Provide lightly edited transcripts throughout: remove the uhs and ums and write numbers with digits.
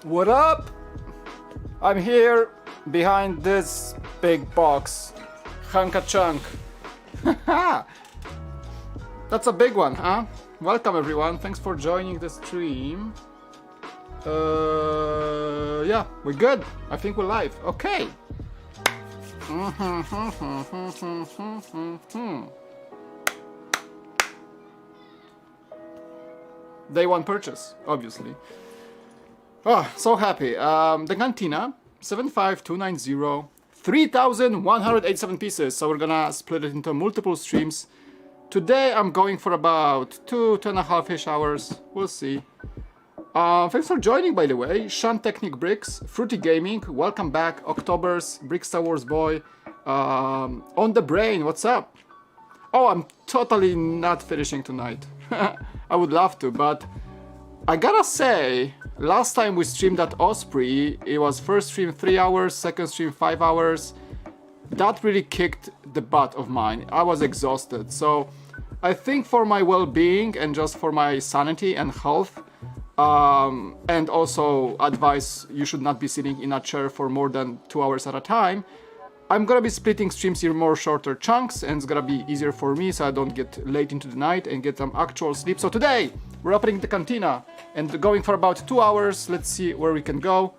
What up? I'm here behind this big box. Hunka chunk. That's a big one, huh? Welcome everyone, thanks for joining the stream. Yeah, we're good. I think we're live. Okay. Day one purchase, obviously. Oh, so happy. The Cantina 75290, 3,187 pieces. So we're gonna split it into multiple streams. Today I'm going for about 2.5-ish hours. We'll see. Thanks for joining, by the way. Shan Technic Bricks, Fruity Gaming, welcome back. October's, Brick Star Wars Boy, On the Brain, what's up? Oh, I'm totally not finishing tonight. I would love to, but I gotta say, last time we streamed at Osprey, it was first stream 3 hours, second stream 5 hours. That really kicked the butt of mine. I was exhausted. So I think for my well-being and just for my sanity and health, and also advice, you should not be sitting in a chair for more than 2 hours at a time. I'm gonna be splitting streams in more shorter chunks, and it's gonna be easier for me so I don't get late into the night and get some actual sleep. So today, we're opening the Cantina and going for about 2 hours. Let's see where we can go.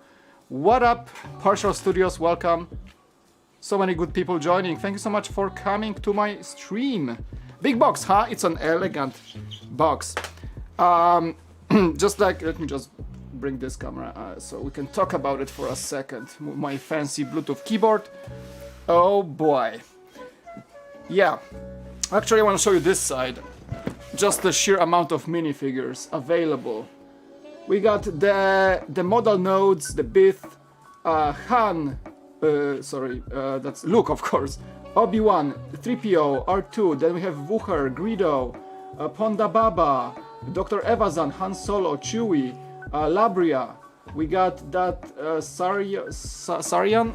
What up, Partial Studios, welcome. So many good people joining. Thank you so much for coming to my stream. Big box, huh? It's an elegant box. Just like, let me just bring this camera so we can talk about it for a second. My fancy Bluetooth keyboard. Oh boy. Yeah, actually I want to show you this side. Just the sheer amount of minifigures available. We got the model nodes, the Bith, Han, that's Luke of course, Obi-Wan, 3PO, R2, then we have Wucher, Greedo, Ponda Baba, Dr. Evazan, Han Solo, Chewie, Labria. We got that Sarian?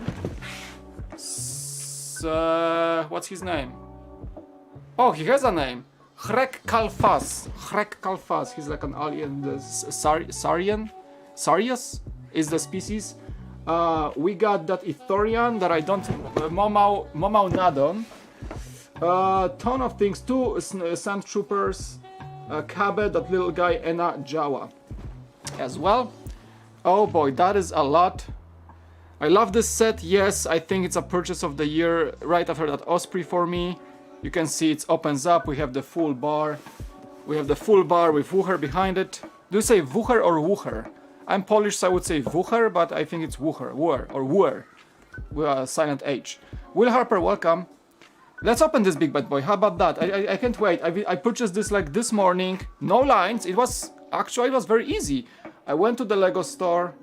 What's his name? Oh, he has a name. Hrek Kalfas. He's like an alien. Sarian? Sarius is the species. We got that Ithorian that I don't... Momau Nadon. Ton of things. 2 Sand Troopers. Kabe, that little guy, Ena Jawa as well. Oh boy, that is a lot. I love this set. Yes, I think it's a purchase of the year right after that Osprey for me. You can see it opens up. We have the full bar. We have the full bar with Wucher behind it. Do you say Wucher or Wucher? I'm Polish, so I would say Wucher, but I think it's Wucher. Wuer. With a silent H. Will Harper, welcome. Let's open this big bad boy. How about that? I can't wait. I purchased this like this morning. No lines. It was very easy. I went to the Lego store,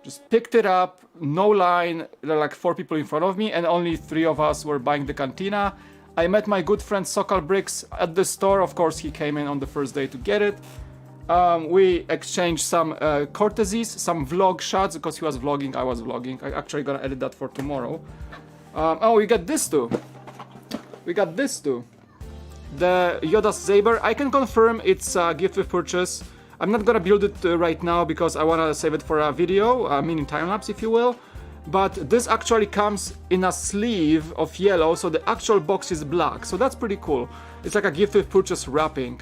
just picked it up. No line. There are like 4 people in front of me, and only 3 of us were buying the Cantina. I met my good friend Sokal Bricks at the store. Of course, he came in on the first day to get it. We exchanged some courtesies, some vlog shots, because he was vlogging, I was vlogging. I actually gonna edit that for tomorrow. Oh, we got this too. The Yoda Saber. I can confirm it's a gift with purchase. I'm not gonna build it right now because I wanna save it for a video, a mini time-lapse if you will. But this actually comes in a sleeve of yellow, so the actual box is black. So that's pretty cool. It's like a gift with purchase wrapping.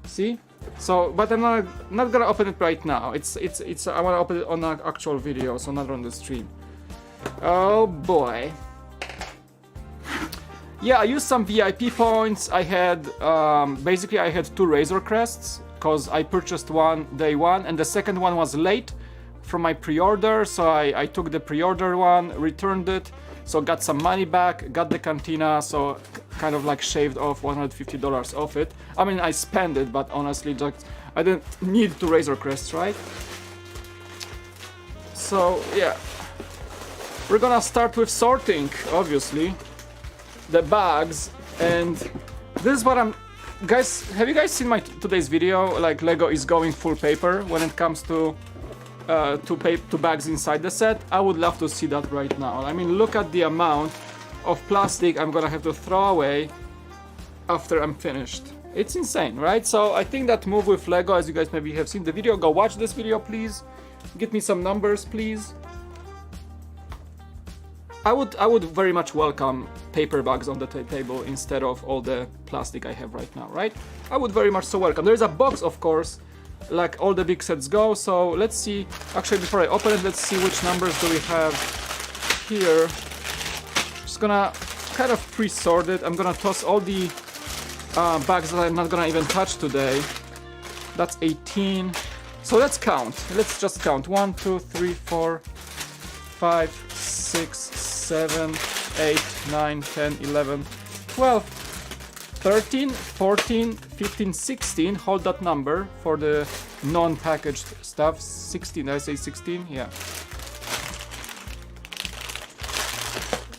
See? So, but I'm not gonna open it right now. I wanna open it on an actual video, so not on the stream. Oh boy. Yeah, I used some VIP points. I had, basically I had 2 Razor Crests, because I purchased one day 1, and the second one was late from my pre-order, so I took the pre-order one, returned it, so got some money back, got the Cantina, so kind of like shaved off $150 off it. I mean, I spent it, but honestly, just, I didn't need 2 Razor Crests, right? So, yeah. We're gonna start with sorting, obviously. The bags, and this is what I'm... Guys, have you guys seen my today's video? Like, Lego is going full paper when it comes to bags inside the set. I would love to see that right now. I mean, look at the amount of plastic I'm gonna have to throw away after I'm finished. It's insane, right? So I think that move with Lego, as you guys maybe have seen the video, go watch this video please. Get me some numbers, please. I would very much welcome paper bags on the table instead of all the plastic I have right now, right? I would very much so welcome. There's a box, of course, like all the big sets go. So let's see. Actually, before I open it, let's see which numbers do we have here. Just gonna kind of pre-sort it. I'm gonna toss all the bags that I'm not gonna even touch today. That's 18. So let's count. Let's just count. 1, 2, 3, 4, 5, 6, 7, 8, 9, 10, 11, 12, 13, 14, 15, 16. Hold that number for the non-packaged stuff. 16. Did I say 16? Yeah.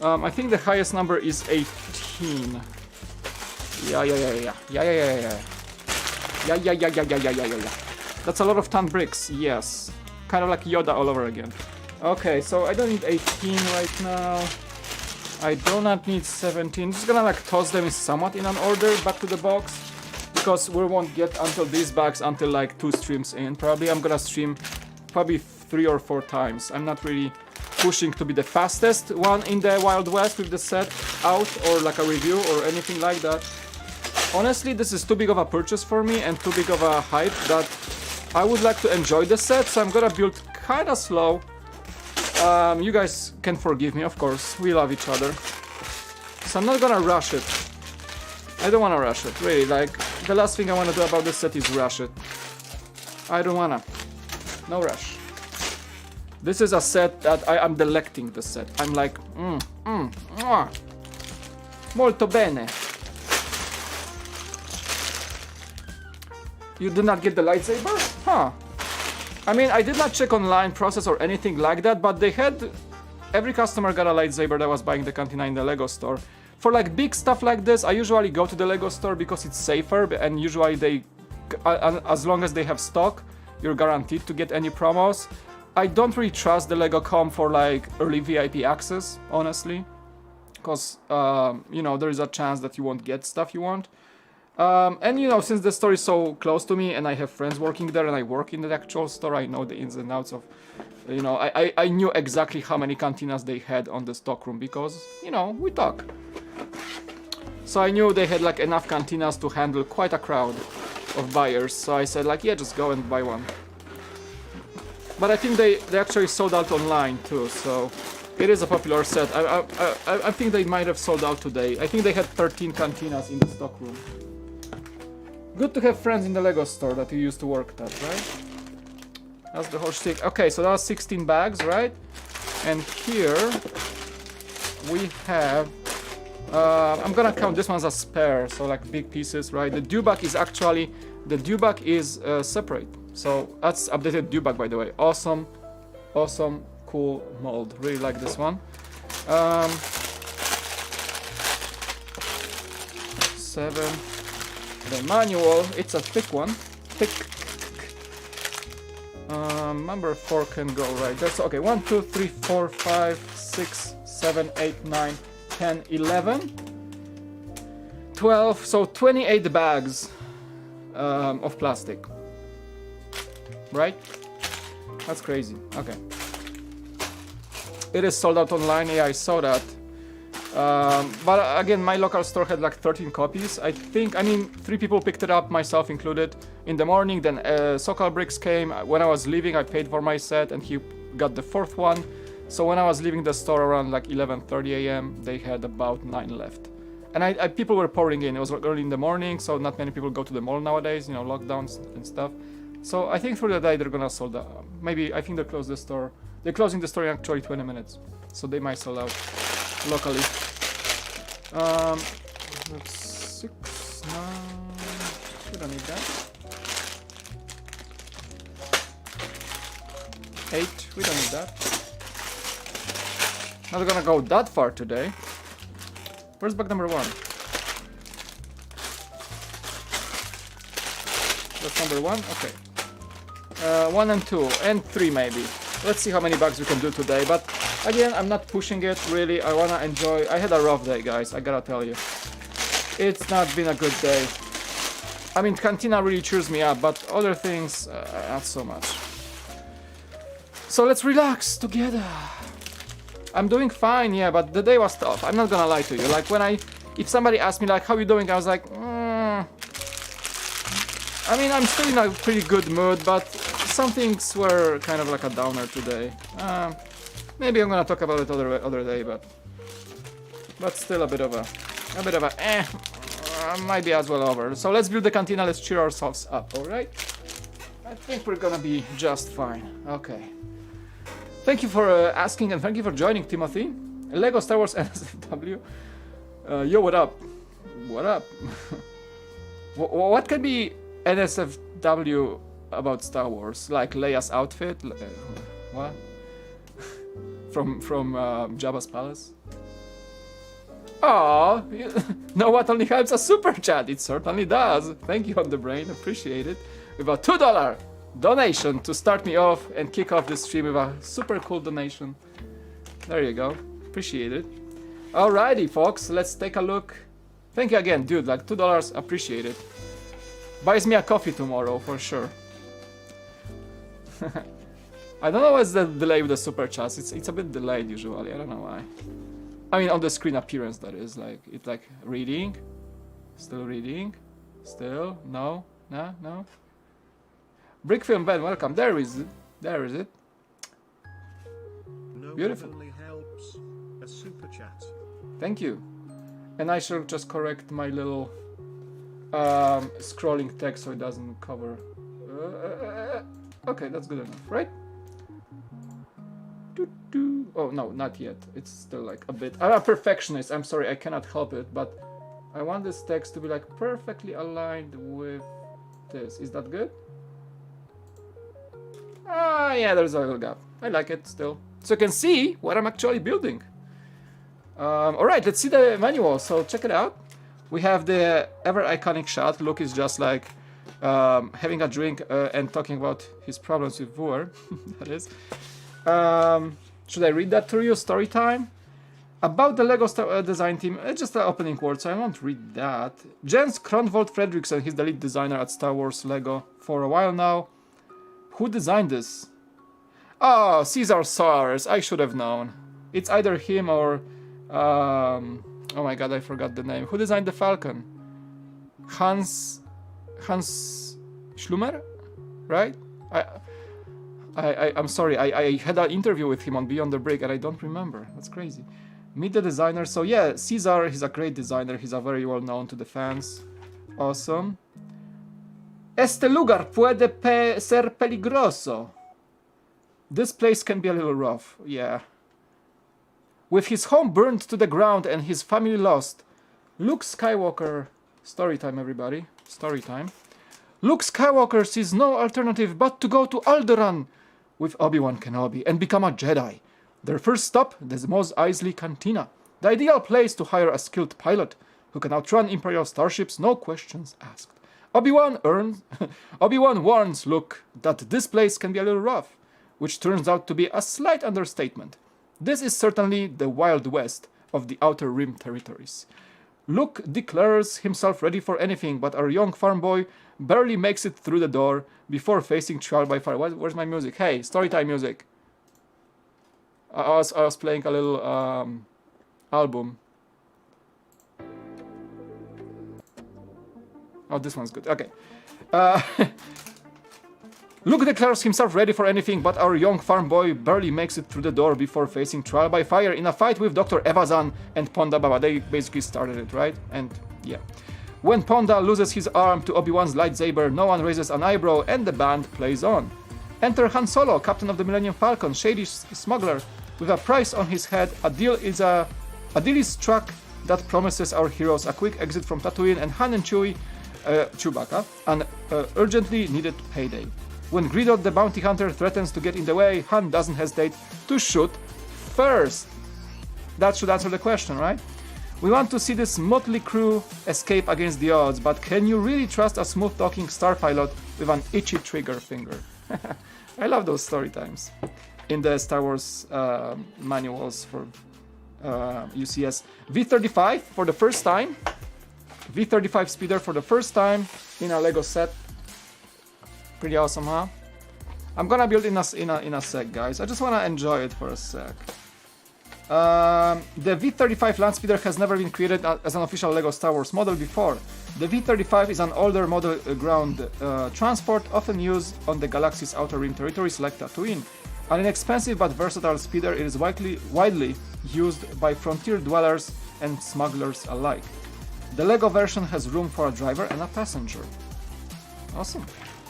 I think the highest number is 18. Yeah. That's a lot of ton bricks, yes. Kind of like Yoda all over again. Okay, so I don't need 18 right now. I do not need 17. I'm just gonna like toss them somewhat in an order back to the box, because we won't get until these bags until like 2 streams in. Probably I'm gonna stream probably 3 or 4 times. I'm not really pushing to be the fastest one in the Wild West with the set out, or like a review or anything like that. Honestly, this is too big of a purchase for me and too big of a hype that I would like to enjoy the set, so I'm gonna build kinda slow. You guys can forgive me, of course, we love each other. So I'm not gonna rush it. I don't wanna rush it, really, like, the last thing I wanna do about this set is rush it. I don't wanna. No rush. This is a set that I am delecting the set. I'm like, molto bene. You did not get the lightsaber? Huh. I mean, I did not check online process or anything like that, but they had... Every customer got a lightsaber that was buying the Cantina in the Lego store. For like big stuff like this, I usually go to the Lego store because it's safer, and usually they... as long as they have stock, you're guaranteed to get any promos. I don't really trust the Lego.com for like early VIP access, honestly. Because, you know, there is a chance that you won't get stuff you want. And you know, since the store is so close to me and I have friends working there and I work in the actual store, I know the ins and outs of, you know, I knew exactly how many cantinas they had on the stockroom because, you know, we talk. So I knew they had like enough cantinas to handle quite a crowd of buyers, so I said like, yeah, just go and buy one. But I think they actually sold out online too, so it is a popular set. I think they might have sold out today. I think they had 13 cantinas in the stockroom. Good to have friends in the Lego store that you used to work at, right? That's the whole shtick. Okay, so that was 16 bags, right? And here we have... I'm gonna count this one as spare, so like big pieces, right? The dewback is actually... The dewback is separate. So that's updated dewback, by the way. Awesome, awesome, cool mold. Really like this one. 7... The manual, it's a thick one. Thick. Number 4 can go right there. So, okay, 1, 2, 3, 4, 5, 6, 7, 8, 9, 10, 11, 12. So 28 bags of plastic. Right? That's crazy. Okay. It is sold out online. Yeah, I saw that. But again, my local store had like 13 copies. I mean, 3 people picked it up, myself included, in the morning. Then Sokal Bricks came. When I was leaving, I paid for my set, and he got the 4th one. So when I was leaving the store around like 11:30 a.m., they had about 9 left. And people were pouring in. It was early in the morning, so not many people go to the mall nowadays, you know, lockdowns and stuff. So I think through the day they're gonna sold out. Maybe, I think they close the store. They're closing the store in actually 20 minutes. So they might sell out locally. That's 6, 9, we don't need that. 8, we don't need that. Not gonna go that far today. Where's bag number 1? That's number 1, okay. 1 and 2, and 3 maybe. Let's see how many bags we can do today, but again, I'm not pushing it, really. I wanna enjoy. I had a rough day, guys, I gotta tell you. It's not been a good day. I mean, Cantina really cheers me up, but other things, not so much. So let's relax together. I'm doing fine, yeah, but the day was tough. I'm not gonna lie to you. Like if somebody asked me like, how you doing? I was like, I mean, I'm still in a pretty good mood, but some things were kind of like a downer today. Maybe I'm gonna talk about it other day, but still a bit of a might be as well over. So let's build the cantina. Let's cheer ourselves up. All right. I think we're gonna be just fine. Okay. Thank you for asking and thank you for joining, Timothy. Lego Star Wars NSFW. Yo, what up? What up? What can be NSFW about Star Wars? Like Leia's outfit? What? from Jabba's palace? Oh, know what only helps a super chat? It certainly does. Thank you on the brain, appreciate it. With a $2 donation to start me off and kick off this stream with a super cool donation. There you go, appreciate it. Alrighty, folks, let's take a look. Thank you again, dude. Like $2, appreciate it. Buys me a coffee tomorrow for sure. I don't know what's the delay with the super chats. It's a bit delayed usually. I don't know why. I mean, on the screen appearance, that is. Like, it's like reading. Still reading. Still. No. No. No. Brickfilm Ben, welcome. There is it. There is it. No. Beautiful. Only helps a super chat. Thank you. And I shall just correct my little scrolling text so it doesn't cover. Okay, that's good enough, right? Oh no, not yet. It's still like a bit. I'm a perfectionist. I'm sorry, I cannot help it, but I want this text to be like perfectly aligned with this. Is that good? Ah, yeah, there's a little gap. I like it still. So you can see what I'm actually building. Alright, let's see the manual. So check it out. We have the ever iconic shot. Luke is just like having a drink and talking about his problems with Vur. That is. Should I read that to you? Story time? About the Lego design team, it's just the opening word, so I won't read that. Jens Kronvold Fredriksson, he's the lead designer at Star Wars Lego for a while now. Who designed this? Oh, Caesar Soares, I should have known. It's either him or... oh my god, I forgot the name. Who designed the Falcon? Hans Schlumer? Right? I'm sorry, I had an interview with him on Beyond the Brick and I don't remember. That's crazy. Meet the designer. So yeah, Caesar, he's a great designer. He's a very well known to the fans. Awesome. Este lugar puede ser peligroso. This place can be a little rough, yeah. With his home burned to the ground and his family lost, Luke Skywalker... Story time, everybody. Story time. Luke Skywalker sees no alternative but to go to Alderaan with Obi-Wan Kenobi and become a Jedi. Their first stop, the Mos Eisley Cantina, the ideal place to hire a skilled pilot who can outrun Imperial starships, no questions asked. Obi-Wan warns Luke that this place can be a little rough, which turns out to be a slight understatement. This is certainly the Wild West of the Outer Rim territories. Luke declares himself ready for anything, but our young farm boy barely makes it through the door before facing trial by fire. Where's my music? Hey, storytime music. I was playing a little album. Oh, this one's good. Okay. Luke declares himself ready for anything, but our young farm boy barely makes it through the door before facing trial by fire in a fight with Dr. Evazan and Ponda Baba. They basically started it, right? And yeah. When Ponda loses his arm to Obi-Wan's lightsaber, no one raises an eyebrow and the band plays on. Enter Han Solo, captain of the Millennium Falcon, shady smuggler with a price on his head. A deal is struck that promises our heroes a quick exit from Tatooine and Han and Chewbacca, an urgently needed payday. When Greedo the bounty hunter threatens to get in the way, Han doesn't hesitate to shoot first. That should answer the question, right? We want to see this motley crew escape against the odds, but can you really trust a smooth-talking star pilot with an itchy trigger finger? I love those story times. In the Star Wars manuals for UCS. V35 for the first time. V35 speeder for the first time in a Lego set. Pretty awesome, huh? I'm gonna build in a sec, guys. I just wanna enjoy it for a sec. The V35 Landspeeder has never been created as an official LEGO Star Wars model before. The V35 is an older model ground transport often used on the galaxy's outer rim territories like Tatooine. An inexpensive but versatile speeder, it is widely used by frontier dwellers and smugglers alike. The LEGO version has room for a driver and a passenger. Awesome.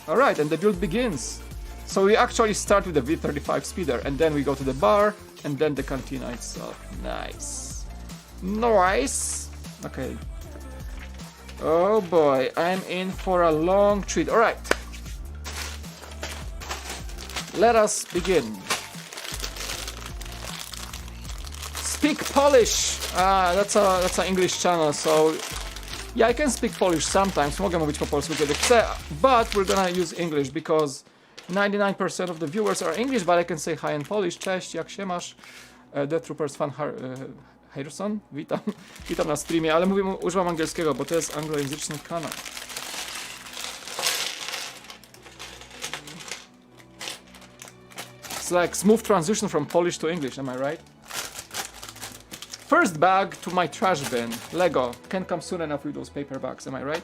Alright, and the build begins. So we actually start with the V35 speeder, and then we go to the bar, and then the cantina itself. Nice. Nice. Okay. Oh boy, I'm in for a long treat. Alright. Let us begin. Speak Polish! That's an English channel, so... Yeah, I can speak Polish sometimes, mogę mówić po polsku kiedy chcę, but we're gonna use English because 99% of the viewers are English, but I can say hi in Polish. Cześć, jak się masz? The Troopers fan Harrison? Witam na streamie, ale używam angielskiego, bo to jest anglojęzyczny kanał. It's like smooth transition from Polish to English, am I right? First bag to my trash bin. Lego. Can come soon enough with those paper bags, am I right?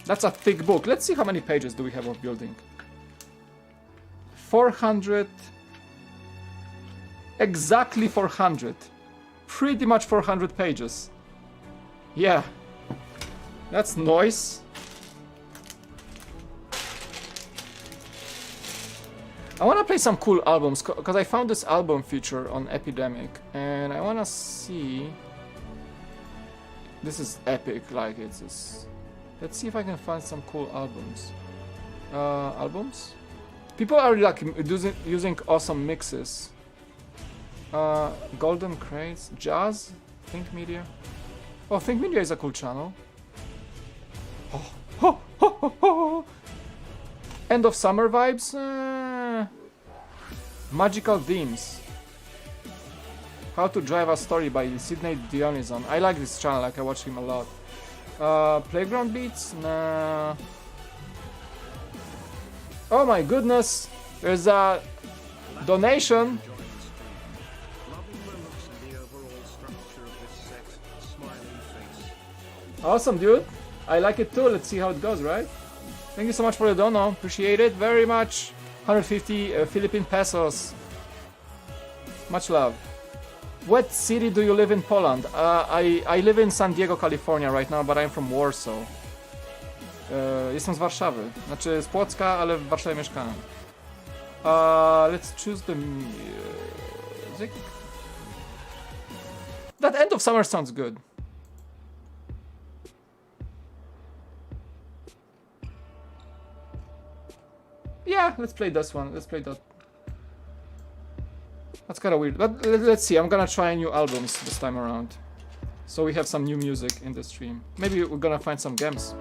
That's a thick book. Let's see how many pages do we have of building. 400. Exactly 400. Pretty much 400 pages. Yeah. That's nice. I want to play some cool albums because I found this album feature on Epidemic and I want to see. This is epic, like it's this. Let's see if I can find some cool albums. Albums? People are like using awesome mixes. Golden Crates, Jazz, Think Media. Oh, Think Media is a cool channel. End of Summer Vibes. Magical Themes. How to Drive a Story by Sydney Dionison. I like this channel, like I watch him a lot. Playground Beats? Nah. Oh my goodness! There's a donation. Awesome, dude. I like it too. Let's see how it goes, right? Thank you so much for the dono. Appreciate it very much. 150 Philippine pesos. Much love. What city do you live in Poland? I live in San Diego, California right now, but I'm from Warsaw. Jestem z Warszawy. Znaczy z Płocka, ale w Warszawie mieszkałem. Let's choose the music. That End of Summer sounds good. Yeah, let's play this one. Let's play that. That's kind of weird, but let's see. I'm gonna try new albums this time around, so we have some new music in the stream. Maybe we're gonna find some gems.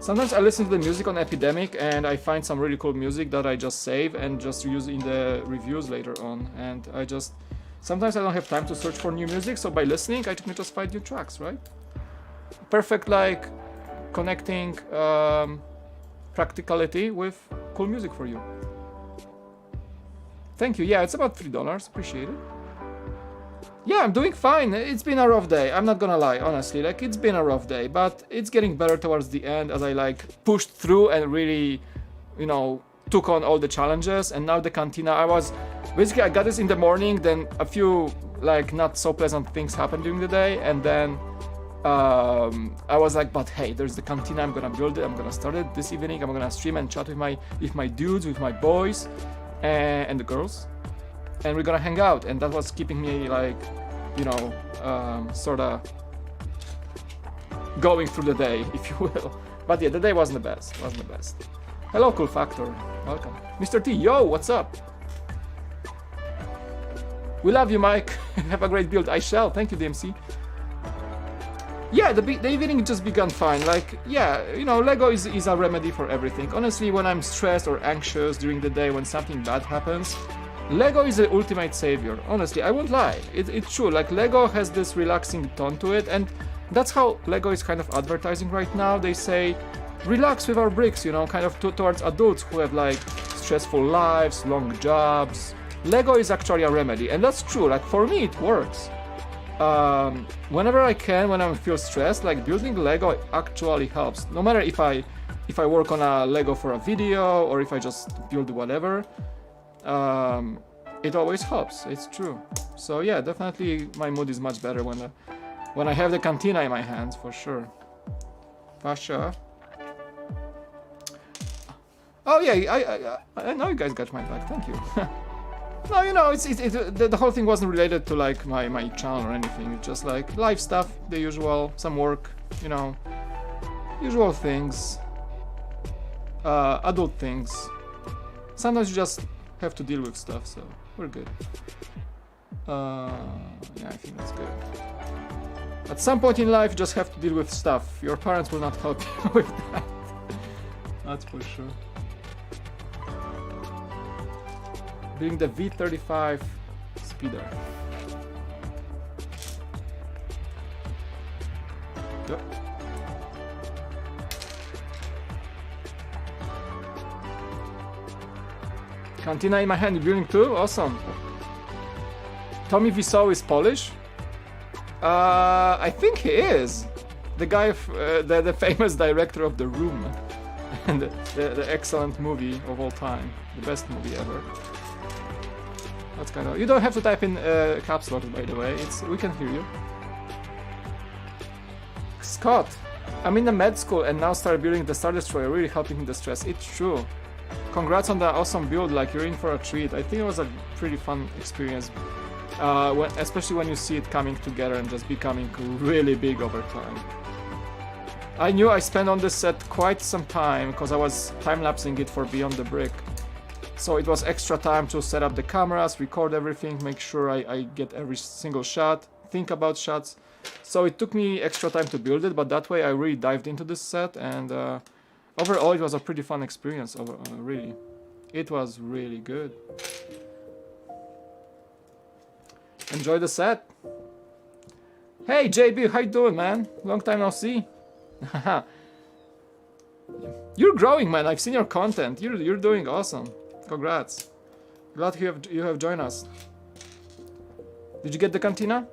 Sometimes I listen to the music on Epidemic and I find some really cool music that I just save and just use in the reviews later on. And sometimes I don't have time to search for new music, so by listening I can just find new tracks, right? Perfect, like connecting practicality with cool music for you. Thank you. Yeah, it's about $3. Appreciate it. Yeah, I'm doing fine. It's been a rough day. I'm not gonna lie, honestly. Like, it's been a rough day, but it's getting better towards the end as I like pushed through and really, you know, took on all the challenges. And now the cantina, I got this in the morning, then a few like not so pleasant things happened during the day, and then I was like, but hey, there's the cantina, I'm gonna build it, I'm gonna start it this evening, I'm gonna stream and chat with my dudes, with my boys and the girls, and we're gonna hang out. And that was keeping me like, you know, sorta going through the day, if you will. But yeah, the day wasn't the best. Hello, Cool Factor, welcome. Mr. T, yo, what's up? We love you, Mike. Have a great build. I shall. Thank you, DMC. Yeah, the evening just began fine. Like, yeah, you know, Lego is a remedy for everything. Honestly, when I'm stressed or anxious during the day, when something bad happens, Lego is the ultimate savior. Honestly, I won't lie. It's true. Like, Lego has this relaxing tone to it, and That's how Lego is kind of advertising right now. They say, relax with our bricks, you know, kind of towards adults who have like stressful lives, long jobs. Lego is actually a remedy, and that's true. Like for me, it works. Whenever I can, when I feel stressed, like building Lego actually helps. No matter if I work on a Lego for a video or if I just build whatever, it always helps. It's true. So yeah, definitely my mood is much better when I have the Cantina in my hands, for sure. Pasha. Oh yeah, I know you guys got my back. Thank you. No, you know, the whole thing wasn't related to like my channel or anything. It's just like life stuff, the usual, some work, you know, usual things, adult things. Sometimes you just have to deal with stuff, so we're good. Yeah, I think that's good. At some point in life, you just have to deal with stuff. Your parents will not help you with that. That's for sure. Being the V35 Speeder. Yep. Cantina in my hand, you building too? Awesome. Tommy Wiseau is Polish? I think he is. The guy, the famous director of The Room. And the excellent movie of all time. The best movie ever. That's kind of... You don't have to type in caps lock, by the way. We can hear you. Scott, I'm in the med school and now started building the Star Destroyer, really helping the stress. It's true. Congrats on the awesome build, like you're in for a treat. I think it was a pretty fun experience. Especially when you see it coming together and just becoming really big over time. I knew I spent on this set quite some time because I was time-lapsing it for Beyond the Brick. So it was extra time to set up the cameras, record everything, make sure I get every single shot, think about shots. So it took me extra time to build it, but that way I really dived into this set, and overall it was a pretty fun experience, really. It was really good. Enjoy the set. Hey JB, how you doing, man? Long time no see. You're growing, man. I've seen your content. You're doing awesome. Congrats. Glad you have joined us. Did you get the Cantina?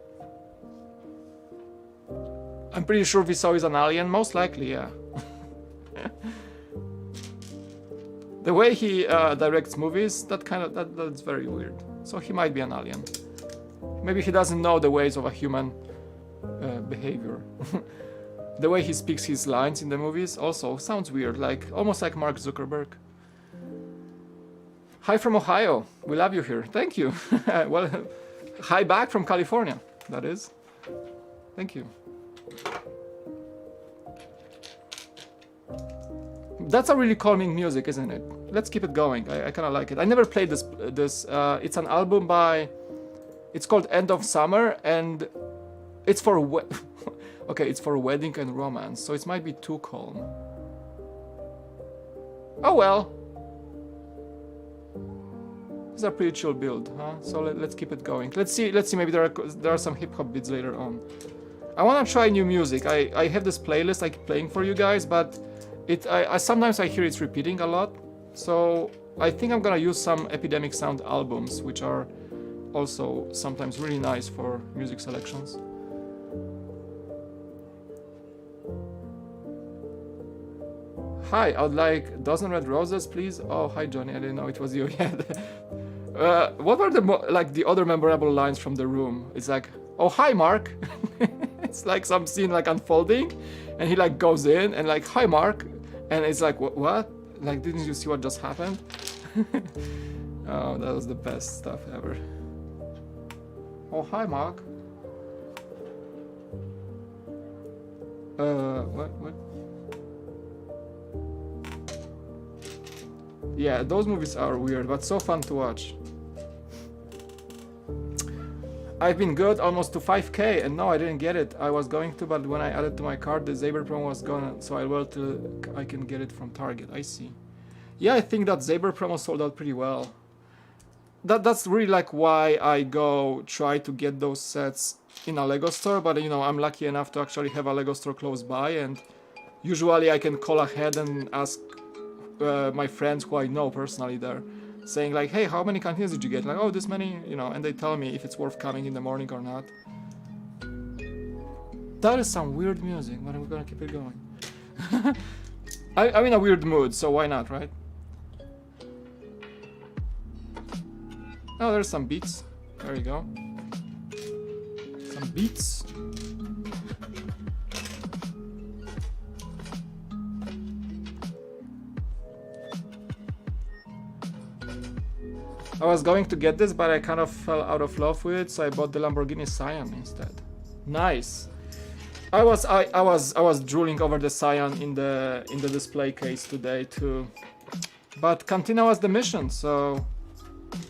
I'm pretty sure Wiseau is an alien. Most likely, yeah. The way he directs movies, that's very weird. So he might be an alien. Maybe he doesn't know the ways of a human behavior. The way he speaks his lines in the movies also sounds weird, like almost like Mark Zuckerberg. Hi from Ohio. We love you here. Thank you. Well, hi back from California, that is. Thank you. That's a really calming music, isn't it? Let's keep it going. I kind of like it. I never played this. It's an album by... It's called End of Summer, and it's for... Okay, it's for wedding and romance, so it might be too calm. Oh well. It's a pretty chill build, huh? So let's keep it going. Let's see. Maybe there are some hip hop bits later on. I want to try new music. I have this playlist I keep playing for you guys, but sometimes I hear it's repeating a lot. So I think I'm gonna use some Epidemic Sound albums, which are also sometimes really nice for music selections. Hi, I would like a dozen red roses, please. Oh, hi Johnny, I didn't know it was you yet. What were the other memorable lines from The Room? It's like, oh hi Mark. It's like some scene like unfolding, and he like goes in and like, hi Mark, and it's like, what? Like, didn't you see what just happened? Oh, that was the best stuff ever. Oh hi Mark. What? Yeah, those movies are weird, but so fun to watch. I've been good almost to 5k, and no, I didn't get it. I was going to, but when I added to my card, the Saber promo was gone, so I waited till I can get it from Target. I see. Yeah, I think that Saber promo sold out pretty well. That's really like why I go try to get those sets in a Lego store, but you know, I'm lucky enough to actually have a Lego store close by, and usually I can call ahead and ask my friends who I know personally there, saying like, hey, how many cantinas did you get? Like, oh, this many, you know, and they tell me if it's worth coming in the morning or not. That is some weird music, but we're gonna keep it going. I'm in a weird mood, so why not, right? Oh, there's some beats. There you go. Some beats. I was going to get this, but I kind of fell out of love with it, so I bought the Lamborghini Scion instead. Nice. I was drooling over the Scion in the display case today too, but Cantina was the mission, so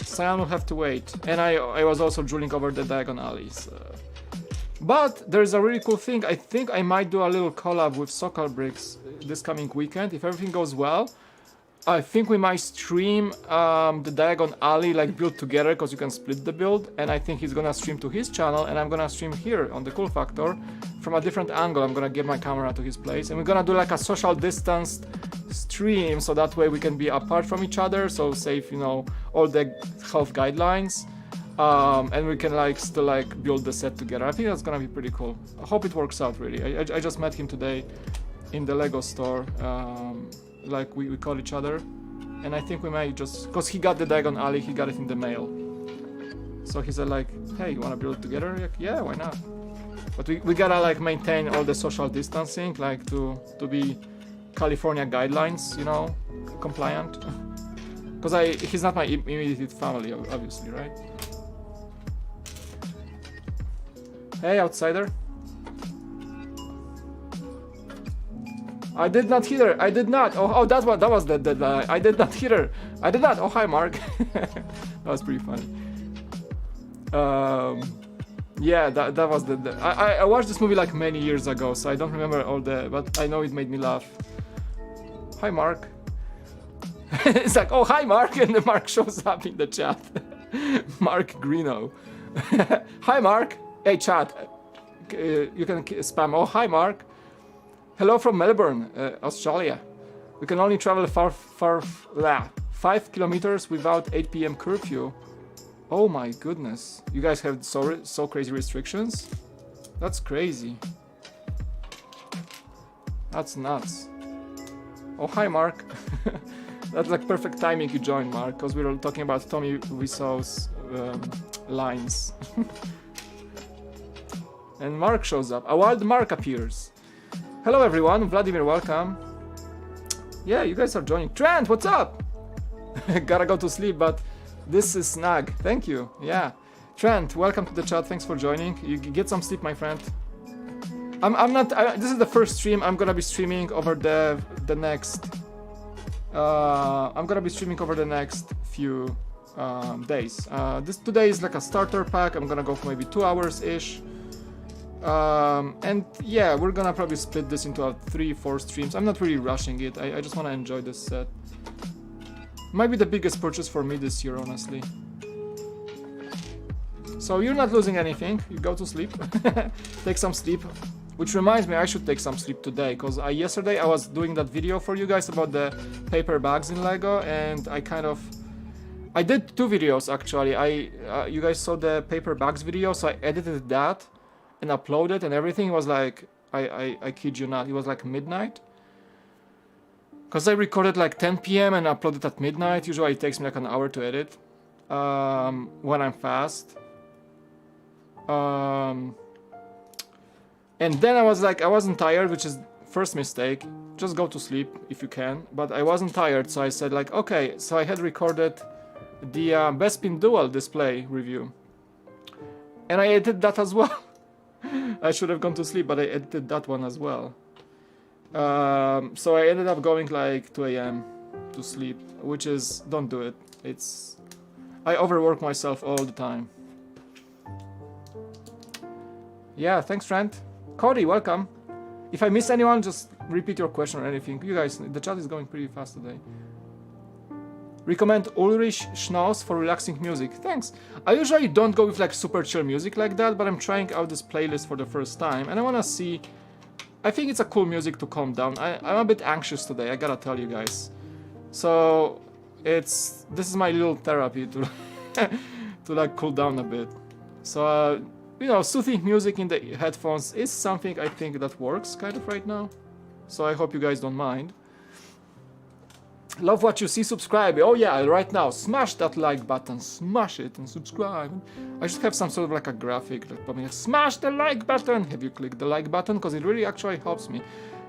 Scion will have to wait. And I was also drooling over the Diagon Alley. So. But there's a really cool thing. I think I might do a little collab with Sokal Bricks this coming weekend if everything goes well. I think we might stream the Diagon Alley like build together, because you can split the build, and I think he's gonna stream to his channel and I'm gonna stream here on the Cool Factor from a different angle. I'm gonna give my camera to his place and we're gonna do like a social distanced stream, so that way we can be apart from each other, so save, you know, all the health guidelines, and we can like still like build the set together. I think that's gonna be pretty cool. I hope it works out really. I just met him today in the Lego store. Like we call each other, and I think we might just, because he got the Diagon Alley, he got it in the mail, so he said like, hey, you want to build it together? Like, yeah, why not? But we gotta like maintain all the social distancing, like to be California guidelines, you know, compliant, because he's not my immediate family, obviously, right? Hey, outsider. I did not hit her. I did not. Oh, that was the I did not hit her. I did not. Oh, hi, Mark. That was pretty funny. Yeah, that was I watched this movie like many years ago, so I don't remember all but I know it made me laugh. Hi, Mark. It's like, oh, hi, Mark, and the Mark shows up in the chat. Mark Greeno. Hi, Mark. Hey, chat. You can spam. Oh, hi, Mark. Hello from Melbourne, Australia. We can only travel 5 kilometers without 8 p.m. curfew. Oh my goodness. You guys have so crazy restrictions? That's crazy. That's nuts. Oh, hi, Mark. That's like perfect timing you joined, Mark, because we were talking about Tommy Wiseau's lines. And Mark shows up. A wild Mark appears. Hello everyone, Vladimir, welcome. Yeah, you guys are joining. Trent, what's up? Gotta go to sleep, but this is Snag. Thank you. Yeah. Trent, welcome to the chat. Thanks for joining. You get some sleep, my friend. This is the first stream. I'm gonna be streaming over the next. I'm gonna be streaming over the next few days. Today is like a starter pack. I'm gonna go for maybe 2 hours ish. And yeah, we're gonna probably split this into 3-4 streams. I'm not really rushing it. I just want to enjoy this set. Might be the biggest purchase for me this year, honestly. So you're not losing anything. You go to sleep. Take some sleep. Which reminds me, I should take some sleep today, because yesterday I was doing that video for you guys about the paper bags in Lego, and I did 2 videos actually. You guys saw the paper bags video, so I edited that and uploaded and everything. It was like, I kid you not, it was like midnight, because I recorded like 10 p.m. and uploaded at midnight. Usually it takes me like an hour to edit when I'm fast. And then I was like, I wasn't tired, which is first mistake. Just go to sleep if you can. But I wasn't tired, so I said like, okay. So I had recorded the Bespin Dual display review, and I edited that as well. I should have gone to sleep, but I edited that one as well. So I ended up going like 2 a.m. to sleep, which is, don't do it. I overwork myself all the time. Yeah, thanks, Trent. Cody, welcome. If I miss anyone, just repeat your question or anything. You guys, the chat is going pretty fast today. Recommend Ulrich Schnauz for relaxing music. Thanks. I usually don't go with like super chill music like that, but I'm trying out this playlist for the first time and I wanna see. I think it's a cool music to calm down. I'm a bit anxious today, I gotta tell you guys. So this is my little therapy to to like cool down a bit. So you know, soothing music in the headphones is something I think that works kind of right now. So I hope you guys don't mind. Love what you see, subscribe. Oh yeah, right now, smash that like button, smash it and subscribe. I should have some sort of like a graphic that probably smash the like button. Have you clicked the like button? Because it really actually helps me.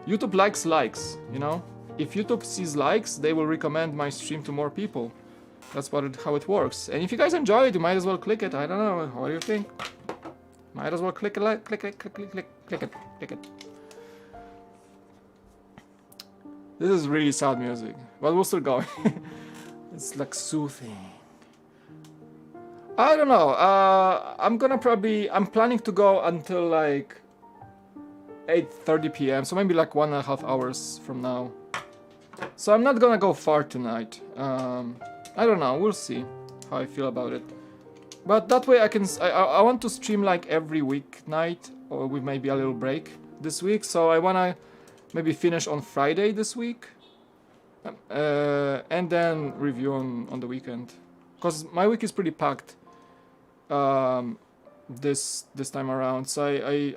YouTube likes, you know? If YouTube sees likes, they will recommend my stream to more people. That's how it works. And if you guys enjoy it, you might as well click it. I don't know, what do you think? Might as well click it, click it. This is really sad music, but we'll still go. It's like soothing. I don't know. I'm planning to go until like 8:30 p.m. So maybe like 1.5 hours from now. So I'm not gonna go far tonight. I don't know. We'll see how I feel about it. But that way I want to stream like every weeknight, or with maybe a little break this week. So I wanna maybe finish on Friday this week, and then review on the weekend, because my week is pretty packed this time around. So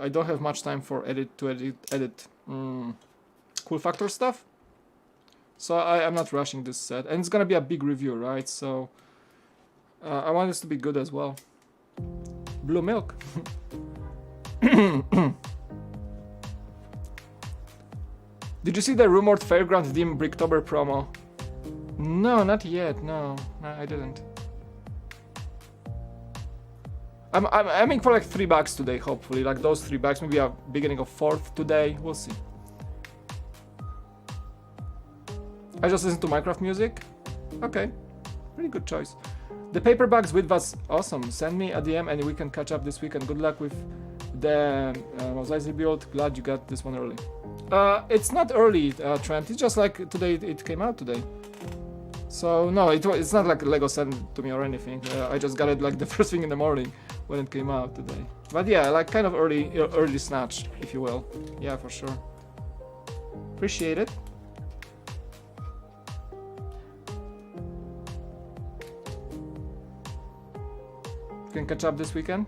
I don't have much time for edit cool factor stuff. So I'm not rushing this set, and it's gonna be a big review, right? So I want this to be good as well. Blue milk. Did you see the rumored Fairground Dim Bricktober promo? No, not yet. No, I didn't. I'm aiming for like $3 today, hopefully. Like those $3, maybe a beginning of 4th today. We'll see. I just listen to Minecraft music. Okay, pretty good choice. The paperbacks with was awesome. Send me a DM and we can catch up this week. And good luck with the Mos Eisley build. Glad you got this one early. It's not early, Trent. It's just like today. It came out today. So no, it's not like Lego sent it to me or anything. I just got it like the first thing in the morning when it came out today. But yeah, like kind of early snatch, if you will. Yeah, for sure. Appreciate it. Can catch up this weekend.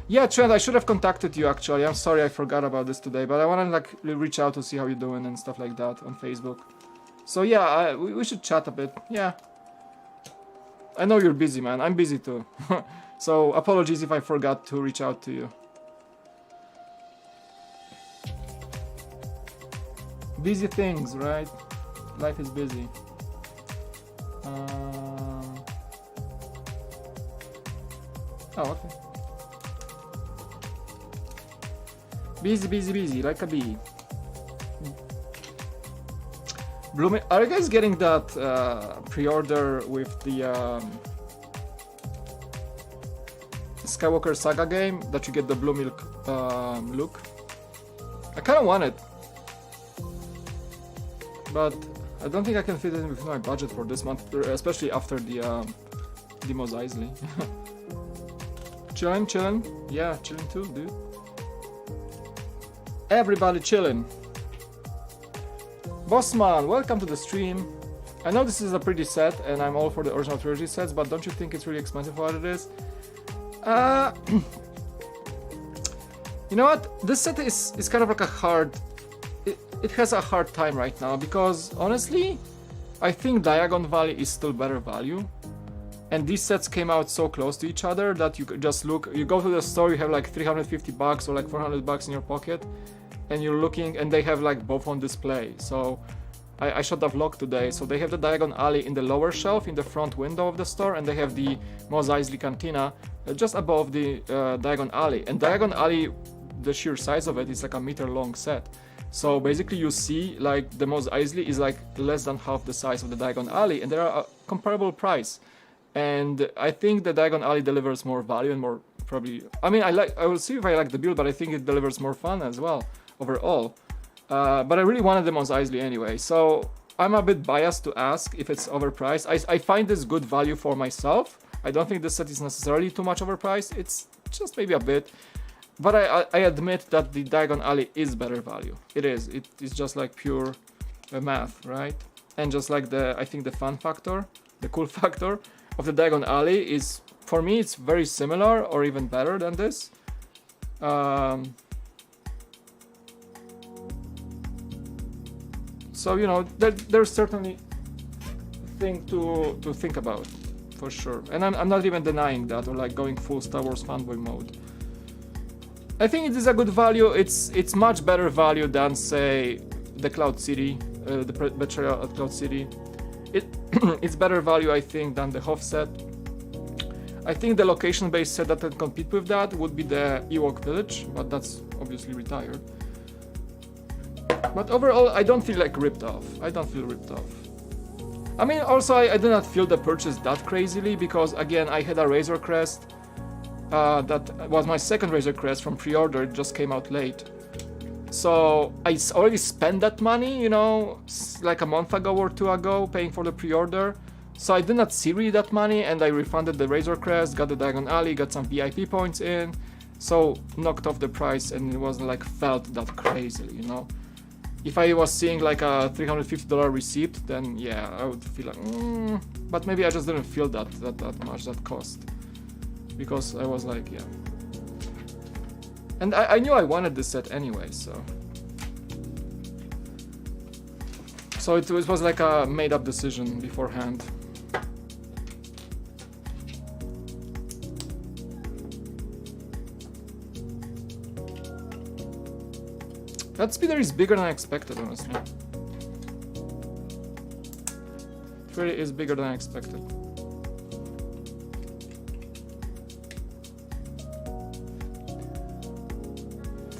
Yeah, Trent, I should have contacted you actually. I'm sorry I forgot about this today, but I want to like reach out to see how you're doing and stuff like that on Facebook. So yeah, we should chat a bit. Yeah. I know you're busy, man. I'm busy too. So apologies if I forgot to reach out to you. Busy things, right? Life is busy. Oh, okay. Busy, like a bee. Blooming, are you guys getting that pre-order with the Skywalker Saga game that you get the blue milk look? I kind of want it, but I don't think I can fit it in with my budget for this month, especially after the Mos Eisley. Chillin'? Yeah, chillin' too, dude. Everybody chillin'. Bossman, welcome to the stream. I know this is a pretty set, and I'm all for the original trilogy sets, but don't you think it's really expensive for what it is? You know what? This set is kind of like a hard... It has a hard time right now, because honestly, I think Diagon Valley is still better value. And these sets came out so close to each other that you could just look, you go to the store, you have like $350 or like $400 in your pocket, and you're looking, and they have like both on display. So I shot a vlog today. So they have the Diagon Alley in the lower shelf in the front window of the store, and they have the Mos Eisley Cantina just above the Diagon Alley. And Diagon Alley, the sheer size of it is like a meter long set. So basically you see like the Mos Eisley is like less than half the size of the Diagon Alley, and they're a comparable price. And I think the Diagon Alley delivers more value and more probably... I mean, I will see if I like the build, but I think it delivers more fun as well overall. But I really wanted the Mos Eisley anyway. So I'm a bit biased to ask if it's overpriced. I find this good value for myself. I don't think this set is necessarily too much overpriced. It's just maybe a bit. But I admit that the Diagon Alley is better value. It is. It is just like pure math, right? And just like I think the fun factor, the cool factor of the Diagon Alley is, for me, it's very similar or even better than this. So, you know, there's certainly a thing to think about, for sure. And I'm not even denying that, or like going full Star Wars fanboy mode. I think it is a good value. It's much better value than, say, the Cloud City, the Betrayal at Cloud City. It's better value, I think, than the Hoth set. I think the location-based set that can compete with that would be the Ewok Village, but that's obviously retired. But overall, I don't feel like ripped off. I don't feel ripped off. I mean, also, I do not feel the purchase that crazily, because, again, I had a Razor Crest. That was my second Razor Crest from pre-order. It just came out late. So I already spent that money, you know, like a month ago or two ago, paying for the pre-order. So I did not see really that money, and I refunded the Razor Crest, got the Diagon Alley, got some VIP points in. So knocked off the price, and it wasn't like felt that crazily, you know. If I was seeing like a $350 receipt, then yeah, I would feel like, but maybe I just didn't feel that much, that cost. Because I was like, yeah. And I knew I wanted this set anyway, so it was like a made-up decision beforehand. That speeder is bigger than I expected, honestly. It really is bigger than I expected.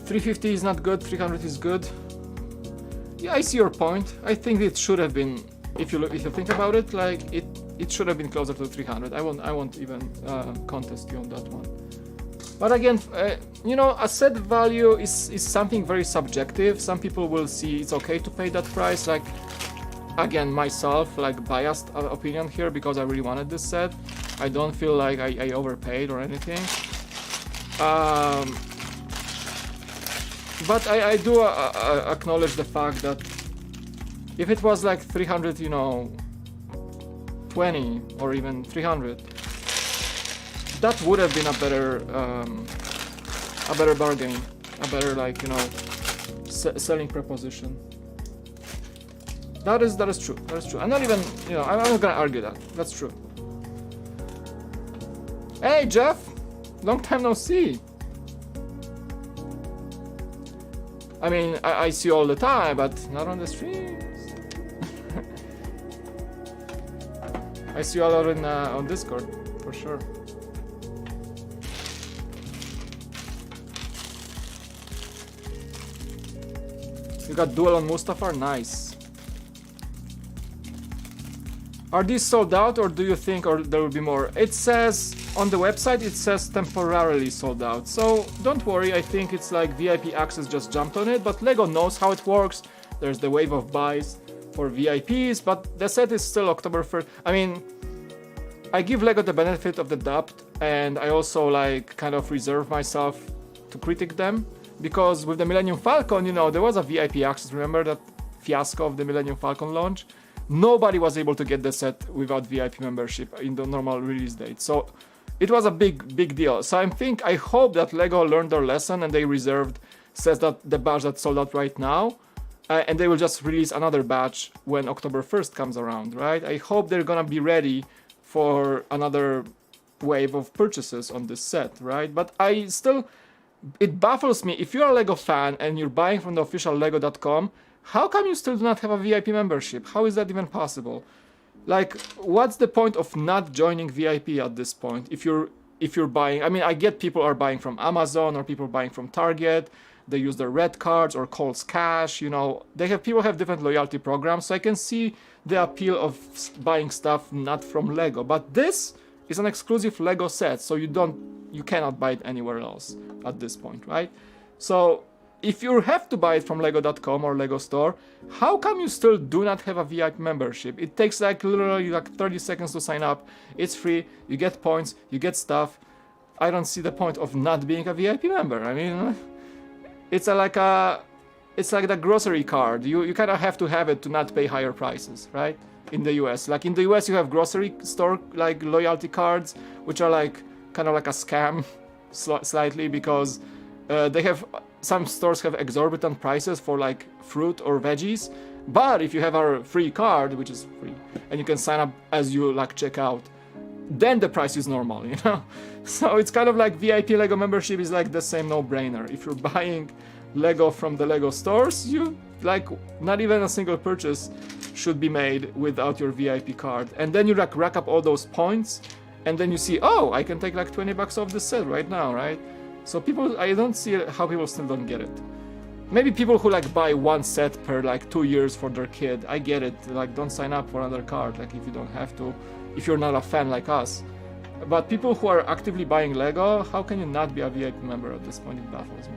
$350 is not good, $300 is good. Yeah, I see your point. I think it should have been, if you think about it, like it should have been closer to $300. I won't even contest you on that one. But again, you know, a set value is something very subjective. Some people will see it's okay to pay that price. Like, again, myself, like biased opinion here, because I really wanted this set. I don't feel like I overpaid or anything. But I do acknowledge the fact that if it was like 300, you know, 20 or even 300, that would have been a better bargain, a better, like, you know, selling proposition. That is true. That is true. I'm not even, you know, I'm not gonna argue that. That's true. Hey Jeff, long time no see. I mean, I see you all the time, but not on the streams. I see you all out on Discord, for sure. You got duel on Mustafar? Nice. Are these sold out, or do you think there will be more? It says on the website, it says temporarily sold out. So don't worry, I think it's like VIP access just jumped on it, but LEGO knows how it works. There's the wave of buys for VIPs, but the set is still October 1st. I mean, I give LEGO the benefit of the doubt, and I also like kind of reserve myself to critique them, because with the Millennium Falcon, you know, there was a VIP access. Remember that fiasco of the Millennium Falcon launch? Nobody was able to get the set without VIP membership in the normal release date. So it was a big deal. So I hope that LEGO learned their lesson and they reserved sets that the batch that's sold out right now, and they will just release another batch when October 1st comes around, right? I hope they're gonna be ready for another wave of purchases on this set, right? But it baffles me, if you're a LEGO fan and you're buying from the official lego.com, how come you still do not have a VIP membership? How is that even possible? Like, what's the point of not joining VIP at this point? If you're buying, I mean, I get people are buying from Amazon or people buying from Target. They use their red cards or Kohl's Cash. You know, people have different loyalty programs, so I can see the appeal of buying stuff not from LEGO. But this is an exclusive LEGO set, so you cannot buy it anywhere else at this point, right? So if you have to buy it from Lego.com or Lego Store, how come you still do not have a VIP membership? It takes like literally like 30 seconds to sign up. It's free. You get points. You get stuff. I don't see the point of not being a VIP member. I mean, it's like the grocery card. You kind of have to have it to not pay higher prices, right? In the US, like in the US, you have grocery store like loyalty cards, which are like kind of like a scam, slightly, because they have, some stores have exorbitant prices for like fruit or veggies. But if you have our free card, which is free, and you can sign up as you like check out, then the price is normal, you know. So it's kind of like VIP Lego membership is like the same no-brainer. If you're buying Lego from the Lego stores, you like not even a single purchase should be made without your VIP card. And then you like rack up all those points, and then you see, oh, I can take like 20 bucks off the set right now, right? So people, I don't see how people still don't get it. Maybe people who like buy one set per like 2 years for their kid, I get it. Like, don't sign up for another card, like if you don't have to, if you're not a fan like us. But people who are actively buying Lego, how can you not be a VIP member at this point? It baffles me.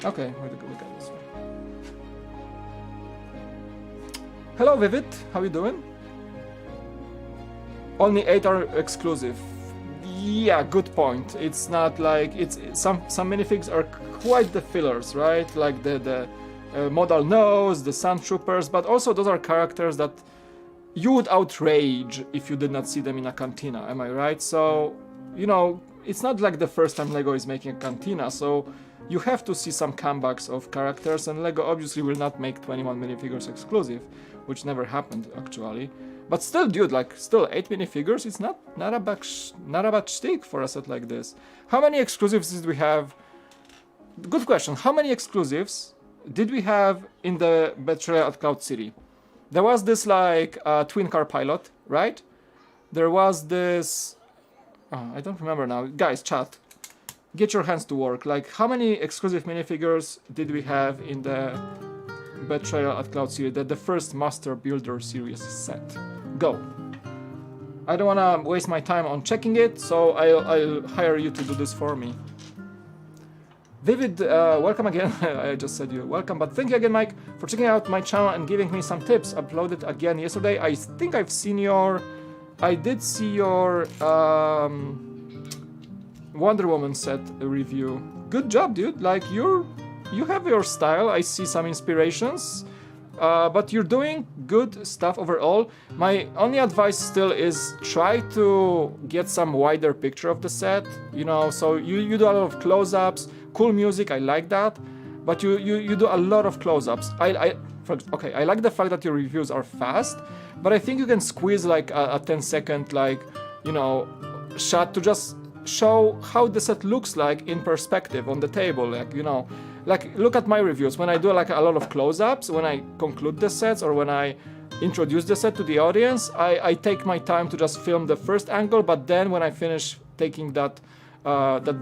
Okay, we'll look at this one. Hello Vivid, how you doing? Only 8 are exclusive. Yeah, good point. It's not like, it's some minifigs are quite the fillers, right? Like the modal nose, the sand troopers, but also those are characters that you would outrage if you did not see them in a cantina, am I right? So, you know, it's not like the first time Lego is making a cantina, so you have to see some comebacks of characters, and Lego obviously will not make 21 minifigures exclusive, which never happened actually. But still, dude, like still 8 minifigures, it's not a bad shtick for a set like this. How many exclusives did we have? Good question. How many exclusives did we have in the Betrayal at Cloud City? There was this like twin car pilot, right? There was this, I don't remember now. Guys, chat, get your hands to work. Like, how many exclusive minifigures did we have in the Betrayal at Cloud City, the first Master Builder series set? Go. I don't want to waste my time on checking it, so I'll hire you to do this for me. Vivid, welcome again. I just said you welcome, but thank you again, Mike, for checking out my channel and giving me some tips. Uploaded again yesterday. I think I've seen your, I did see your Wonder Woman set review. Good job, dude. Like you have your style. I see some inspirations, but you're doing good stuff overall. My only advice still is try to get some wider picture of the set. You know, so you do a lot of close-ups. Cool music, I like that, but you do a lot of close-ups. I like the fact that your reviews are fast, but I think you can squeeze like a 10-second like, you know, shot to just show how the set looks like in perspective on the table. Like, you know, like look at my reviews when I do like a lot of close-ups, when I conclude the sets or when I introduce the set to the audience, I take my time to just film the first angle, but then when I finish taking that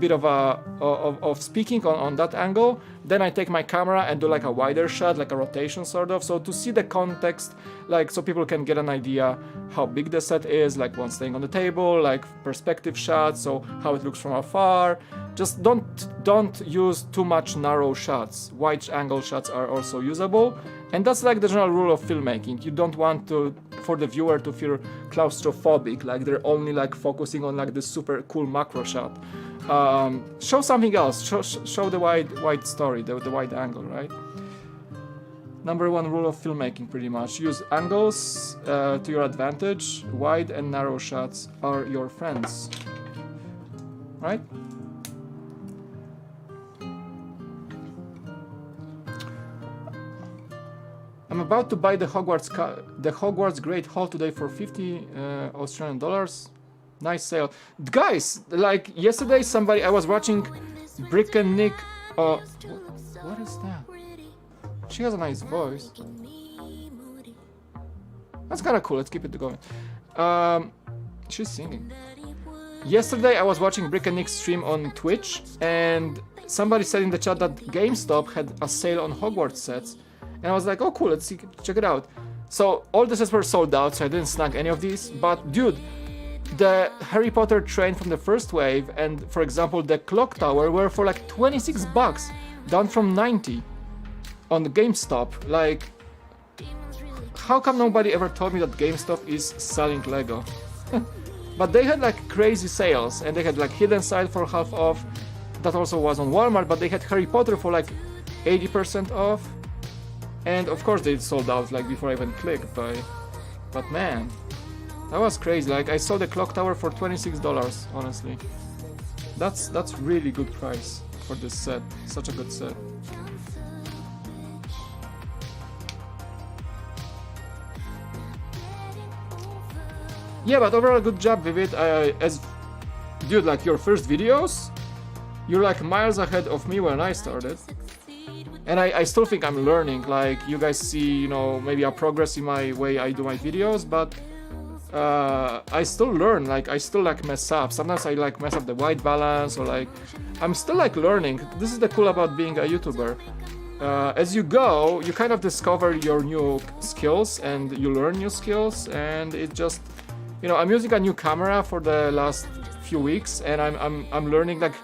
bit of speaking on that angle, then I take my camera and do like a wider shot, like a rotation sort of, so to see the context, like so people can get an idea how big the set is, like one staying on the table, like perspective shots, so how it looks from afar. Just don't use too much narrow shots. Wide angle shots are also usable, and that's like the general rule of filmmaking. You don't want for the viewer to feel claustrophobic, like they're only like focusing on like the super cool macro shot. Show something else. Show the wide story, the wide angle, right? Number one rule of filmmaking, pretty much. Use angles to your advantage. Wide and narrow shots are your friends, right? I'm about to buy the Hogwarts Great Hall today for 50 Australian dollars. Nice sale. Guys, like yesterday I was watching Brick and Nick. What is that? She has a nice voice. That's kind of cool. Let's keep it going. She's singing. Yesterday I was watching Brick and Nick's stream on Twitch, and somebody said in the chat that GameStop had a sale on Hogwarts sets. And I was like, oh cool, check it out. So all the sets were sold out, so I didn't snag any of these. But dude, the Harry Potter train from the first wave and, for example, the clock tower were for like 26 bucks, down from 90 on the GameStop. Like, how come nobody ever told me that GameStop is selling Lego? But they had like crazy sales, and they had like Hidden Side for half off. That also was on Walmart, but they had Harry Potter for like 80% off. And of course they sold out like before I even clicked, but man, that was crazy. Like, I saw the clock tower for $26, honestly. That's really good price for this set. Such a good set. Yeah, but overall good job, Vivid. As dude, like your first videos, you're like miles ahead of me when I started. And I still think I'm learning. Like, you guys see, you know, maybe a progress in my way I do my videos, but I still learn. Like, I still like mess up. Sometimes I like mess up the white balance, or like I'm still like learning. This is the cool about being a YouTuber. As you go, you kind of discover your new skills and you learn new skills, and it just, you know, I'm using a new camera for the last few weeks, and I'm learning. Like,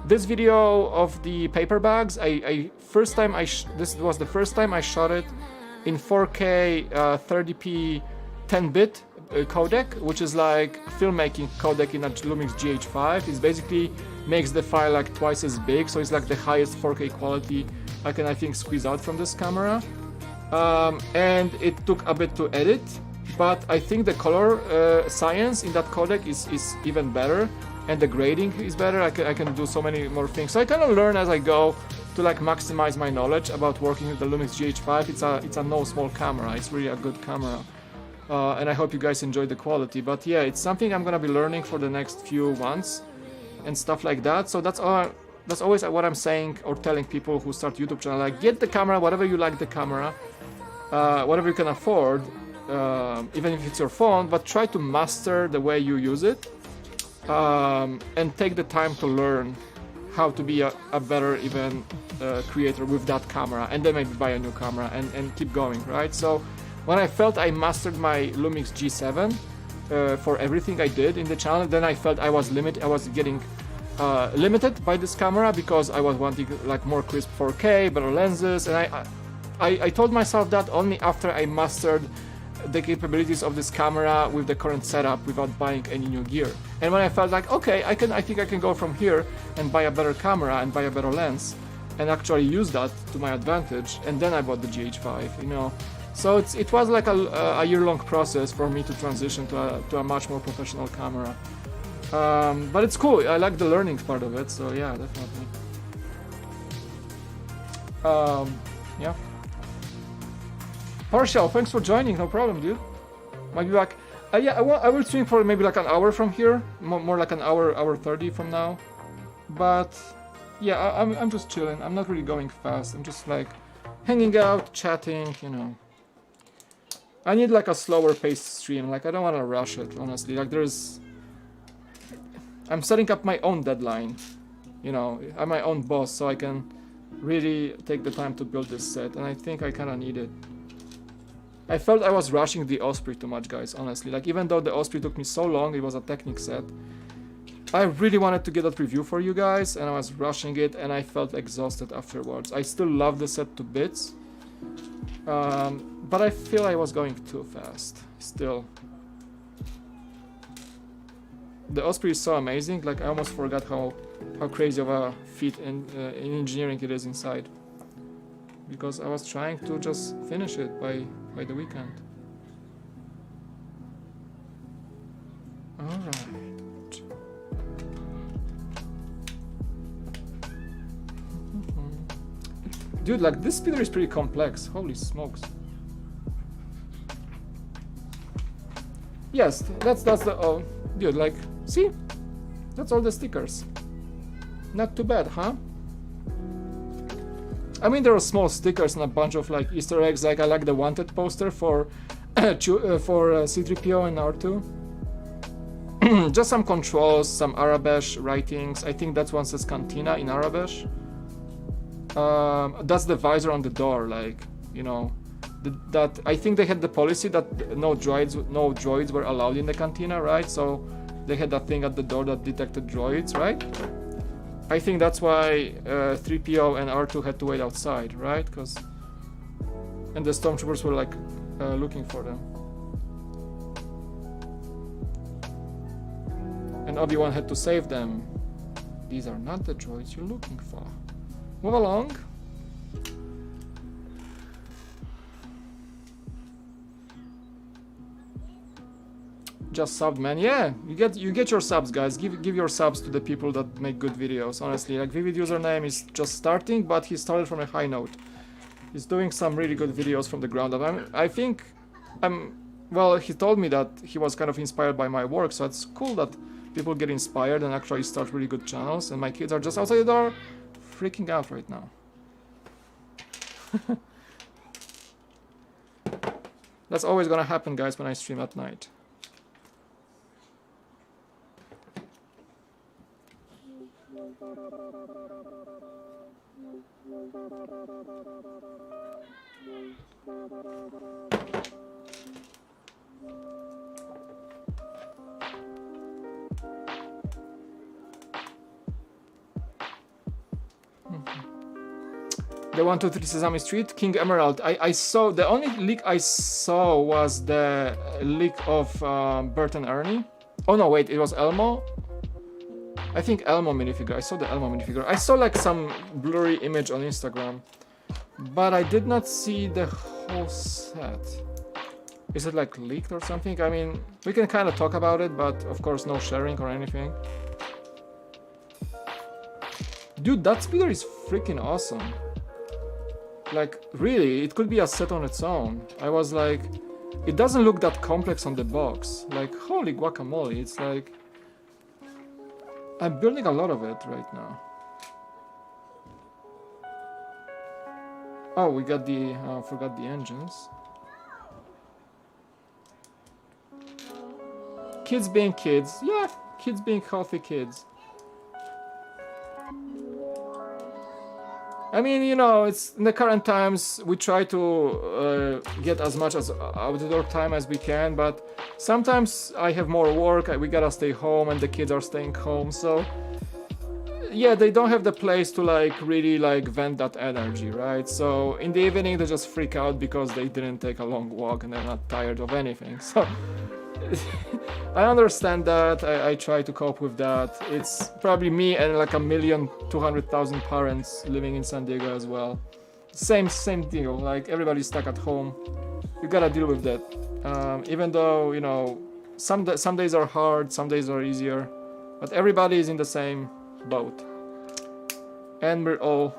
this video of the paper bags, this was the first time I shot it in 4K 30p 10-bit codec, which is like filmmaking codec in a Lumix GH5. It basically makes the file like twice as big, so it's like the highest 4K quality I can, I think, squeeze out from this camera. And it took a bit to edit, but I think the color science in that codec is even better, and the grading is better. I can do so many more things. So I kind of learn as I go to like maximize my knowledge about working with the Lumix GH5. It's a no small camera. It's really a good camera. And I hope you guys enjoy the quality. But yeah, it's something I'm gonna be learning for the next few months and stuff like that. So that's always what I'm saying or telling people who start YouTube channel. Like, get the camera, whatever you like the camera, whatever you can afford, even if it's your phone, but try to master the way you use it, and take the time to learn how to be a better even creator with that camera, and then maybe buy a new camera and keep going, right? So when I felt I mastered my Lumix G7 for everything I did in the channel, then I felt I was getting limited by this camera, because I was wanting like more crisp 4K, better lenses, and I told myself that only after I mastered the capabilities of this camera with the current setup without buying any new gear. And when I felt like, okay, I think I can go from here and buy a better camera and buy a better lens and actually use that to my advantage, and then I bought the GH5, you know. So it was like a year-long process for me to transition to a much more professional camera. But it's cool. I like the learning part of it. So yeah, definitely. Yeah. Partial, thanks for joining. No problem, dude. Might be back. Yeah, I will stream for maybe like an hour from here. More like an hour 30 from now. But yeah, I'm just chilling. I'm not really going fast. I'm just like hanging out, chatting, you know. I need like a slower paced stream. Like, I don't want to rush it, honestly. Like, I'm setting up my own deadline. You know, I'm my own boss, so I can really take the time to build this set, and I think I kind of need it. I felt I was rushing the Osprey too much, guys, honestly. Like, even though the Osprey took me so long, it was a Technic set, I really wanted to get that review for you guys, and I was rushing it, and I felt exhausted afterwards. I still love the set to bits, but I feel I was going too fast, still. The Osprey is so amazing, like, I almost forgot how crazy of a feat in engineering it is inside. Because I was trying to just finish it by the weekend. Alright. Dude, like, this speeder is pretty complex. Holy smokes. Yes, that's the... Oh, dude, like, see? That's all the stickers. Not too bad, huh? I mean, there are small stickers and a bunch of like Easter eggs. Like, I like the wanted poster for C-3PO and R2. Just some controls, some Arabesh writings. I think that one says Cantina in Arabesh. That's the visor on the door. Like, you know, that I think they had the policy that no droids were allowed in the Cantina, right? So they had that thing at the door that detected droids, right? I think that's why 3PO and R2 had to wait outside, right? And the stormtroopers were like looking for them. And Obi-Wan had to save them. These are not the droids you're looking for. Move along. Just subbed, man. Yeah, you get your subs, guys. Give your subs to the people that make good videos. Honestly, like Vivid username is just starting, but he started from a high note. He's doing some really good videos from the ground up. Well, he told me that he was kind of inspired by my work, so it's cool that people get inspired and actually start really good channels. And my kids are just outside the door, freaking out right now. That's always gonna happen, guys, when I stream at night. The 123 Sesame Street, King Emerald. I saw, the only leak I saw was the leak of Bert and Ernie. Oh no, wait, it was Elmo? I think Elmo minifigure. I saw the Elmo minifigure. I saw like some blurry image on Instagram, but I did not see the whole set. Is it like leaked or something? I mean, we can kind of talk about it, but of course no sharing or anything. Dude, that speeder is freaking awesome. Like, really, it could be a set on its own. I was like, it doesn't look that complex on the box. Like, holy guacamole, it's like... I'm building a lot of it right now. Oh, we got the... forgot the engines. Kids being kids. Yeah, kids being healthy kids. I mean, you know, it's in the current times, we try to get as much as outdoor time as we can, but sometimes I have more work, we gotta stay home and the kids are staying home, so yeah, they don't have the place to like really like vent that energy, right? So in the evening they just freak out because they didn't take a long walk and they're not tired of anything, so I understand that. I try to cope with that. It's probably me and like 1,200,000 parents living in San Diego as well. Same deal. Like everybody's stuck at home. You gotta deal with that. Even though, you know, some days are hard, some days are easier, but everybody is in the same boat, and we're all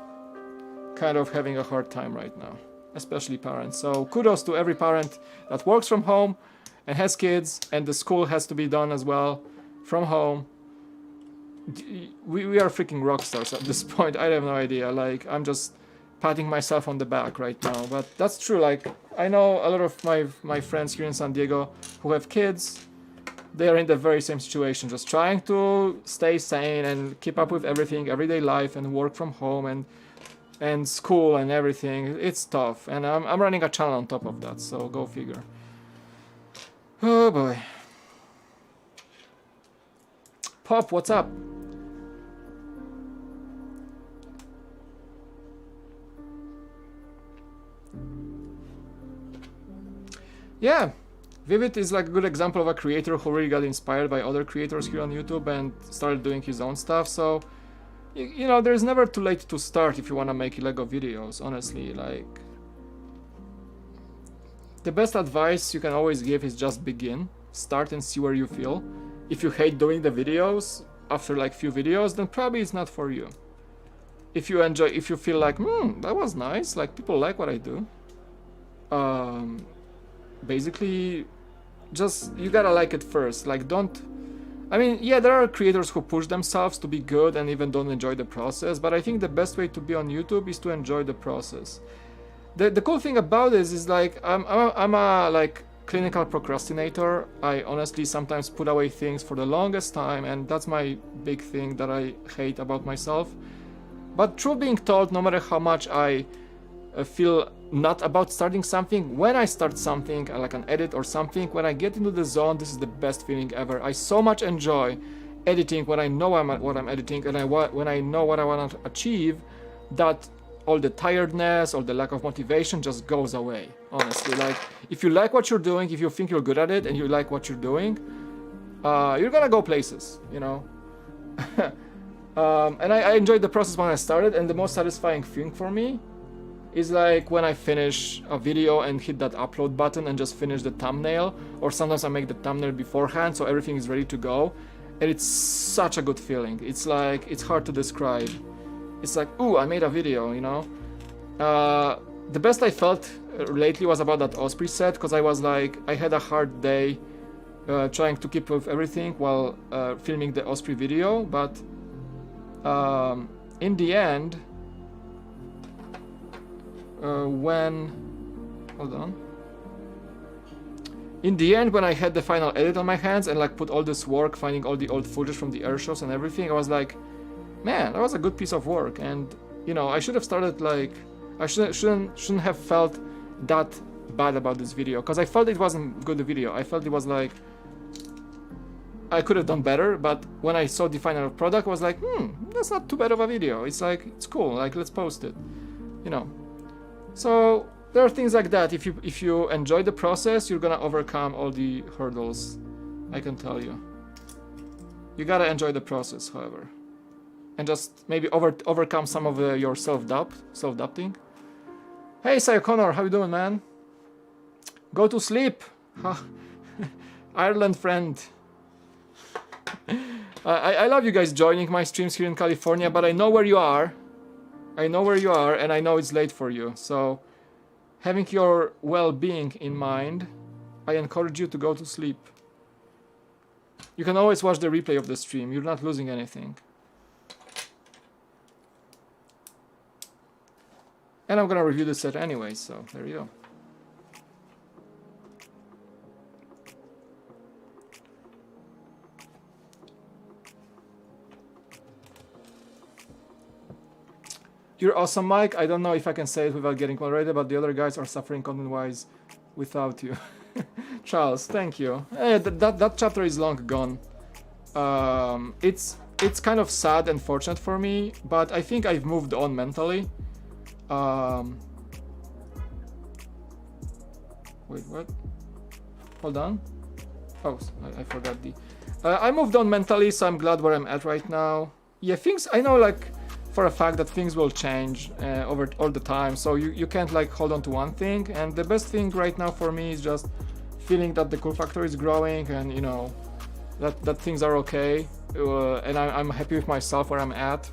kind of having a hard time right now, especially parents. So kudos to every parent that works from home and has kids, and the school has to be done as well from home. We are freaking rock stars at this point. I have no idea. Like, I'm just patting myself on the back right now, but that's true. Like, I know a lot of my friends here in San Diego who have kids. They are in the very same situation, just trying to stay sane and keep up with everything, everyday life, and work from home and school and everything. It's tough, and I'm running a channel on top of that, so go figure. Oh boy. Pop, what's up? Yeah, Vivid is like a good example of a creator who really got inspired by other creators here on YouTube and started doing his own stuff. So, you know, there's never too late to start if you want to make Lego videos, honestly. Like, the best advice you can always give is just begin, start and see where you feel. If you hate doing the videos after like few videos, then probably it's not for you. If you enjoy, if you feel like, that was nice, like people like what I do, basically just, you gotta like it first. Like, don't, I mean, yeah, there are creators who push themselves to be good and even don't enjoy the process, but I think the best way to be on YouTube is to enjoy the process. The cool thing about this is like I'm a like clinical procrastinator. I honestly sometimes put away things for the longest time, and that's my big thing that I hate about myself. But truth being told, no matter how much I feel not about starting something. When I start something, like an edit or something, when I get into the zone, this is the best feeling ever. I so much enjoy editing when I know what I'm editing, and when I know what I want to achieve, that all the tiredness, all the lack of motivation just goes away, honestly. Like, if you like what you're doing, if you think you're good at it, and you like what you're doing, you're gonna go places, you know? And I enjoyed the process when I started, and the most satisfying thing for me is like when I finish a video and hit that upload button and just finish the thumbnail, or sometimes I make the thumbnail beforehand so everything is ready to go, and it's such a good feeling. It's like, it's hard to describe. It's like, ooh, I made a video, you know? The best I felt lately was about that Osprey set, because I was like, I had a hard day trying to keep with everything while filming the Osprey video, but in the end, in the end, when I had the final edit on my hands and like put all this work finding all the old footage from the air shows and everything, I was like, man, that was a good piece of work. And you know, I should have started like, I shouldn't have felt that bad about this video, because I felt it wasn't good video. I felt it was like, I could have done better, but when I saw the final product, I was like, that's not too bad of a video. It's like, it's cool, like, let's post it, you know. So there are things like that. If you enjoy the process, you're gonna overcome all the hurdles, I can tell you. You gotta enjoy the process, however, and just maybe overcome some of your self-doubting. Hey, Cy O'Connor, how you doing, man? Go to sleep, Ireland friend. I love you guys joining my streams here in California, but I know where you are. I know where you are, and I know it's late for you. So, having your well-being in mind, I encourage you to go to sleep. You can always watch the replay of the stream. You're not losing anything. And I'm gonna review the set anyway, so there you go. You're awesome, Mike. I don't know if I can say it without getting moderated, but the other guys are suffering content-wise without you. Charles, thank you. That chapter is long gone. It's kind of sad and fortunate for me, but I think I've moved on mentally. Wait, what? Hold on. Oh, I forgot the... I moved on mentally, so I'm glad where I'm at right now. Yeah, things... I know, like... for a fact that things will change over all the time, so you can't like hold on to one thing, and the best thing right now for me is just feeling that the cool factor is growing, and you know that things are okay, and I'm happy with myself where I'm at,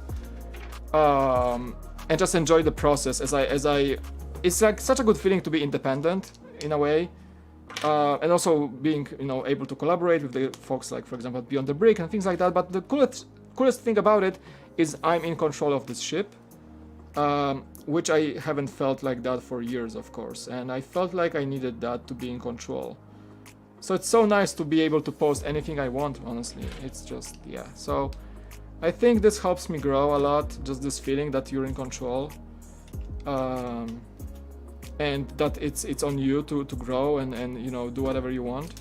and just enjoy the process as I it's like such a good feeling to be independent in a way, and also being, you know, able to collaborate with the folks like, for example, Beyond the Brick and things like that. But the coolest thing about it is I'm in control of this ship, which I haven't felt like that for years, of course, and I felt like I needed that to be in control. So it's so nice to be able to post anything I want, honestly. It's just, yeah. So I think this helps me grow a lot, just this feeling that you're in control, and that it's on you to grow and you know, do whatever you want.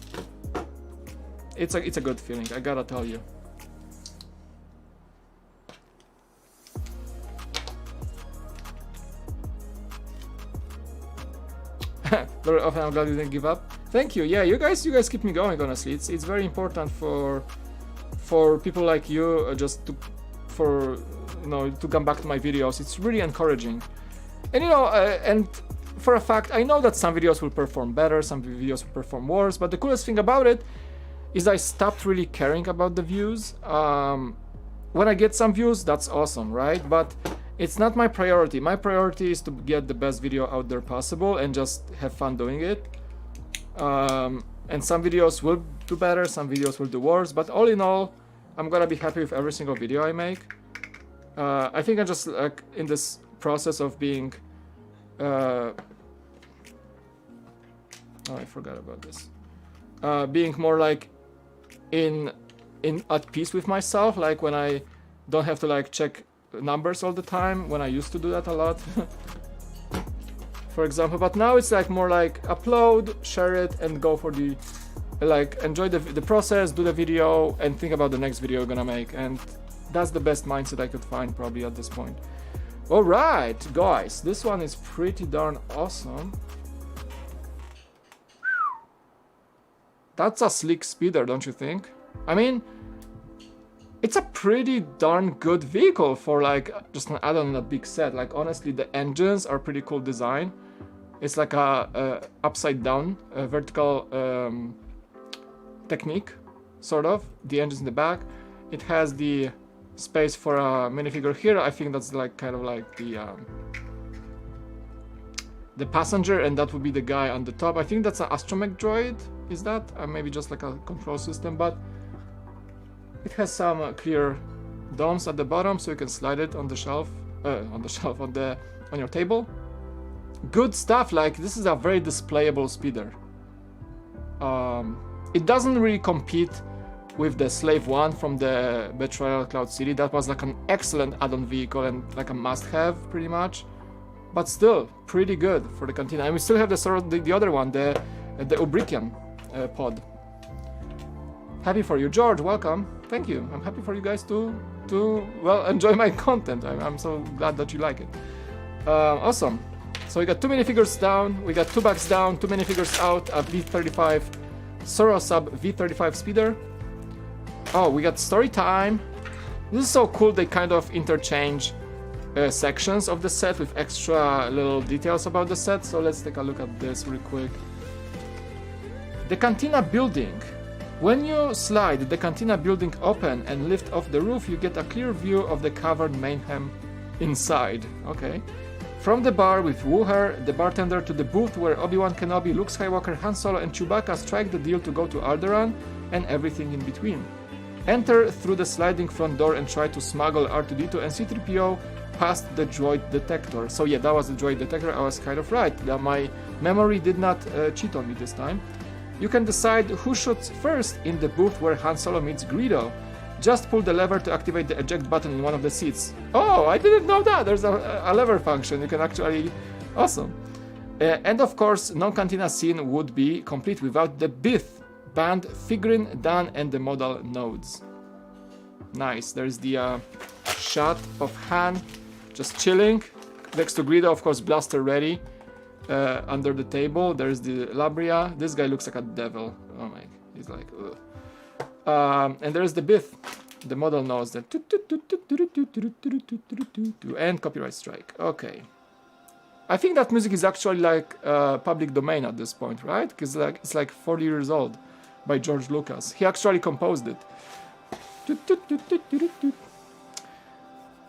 It's a good feeling, I gotta tell you. Very often, I'm glad you didn't give up. Thank you. Yeah, you guys keep me going. Honestly, it's very important for people like you, just to come back to my videos. It's really encouraging, and you know, and for a fact, I know that some videos will perform better, some videos will perform worse. But the coolest thing about it is I stopped really caring about the views. When I get some views, that's awesome, right? But it's not my priority. My priority is to get the best video out there possible and just have fun doing it. And some videos will do better, some videos will do worse, but all in all, I'm gonna be happy with every single video I make. I think I'm just like in this process of being... oh, I forgot about this. Being more like at peace with myself, like when I don't have to like check numbers all the time, when I used to do that a lot. for example. But now it's like more like upload, share it, and go for the like enjoy the process, do the video, and think about the next video you're gonna make. And that's the best mindset I could find probably at this point. All right, guys, this one is pretty darn awesome. That's a sleek speeder, don't you think? I mean, it's a pretty darn good vehicle for like just an add-on in a big set. Like honestly, the engines are pretty cool design. It's like a upside down vertical technique, sort of. The engine's in the back. It has the space for a minifigure here. I think that's like kind of like the passenger, and that would be the guy on the top. I think that's an astromech droid. Is that? Maybe just like a control system, but it has some clear domes at the bottom, so you can slide it on the shelf, on your table. Good stuff. Like this is a very displayable speeder. It doesn't really compete with the Slave 1 from the Betrayal Cloud City. That was like an excellent add-on vehicle and like a must-have pretty much. But still, pretty good for the Cantina. And we still have the other one, the Ubrikian pod. Happy for you, George. Welcome. Thank you. I'm happy for you guys to well enjoy my content. I'm so glad that you like it. Awesome. So we got 2 minifigures down. We got 2 bags down. 2 minifigures out. A V35 Soro Sub V35 Speeder. Oh, we got story time. This is so cool. They kind of interchange sections of the set with extra little details about the set. So let's take a look at this real quick. The Cantina Building. When you slide the Cantina Building open and lift off the roof, you get a clear view of the covered mayhem inside. Okay. From the bar with Wooher, the bartender, to the booth where Obi-Wan Kenobi, Luke Skywalker, Han Solo, and Chewbacca strike the deal to go to Alderaan, and everything in between. Enter through the sliding front door and try to smuggle R2-D2 and C-3PO past the droid detector. So yeah, that was the droid detector. I was kind of right. My memory did not cheat on me this time. You can decide who shoots first in the booth where Han Solo meets Greedo. Just pull the lever to activate the eject button in one of the seats. Oh, I didn't know that. There's a lever function. You can actually... Awesome. And of course, no Cantina scene would be complete without the Bith band, figurine, Dan, and the modal nodes. Nice. There's the shot of Han just chilling next to Greedo, of course, blaster ready. Under the table, there's the Labria. This guy looks like a devil. Oh my, he's like, ugh. And there's the Bith, the model nodes, that and copyright strike. Okay, I think that music is actually like public domain at this point, right? Because like it's like 40 years old, by George Lucas. He actually composed it.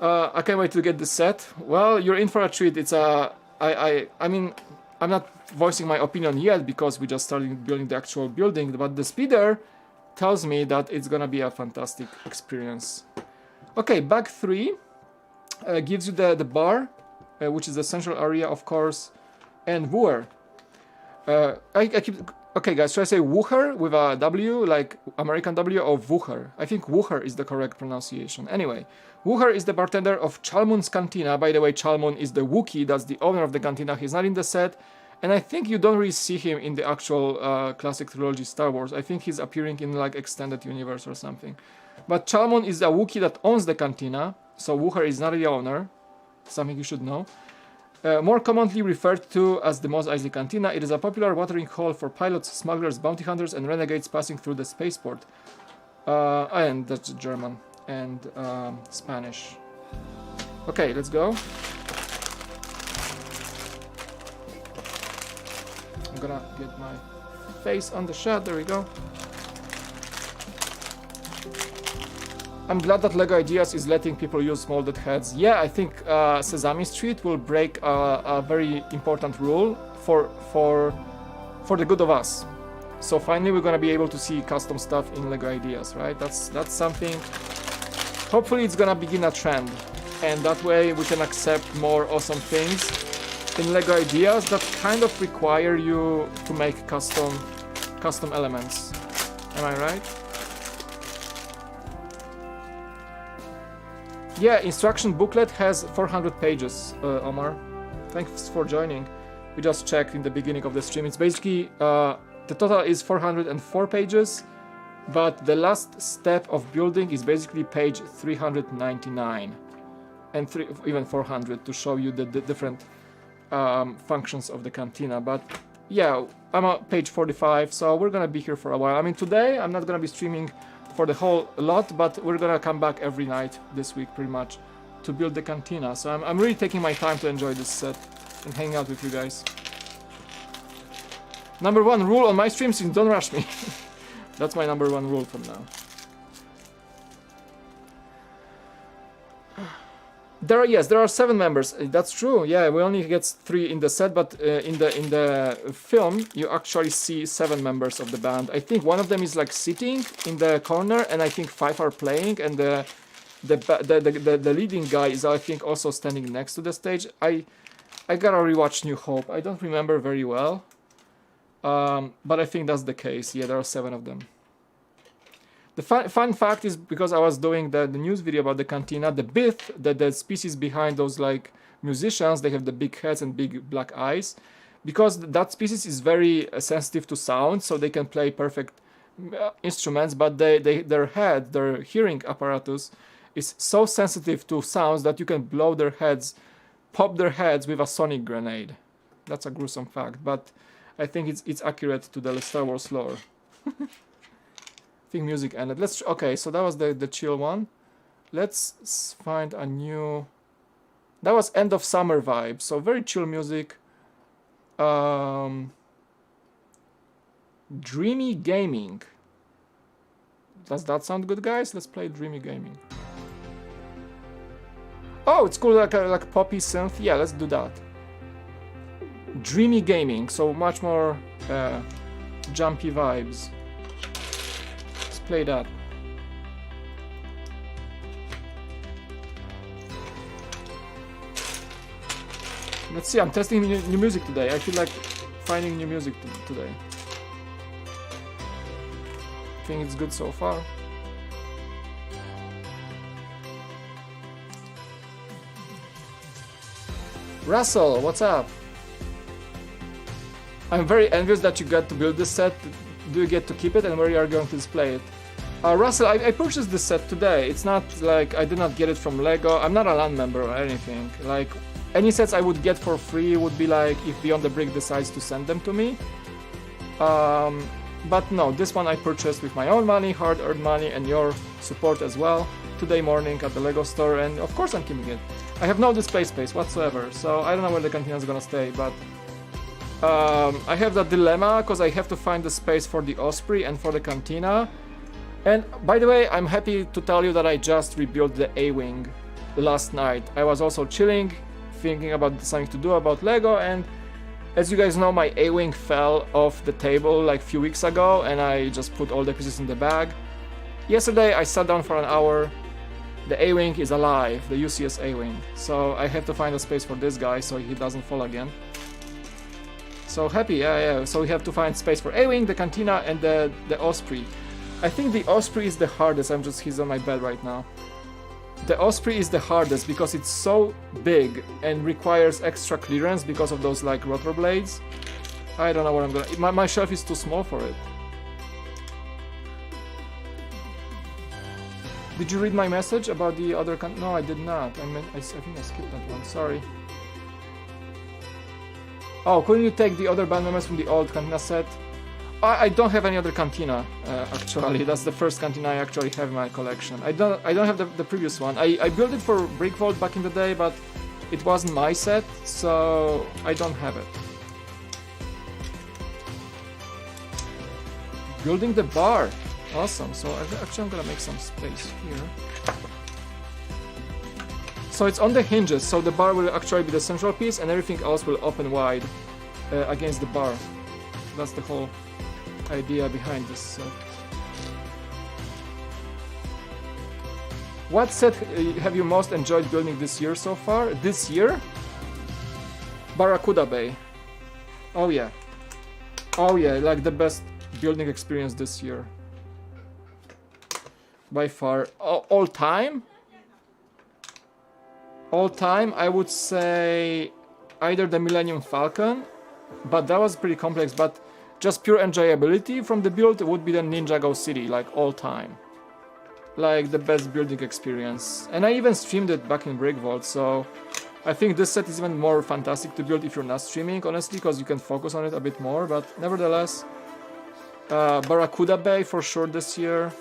I can't wait to get this set. Well, you're in for a treat. It's a I mean, I'm not voicing my opinion yet because we just started building the actual building, but the speeder tells me that it's gonna be a fantastic experience. Okay, bag 3 gives you the bar, which is the central area, of course, and Wooher. I keep... Okay, guys, should I say Wooher with a W, like American W, or Wooher? I think Wooher is the correct pronunciation. Anyway, Wooher is the bartender of Chalmun's Cantina. By the way, Chalmun is the Wookiee, that's the owner of the cantina. He's not in the set, and I think you don't really see him in the actual classic trilogy Star Wars. I think he's appearing in like extended universe or something. But Chalmun is a Wookiee that owns the cantina, so Wooher is not the owner. Something you should know. More commonly referred to as the Mos Eisley Cantina, it is a popular watering hole for pilots, smugglers, bounty hunters, and renegades passing through the spaceport. And that's German and Spanish. Okay, let's go. I'm gonna get my face on the shot. There we go. I'm glad that LEGO Ideas is letting people use molded heads. Yeah, I think Sesame Street will break a very important rule for the good of us. So finally we're gonna be able to see custom stuff in LEGO Ideas, right? That's something. Hopefully it's gonna begin a trend, and that way we can accept more awesome things in LEGO Ideas that kind of require you to make custom elements. Am I right? Yeah, instruction booklet has 400 pages, Omar. Thanks for joining. We just checked in the beginning of the stream. It's basically, the total is 404 pages, but the last step of building is basically page 399 and even 400 to show you the different functions of the cantina. But yeah, I'm on page 45, so we're gonna be here for a while. I mean, today I'm not gonna be streaming for the whole lot, but we're gonna come back every night this week pretty much to build the cantina. So I'm really taking my time to enjoy this set and hang out with you guys. Number one rule on my streams is don't rush me. That's my number one rule from now. There are 7 members. That's true. Yeah, we only get 3 in the set, but in the film you actually see 7 members of the band. I think one of them is like sitting in the corner, and I think 5 are playing, and the leading guy is, I think, also standing next to the stage. I gotta rewatch New Hope. I don't remember very well, but I think that's the case. Yeah, there are 7 of them. The fun fact is, because I was doing the news video about the cantina, the species behind those like musicians, they have the big heads and big black eyes, because that species is very sensitive to sound, so they can play perfect instruments, but their hearing apparatus is so sensitive to sounds that you can pop their heads with a sonic grenade. That's a gruesome fact, but I think it's accurate to the Star Wars lore. I think music ended. Okay, so that was the chill one. Let's find a new. That was end of summer vibe, so very chill music. Dreamy gaming. Does that sound good, guys? Let's play dreamy gaming. Oh, it's cool, like poppy synth. Yeah, let's do that. Dreamy gaming, so much more jumpy vibes. Let's play that. Let's see, I'm testing new music today. I feel like finding new music today. I think it's good so far. Russell, what's up? I'm very envious that you got to build this set. Do you get to keep it, and where you are going to display it? Russell, I purchased this set today. It's not like I did not get it from Lego. I'm not a LAN member or anything. Like, any sets I would get for free would be like if Beyond the Brick decides to send them to me. But no, this one I purchased with my own money, hard-earned money, and your support as well, today morning at the Lego store, and of course I'm keeping it. I have no display space whatsoever, so I don't know where the cantina is gonna stay, but I have that dilemma because I have to find the space for the Osprey and for the cantina. And by the way, I'm happy to tell you that I just rebuilt the A-Wing last night. I was also chilling, thinking about something to do about Lego, and as you guys know, my A-Wing fell off the table like a few weeks ago, and I just put all the pieces in the bag. Yesterday I sat down for an hour. The A-Wing is alive, the UCS A-Wing. So I have to find a space for this guy so he doesn't fall again. So happy, yeah. So we have to find space for A-Wing, the cantina, and the Osprey. I think the Osprey is the hardest. He's on my bed right now. The Osprey is the hardest because it's so big and requires extra clearance because of those like rotor blades. I don't know what I'm gonna. My shelf is too small for it. Did you read my message about the other? No, I did not. I think I skipped that one. Sorry. Oh, couldn't you take the other band members from the old Cantina set? I don't have any other Cantina, actually. That's the first Cantina I actually have in my collection. I don't have the previous one. I built it for Brick Vault back in the day, but it wasn't my set, so I don't have it. Building the bar. Awesome. So actually I'm gonna make some space here. So it's on the hinges, so the bar will actually be the central piece and everything else will open wide against the bar. That's the whole idea behind this set. What set have you most enjoyed building this year so far? This year? Barracuda Bay. Oh yeah. Oh yeah, like the best building experience this year. By far. All time? All time, I would say either the Millennium Falcon but that was pretty complex. But just pure enjoyability from the build would be the Ninjago City, like all time. Like the best building experience. And I even streamed it back in Brick Vault, so I think this set is even more fantastic to build if you're not streaming, honestly, because you can focus on it a bit more. But nevertheless, Barracuda Bay for sure this year.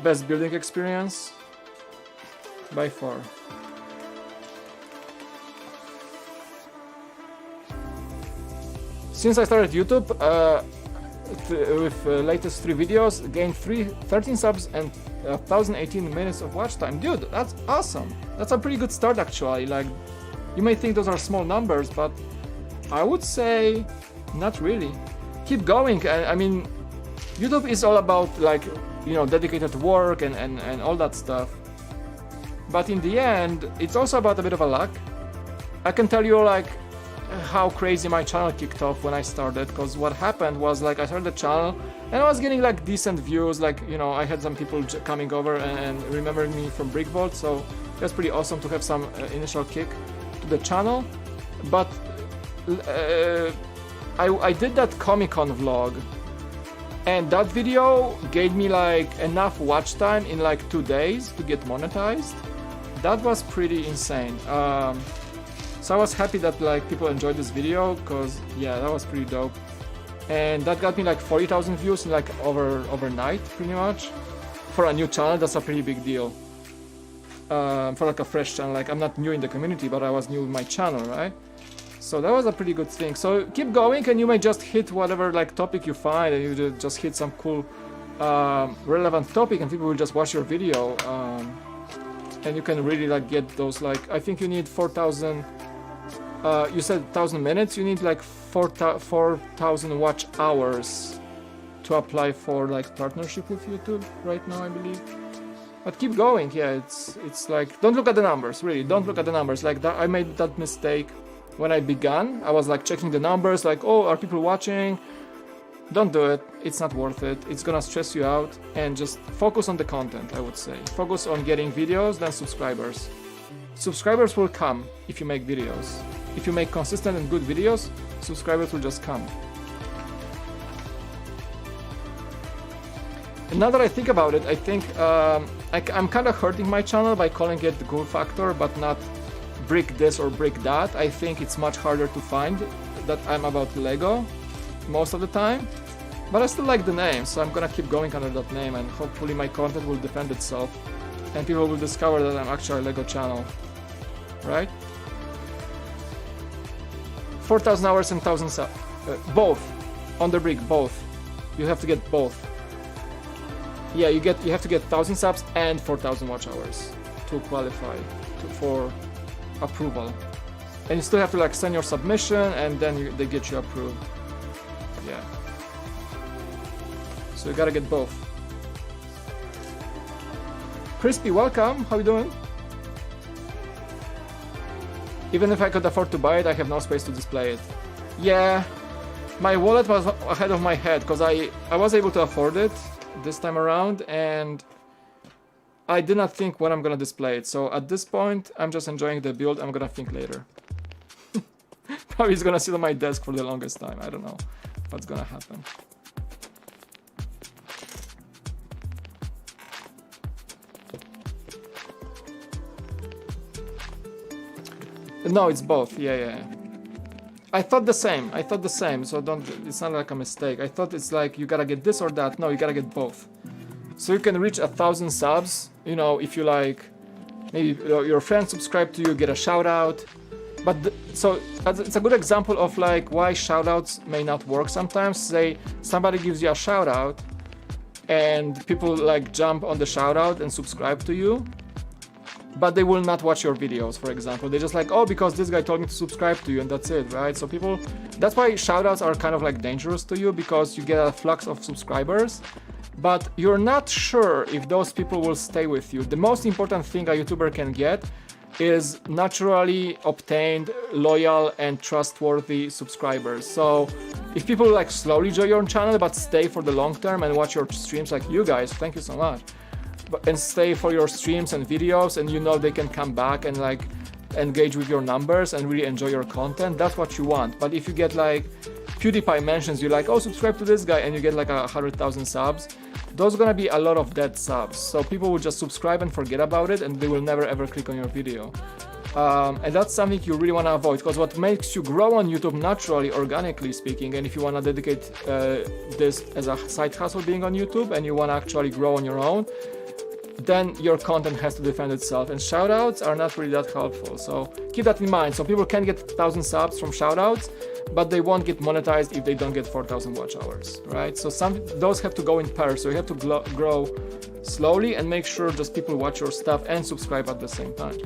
Best building experience by far. Since I started YouTube with latest 3 videos, gained 13 subs and 1018 minutes of watch time. Dude, that's awesome. That's a pretty good start actually. Like, you may think those are small numbers, but I would say not really. Keep going. I mean, YouTube is all about, like, you know, dedicated work and all that stuff. But in the end, it's also about a bit of a luck. I can tell you, like, how crazy my channel kicked off when I started, because what happened was, like, I started the channel and I was getting like decent views, like, you know, I had some people coming over and remembering me from Brick Vault, so it was pretty awesome to have some initial kick to the channel. But I did that Comic-Con vlog, and that video gave me like enough watch time in like 2 days to get monetized. That was pretty insane. So I was happy that like people enjoyed this video, because yeah, that was pretty dope. And that got me like 40,000 views in like overnight, pretty much. For a new channel, that's a pretty big deal. For like a fresh channel, like I'm not new in the community, but I was new in my channel, right? So that was a pretty good thing. So keep going, and you may just hit whatever like topic you find, and you just hit some cool relevant topic, and people will just watch your video. And you can really like get those, like, I think you need 4,000. You said 1,000 minutes. You need like 4,000 watch hours to apply for like partnership with YouTube right now, I believe. But keep going. Yeah, it's like, don't look at the numbers. Really, don't look at the numbers. Like that, I made that mistake when I began. I was like checking the numbers, like, oh, are people watching? Don't do it. It's not worth it. It's gonna stress you out. And just focus on the content, I would say. Focus on getting videos, then subscribers. Subscribers will come if you make videos. If you make consistent and good videos, subscribers will just come. And now that I think about it, I think I'm kind of hurting my channel by calling it the Cool Factor, but not Brick this or Brick that. I think it's much harder to find that I'm about Lego most of the time. But I still like the name, so I'm gonna keep going under that name, and hopefully my content will defend itself and people will discover that I'm actually a Lego channel. Right? 4,000 hours and 1,000 subs. Both. On the Brick, both. You have to get both. Yeah, you have to get 1,000 subs and 4,000 watch hours to qualify for approval. And you still have to like send your submission, and then they get you approved. Yeah. So you gotta get both. Crispy, welcome. How you doing? Even if I could afford to buy it, I have no space to display it. Yeah, my wallet was ahead of my head, because I was able to afford it this time around, and I did not think when I'm gonna display it. So at this point, I'm just enjoying the build. I'm gonna think later. Probably it's gonna sit on my desk for the longest time. I don't know what's gonna happen. No, it's both. Yeah. I thought the same. So it's not like a mistake. I thought it's like you gotta get this or that. No, you gotta get both. So you can reach 1,000 subs. You know, if you like, maybe your friends subscribe to you, get a shout out. But so it's a good example of like why shout outs may not work sometimes. Say somebody gives you a shout out, and people like jump on the shout out and subscribe to you, but they will not watch your videos, for example. They just like, oh, because this guy told me to subscribe to you, and that's it, right? So people, that's why shoutouts are kind of like dangerous to you, because you get a flux of subscribers, but you're not sure if those people will stay with you. The most important thing a YouTuber can get is naturally obtained, loyal, and trustworthy subscribers. So if people like slowly join your channel, but stay for the long term and watch your streams, like you guys, thank you so much, and stay for your streams and videos, and you know they can come back and like engage with your numbers and really enjoy your content, that's what you want. But if you get like PewDiePie mentions you, like, oh, subscribe to this guy, and you get like 100,000 subs, those are gonna be a lot of dead subs. So people will just subscribe and forget about it, and they will never ever click on your video. And that's something you really want to avoid, because what makes you grow on YouTube naturally, organically speaking, and if you want to dedicate this as a side hustle being on YouTube and you want to actually grow on your own, then your content has to defend itself, and shoutouts are not really that helpful. So keep that in mind. So people can get 1,000 subs from shoutouts, but they won't get monetized if they don't get 4,000 watch hours, right? So those have to go in pairs. So you have to grow slowly and make sure just people watch your stuff and subscribe at the same time.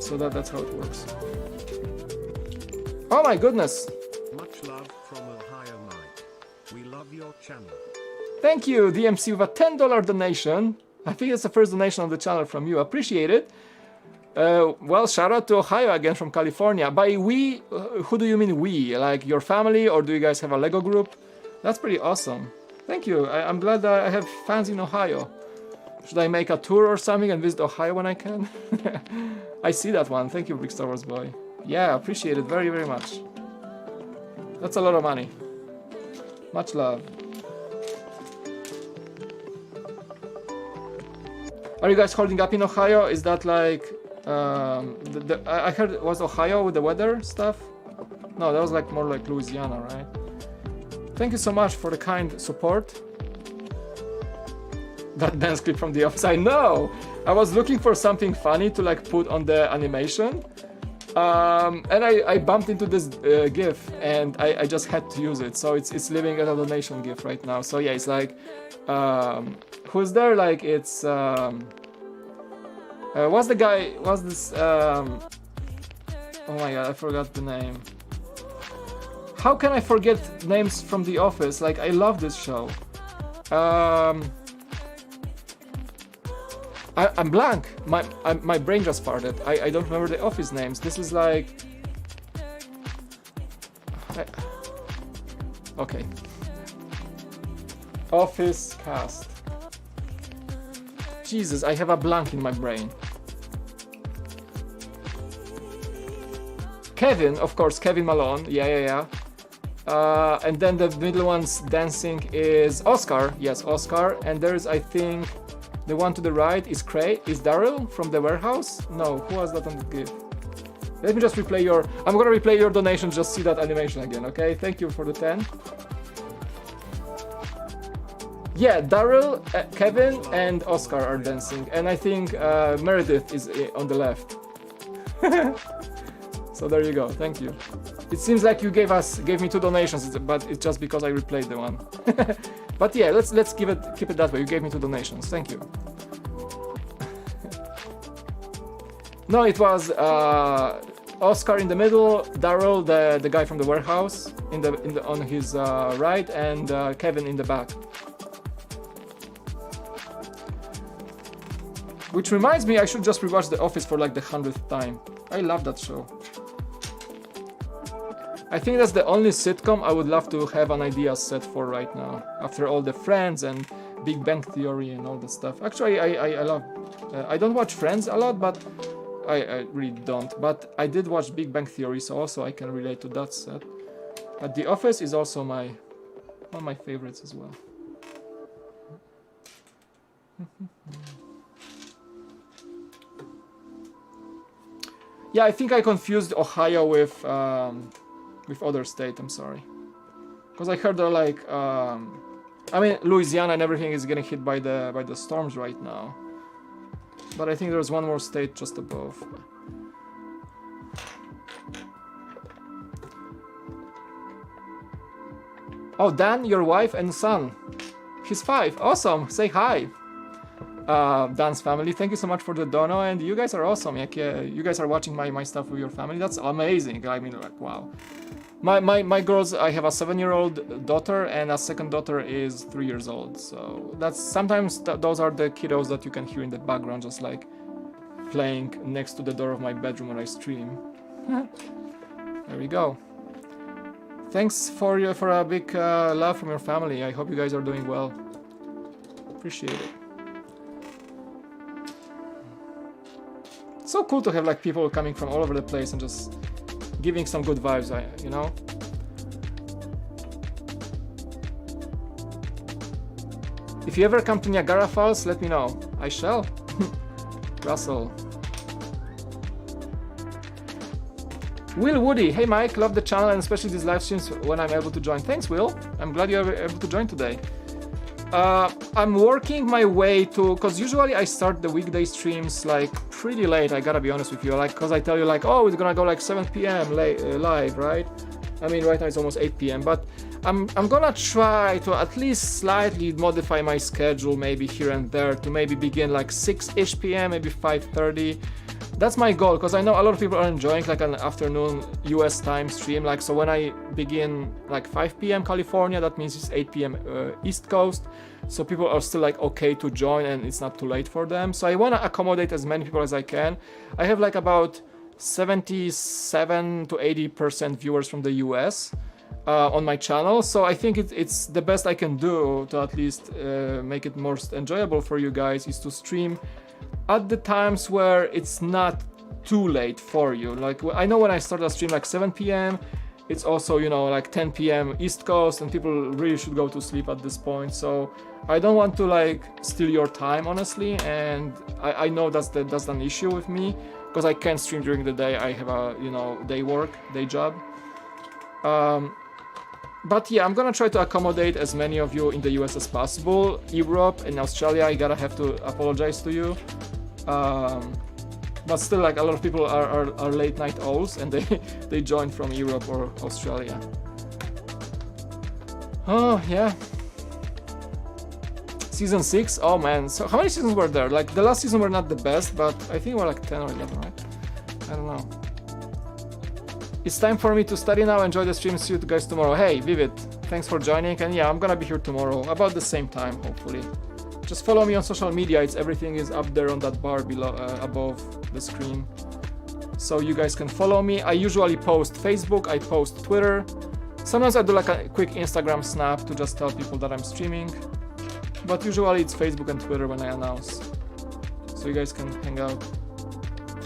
So that's how it works. Oh my goodness! Much love from Ohio Mike. We love your channel. Thank you, DMC, with a $10 donation. I think it's the first donation on the channel from you. Appreciate it. Well, shout out to Ohio again from California. By we, who do you mean we? Like your family, or do you guys have a Lego group? That's pretty awesome. Thank you. I'm glad that I have fans in Ohio. Should I make a tour or something and visit Ohio when I can? I see that one. Thank you, Big Star Wars Boy. Yeah, appreciate it very, very much. That's a lot of money. Much love. Are you guys holding up in Ohio? Is that like... I heard it was Ohio with the weather stuff? No, that was like more like Louisiana, right? Thank you so much for the kind support. That dance clip from The Office. I know! I was looking for something funny to like put on the animation. And I bumped into this GIF, and I just had to use it. So it's living as a donation GIF right now. So yeah, it's like... who's there? Like it's... what's the guy? What's this? Oh my god, I forgot the name. How can I forget names from The Office? Like, I love this show. I'm blank. My brain just farted. I don't remember the Office names. This is like... Okay. Office cast. Jesus, I have a blank in my brain. Kevin, of course, Kevin Malone. Yeah. And then the middle one's dancing is Oscar. Yes, Oscar. And there's, I think, the one to the right is Daryl from the warehouse. No, who was that on the GIF? Let me just replay your... I'm gonna replay your donation, just see that animation again, okay? Thank you for the 10. Yeah, Daryl, Kevin, and Oscar are dancing, and I think Meredith is on the left. So there you go. Thank you. It seems like you gave me 2 donations, but it's just because I replayed the one. But yeah, let's keep it that way. You gave me 2 donations. Thank you. No, it was Oscar in the middle, Daryl, the guy from the warehouse, on his right, and Kevin in the back. Which reminds me, I should just rewatch The Office for like the 100th time. I love that show. I think that's the only sitcom I would love to have an idea set for right now. After all the Friends and Big Bang Theory and all that stuff. Actually, I love... I don't watch Friends a lot, but... I really don't. But I did watch Big Bang Theory, so also I can relate to that set. But The Office is also one of my favorites as well. Yeah, I think I confused Ohio with other state. I'm sorry, because I heard they're like, I mean, Louisiana and everything is getting hit by the storms right now. But I think there's one more state just above. Oh, Dan, your wife and son. He's 5. Awesome. Say hi. Dan's family, thank you so much for the dono, and you guys are awesome. Like, you guys are watching my stuff with your family. That's amazing. I mean, like, wow. My girls, I have a 7-year-old daughter, and a second daughter is 3 years old. So that's sometimes those are the kiddos that you can hear in the background, just like playing next to the door of my bedroom when I stream. There we go. Thanks for a big love from your family. I hope you guys are doing well. Appreciate it. So so cool to have like people coming from all over the place and just giving some good vibes, you know. If you ever come to Niagara Falls, let me know. I shall. Russell. Will Woody, hey Mike, love the channel and especially these live streams when I'm able to join. Thanks, Will. I'm glad you're able to join today. I'm working my way to, because usually I start the weekday streams like pretty late, I gotta be honest with you, like, because I tell you like, oh, it's gonna go like 7 p.m. Live, right? I mean, right now it's almost 8 p.m. But I'm gonna try to at least slightly modify my schedule, maybe here and there, to maybe begin like 6-ish p.m., maybe 5:30. That's my goal, because I know a lot of people are enjoying like an afternoon US time stream. Like, so when I begin like 5 p.m. California, that means it's 8 p.m. East Coast. So people are still like okay to join and it's not too late for them. So I want to accommodate as many people as I can. I have like about 77 to 80% viewers from the US on my channel. So I think it's the best I can do to at least make it more enjoyable for you guys, is to stream at the times where it's not too late for you. Like, I know when I start a stream like 7 p.m, it's also, you know, like 10 p.m. East Coast, and people really should go to sleep at this point. So I don't want to like steal your time, honestly, and I know that's an issue with me, because I can't stream during the day. I have a, you know, day job. But yeah, I'm gonna try to accommodate as many of you in the US as possible. Europe and Australia, I gotta have to apologize to you. But still, like, a lot of people are late night owls, and they join from Europe or Australia. Oh yeah. Season 6, oh man, so how many seasons were there? Like, the last season were not the best, but I think we're like 10 or 11, right? I don't know. It's time for me to study now. Enjoy the stream. See you guys tomorrow. Hey, Vivid, thanks for joining. And yeah, I'm gonna be here tomorrow about the same time, hopefully. Just follow me on social media. Everything is up there on that bar below, above the screen. So you guys can follow me. I usually post Facebook, I post Twitter. Sometimes I do like a quick Instagram snap to just tell people that I'm streaming. But usually it's Facebook and Twitter when I announce. So you guys can hang out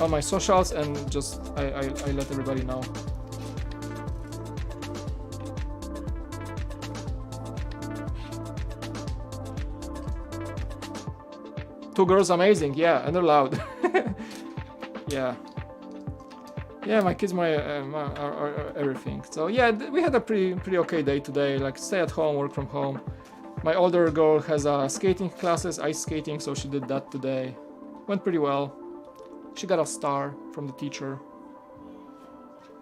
on my socials and just I let everybody know. Two girls, amazing, yeah, and they're loud. Yeah, my kids, are everything. So yeah, we had a pretty okay day today. Like, stay at home, work from home. My older girl has skating classes, ice skating, so she did that today. Went pretty well. She got a star from the teacher.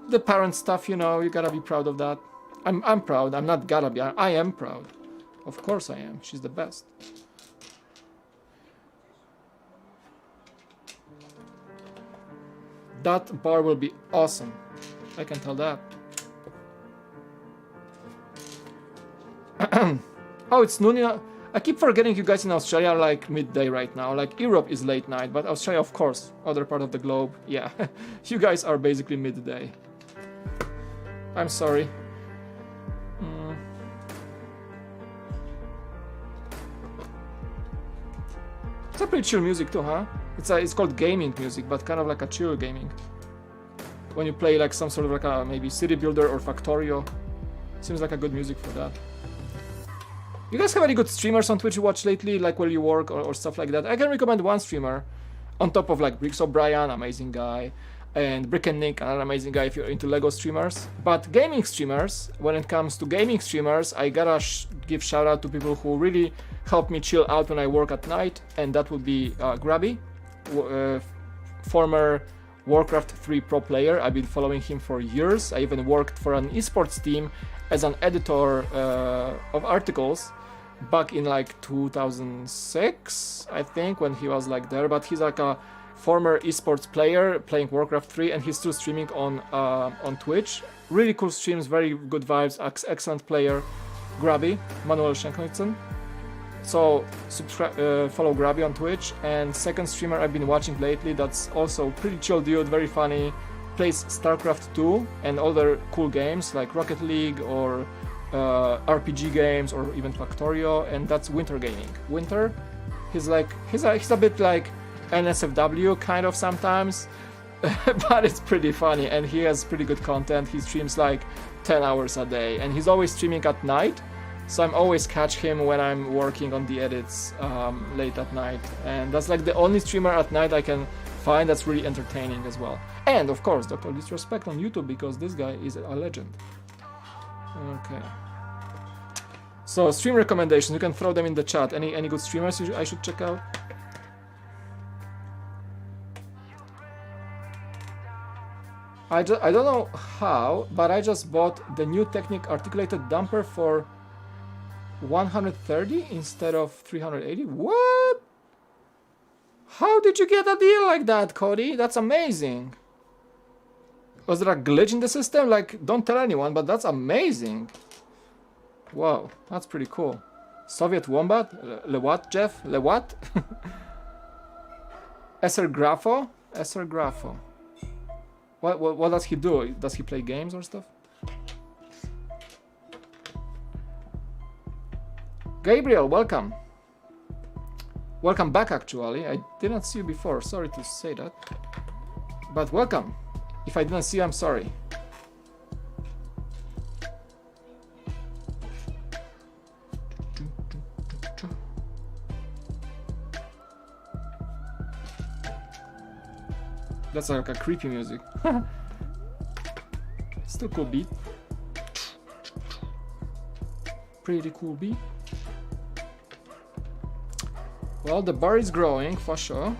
The parent stuff, you know, you gotta be proud of that. I'm proud. I'm not gotta be. I am proud. Of course I am. She's the best. That bar will be awesome. I can tell that. Oh, it's noon. I keep forgetting you guys in Australia are like midday right now. Like, Europe is late night, but Australia, of course, other part of the globe, yeah. You guys are basically midday. I'm sorry. It's a pretty chill music too, huh? It's called gaming music, but kind of like a chill gaming. When you play like some sort of like a maybe City Builder or Factorio, seems like a good music for that. You guys have any good streamers on Twitch you watch lately, like where you work or stuff like that? I can recommend one streamer, on top of like Bricks O'Brien, amazing guy, and Brick and Nick, another amazing guy if you're into Lego streamers. But gaming streamers, when it comes to gaming streamers, I gotta give shout out to people who really help me chill out when I work at night, and that would be Grabby, former Warcraft 3 pro player. I've been following him for years. I even worked for an esports team as an editor of articles back in like 2006, I think, when he was like there. But he's like a former esports player playing Warcraft 3, and he's still streaming on Twitch. Really cool streams, very good vibes, excellent player. Grabby, Manuel Schenknitzen. So follow Grabby on Twitch. And second streamer I've been watching lately, that's also pretty chill dude, very funny, plays StarCraft 2 and other cool games like Rocket League or RPG games or even Factorio, and that's Winter Gaming. Winter, he's a bit like NSFW kind of sometimes, but it's pretty funny, and he has pretty good content. He streams like 10 hours a day, and he's always streaming at night, so I'm always catch him when I'm working on the edits late at night, and that's like the only streamer at night I can find that's really entertaining as well. And of course, Dr. Disrespect on YouTube, because this guy is a legend. Okay. So stream recommendations, you can throw them in the chat. Any good streamers I should check out? I don't know how, but I just bought the new Technic articulated dumper for 130 instead of 380. What? How did you get a deal like that, Cody? That's amazing. Was there a glitch in the system? Like, don't tell anyone, but that's amazing. Wow, that's pretty cool. Soviet Wombat? Le what, Jeff? Le what? Esser Grafo? Esser Grafo. What does he do? Does he play games or stuff? Gabriel, welcome. Welcome back, actually. I didn't see you before. Sorry to say that. But welcome. If I didn't see you, I'm sorry. That's like a creepy music. Still cool beat. Pretty cool beat. Well, the bar is growing for sure.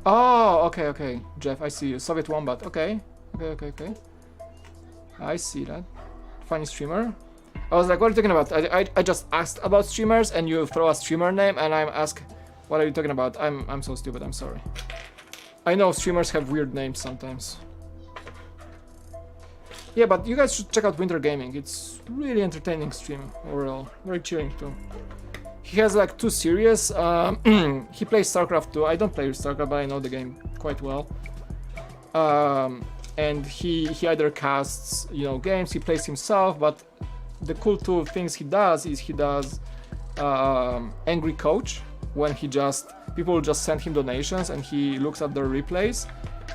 Oh, okay, Jeff, I see you. Soviet Wombat, okay. I see that. Funny streamer. I was like, what are you talking about? I just asked about streamers, and you throw a streamer name, and I'm asked, what are you talking about? I'm so stupid, I'm sorry. I know streamers have weird names sometimes. Yeah, but you guys should check out Winter Gaming. It's really entertaining stream overall. Very chilling too. He has like 2 series. He plays StarCraft 2. I don't play StarCraft, but I know the game quite well. And he either casts, you know, games, he plays himself, but the cool 2 things he does is he does Angry Coach, when people just send him donations and he looks at their replays,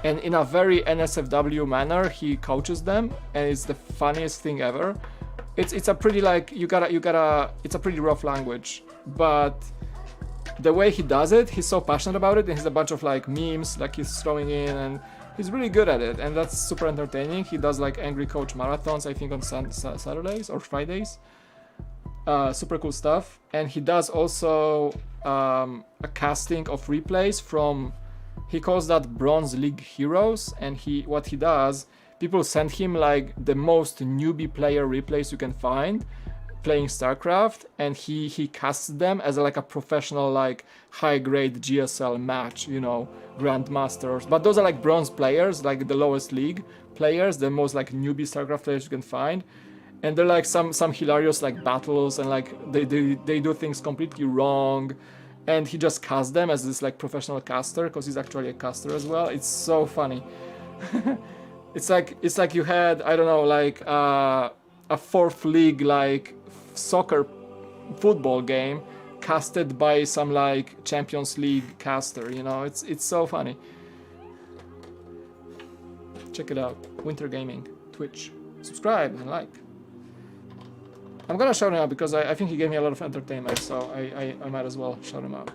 and in a very NSFW manner he coaches them, and it's the funniest thing ever. It's a pretty like it's a pretty rough language, but the way he does it, he's so passionate about it, and he's a bunch of like memes like he's throwing in, and he's really good at it, and that's super entertaining. He does like Angry Coach marathons, I think on Saturdays or Fridays. Super cool stuff. And he does also a casting of replays from, he calls that Bronze League Heroes, and what he does, people send him like the most newbie player replays you can find playing StarCraft, and he casts them as like a professional, like high grade GSL match, you know, grandmasters. But those are like bronze players, like the lowest league players, the most like newbie StarCraft players you can find. And they're like some hilarious like battles, and like they do things completely wrong, and he just casts them as this like professional caster, because he's actually a caster as well. It's so funny. It's like you had, I don't know, like a 4th league like soccer football game casted by some like Champions League caster, you know. It's so funny. Check it out. Winter Gaming, Twitch. Subscribe and like. I'm gonna shout him out because I think he gave me a lot of entertainment, so I might as well shout him out.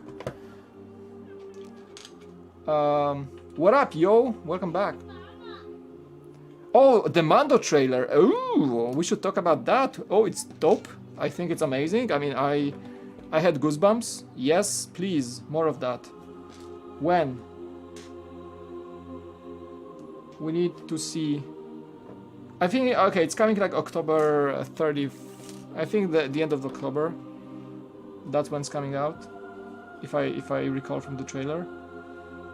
What up, yo? Welcome back. Oh, the Mando trailer. Ooh, we should talk about that. Oh, it's dope. I think it's amazing. I mean, I had goosebumps. Yes, please, more of that. When? We need to see. I think, okay, it's coming like October 30th. I think the end of October. That's when it's coming out. If I recall from the trailer.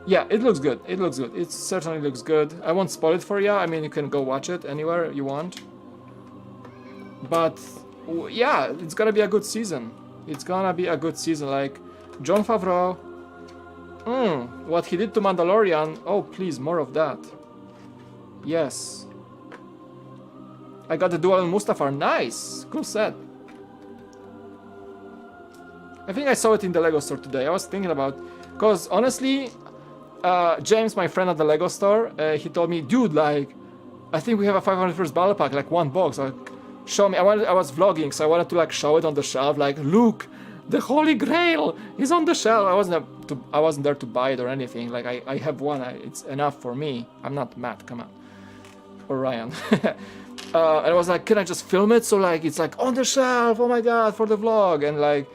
Yeah, it looks good. It looks good. It certainly looks good. I won't spoil it for you. I mean, you can go watch it anywhere you want. But yeah, it's gonna be a good season. It's gonna be a good season. Like Jon Favreau. What he did to Mandalorian. Oh, please, more of that. Yes. I got the Dual and Mustafar. Nice! Cool set. I think I saw it in the Lego store today. I was thinking about... Because honestly, James, my friend at the Lego store, he told me, dude, like, I think we have a 501st battle pack, like one box. Like, show me. I was vlogging, so I wanted to like show it on the shelf. Like, look, the Holy Grail is on the shelf. I wasn't there to buy it or anything. Like, I have one. It's enough for me. I'm not Matt. Come on, or Ryan. And I was like, can I just film it? So like, it's like on the shelf. Oh my god, for the vlog. And like,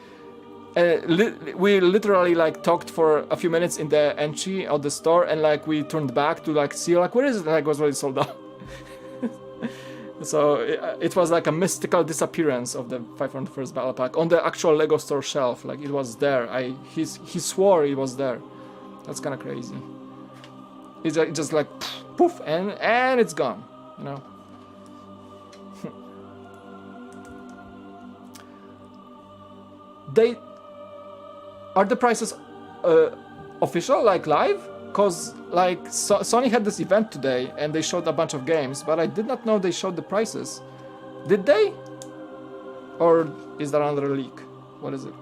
we literally like talked for a few minutes in the entry of the store, and like we turned back to like see like where is it? Like, it was already sold out. So it was like a mystical disappearance of the 501st battle pack on the actual Lego store shelf. Like, it was there. He swore it was there. That's kind of crazy. It's just like poof, and it's gone. You know. Are the prices official, like live? Cause like Sony had this event today and they showed a bunch of games, but I did not know they showed the prices. Did they? Or is that another leak? What is it?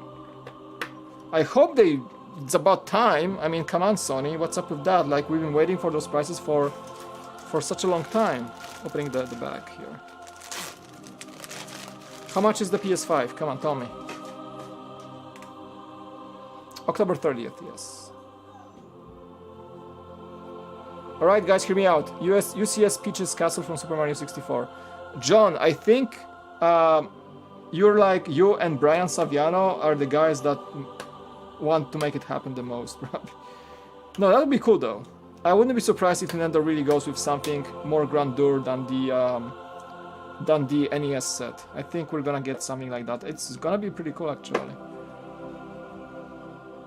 I hope it's about time. I mean, come on, Sony, what's up with that? Like, we've been waiting for those prices for such a long time. Opening the bag here. How much is the PS5? Come on, tell me. October 30th, yes. Alright guys, hear me out. UCS Peach's Castle from Super Mario 64. John, I think you and Brian Saviano are the guys that want to make it happen the most, probably. No, that would be cool though. I wouldn't be surprised if Nintendo really goes with something more grandeur than the NES set. I think we're gonna get something like that. It's gonna be pretty cool actually.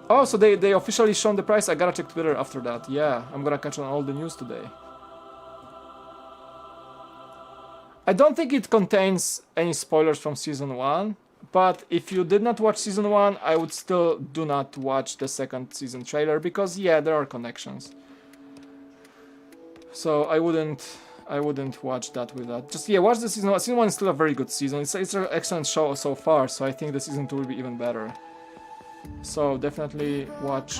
Oh, so they officially shown the price. I gotta check Twitter after that. Yeah, I'm gonna catch on all the news today. I don't think it contains any spoilers from Season 1, but if you did not watch Season 1, I would still do not watch the second season trailer, because yeah, there are connections. So I wouldn't watch that with that. Just yeah, watch the Season 1. Season 1 is still a very good season. It's an excellent show so far, so I think the Season 2 will be even better. So definitely watch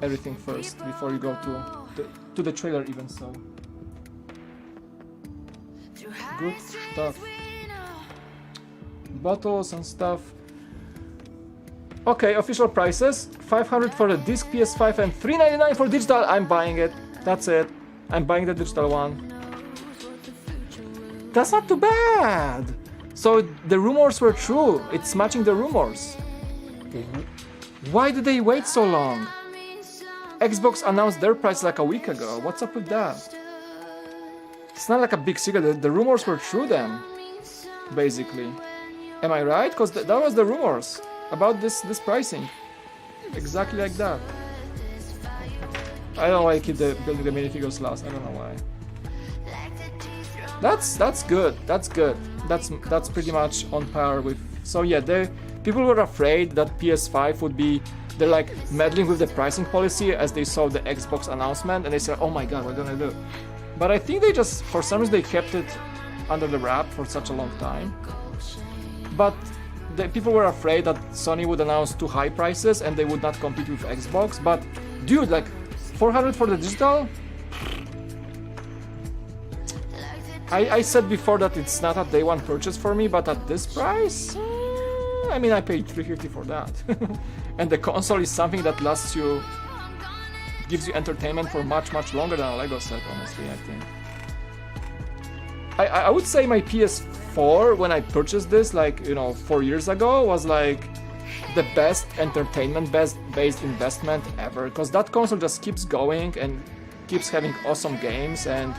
everything first before you go to the trailer even so. Good stuff. Bottles and stuff. Okay, official prices. 500 for the disc PS5 and $399 for digital. I'm buying it. That's it. I'm buying the digital one. That's not too bad. So the rumors were true. It's matching the rumors. Why did they wait so long? Xbox announced their price like a week ago. What's up with that? It's not like a big secret. The rumors were true then, basically. Am I right? Because that was the rumors about this pricing. Exactly like that. I don't know why I keep building the minifigures last. I don't know why. That's good. That's good. That's pretty much on par with. So yeah, people were afraid that PS5 would be, they're like meddling with the pricing policy as they saw the Xbox announcement, and they said, oh my god, what are we gonna do? But I think they just, for some reason, they kept it under the wrap for such a long time. But the people were afraid that Sony would announce too high prices and they would not compete with Xbox. But dude, like 400 for the digital? I said before that it's not a day one purchase for me, but at this price? I mean, I paid $350 for that. And the console is something that lasts you, gives you entertainment for much, much longer than a Lego set, honestly, I think. I would say my PS4, when I purchased this, like, 4 years ago, was like the best entertainment-based investment ever. Because that console just keeps going and keeps having awesome games. And,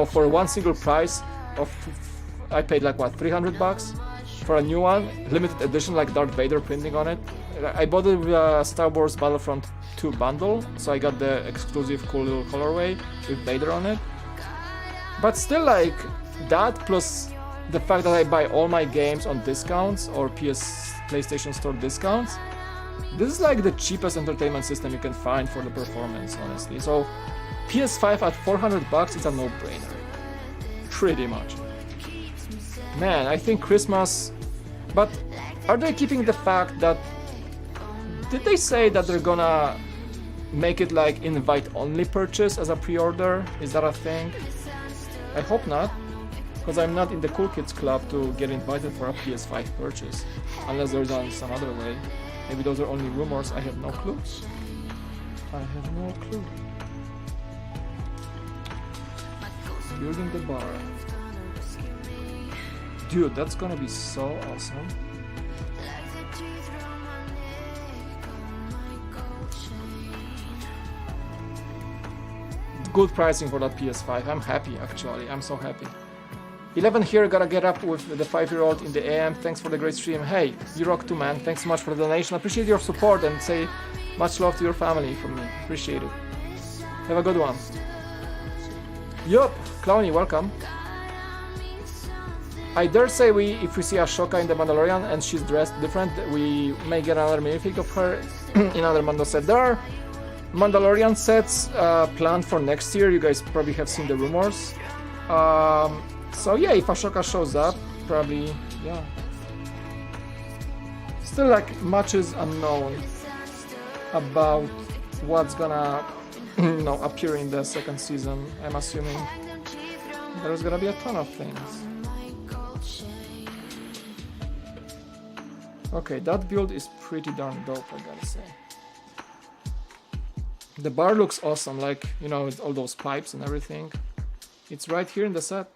for one single price of, I paid like, what, $300? For a new one, limited edition, like Darth Vader printing on it. I bought it with a Star Wars Battlefront 2 bundle, so I got the exclusive cool little colorway with Vader on it. But still, like, that plus the fact that I buy all my games on discounts or PlayStation Store discounts, this is like the cheapest entertainment system you can find for the performance, honestly. So PS5 at $400 is a no-brainer. Pretty much. Man, I think Christmas... But are they keeping the fact that... Did they say that they're gonna make it like invite-only purchase as a pre-order? Is that a thing? I hope not, because I'm not in the Cool Kids Club to get invited for a PS5 purchase. Unless they're done some other way. Maybe those are only rumors, I have no clue. I have no clue. Building the bar. Dude, that's gonna be so awesome. Good pricing for that PS5. I'm happy, actually. I'm so happy. 11 here, gotta get up with the 5-year-old in the AM. Thanks for the great stream. Hey, you rock too, man. Thanks so much for the donation. Appreciate your support and say much love to your family from me. Appreciate it. Have a good one. Yup, Clowny, welcome. I dare say if we see Ashoka in The Mandalorian and she's dressed different, we may get another minifig of her in another Mando set. There are Mandalorian sets planned for next year. You guys probably have seen the rumors. So yeah, if Ashoka shows up, probably, yeah. Still, like, much is unknown about what's gonna, appear in the second season. I'm assuming there's gonna be a ton of things. Okay, that build is pretty darn dope, I gotta say. The bar looks awesome, like, with all those pipes and everything. It's right here in the set.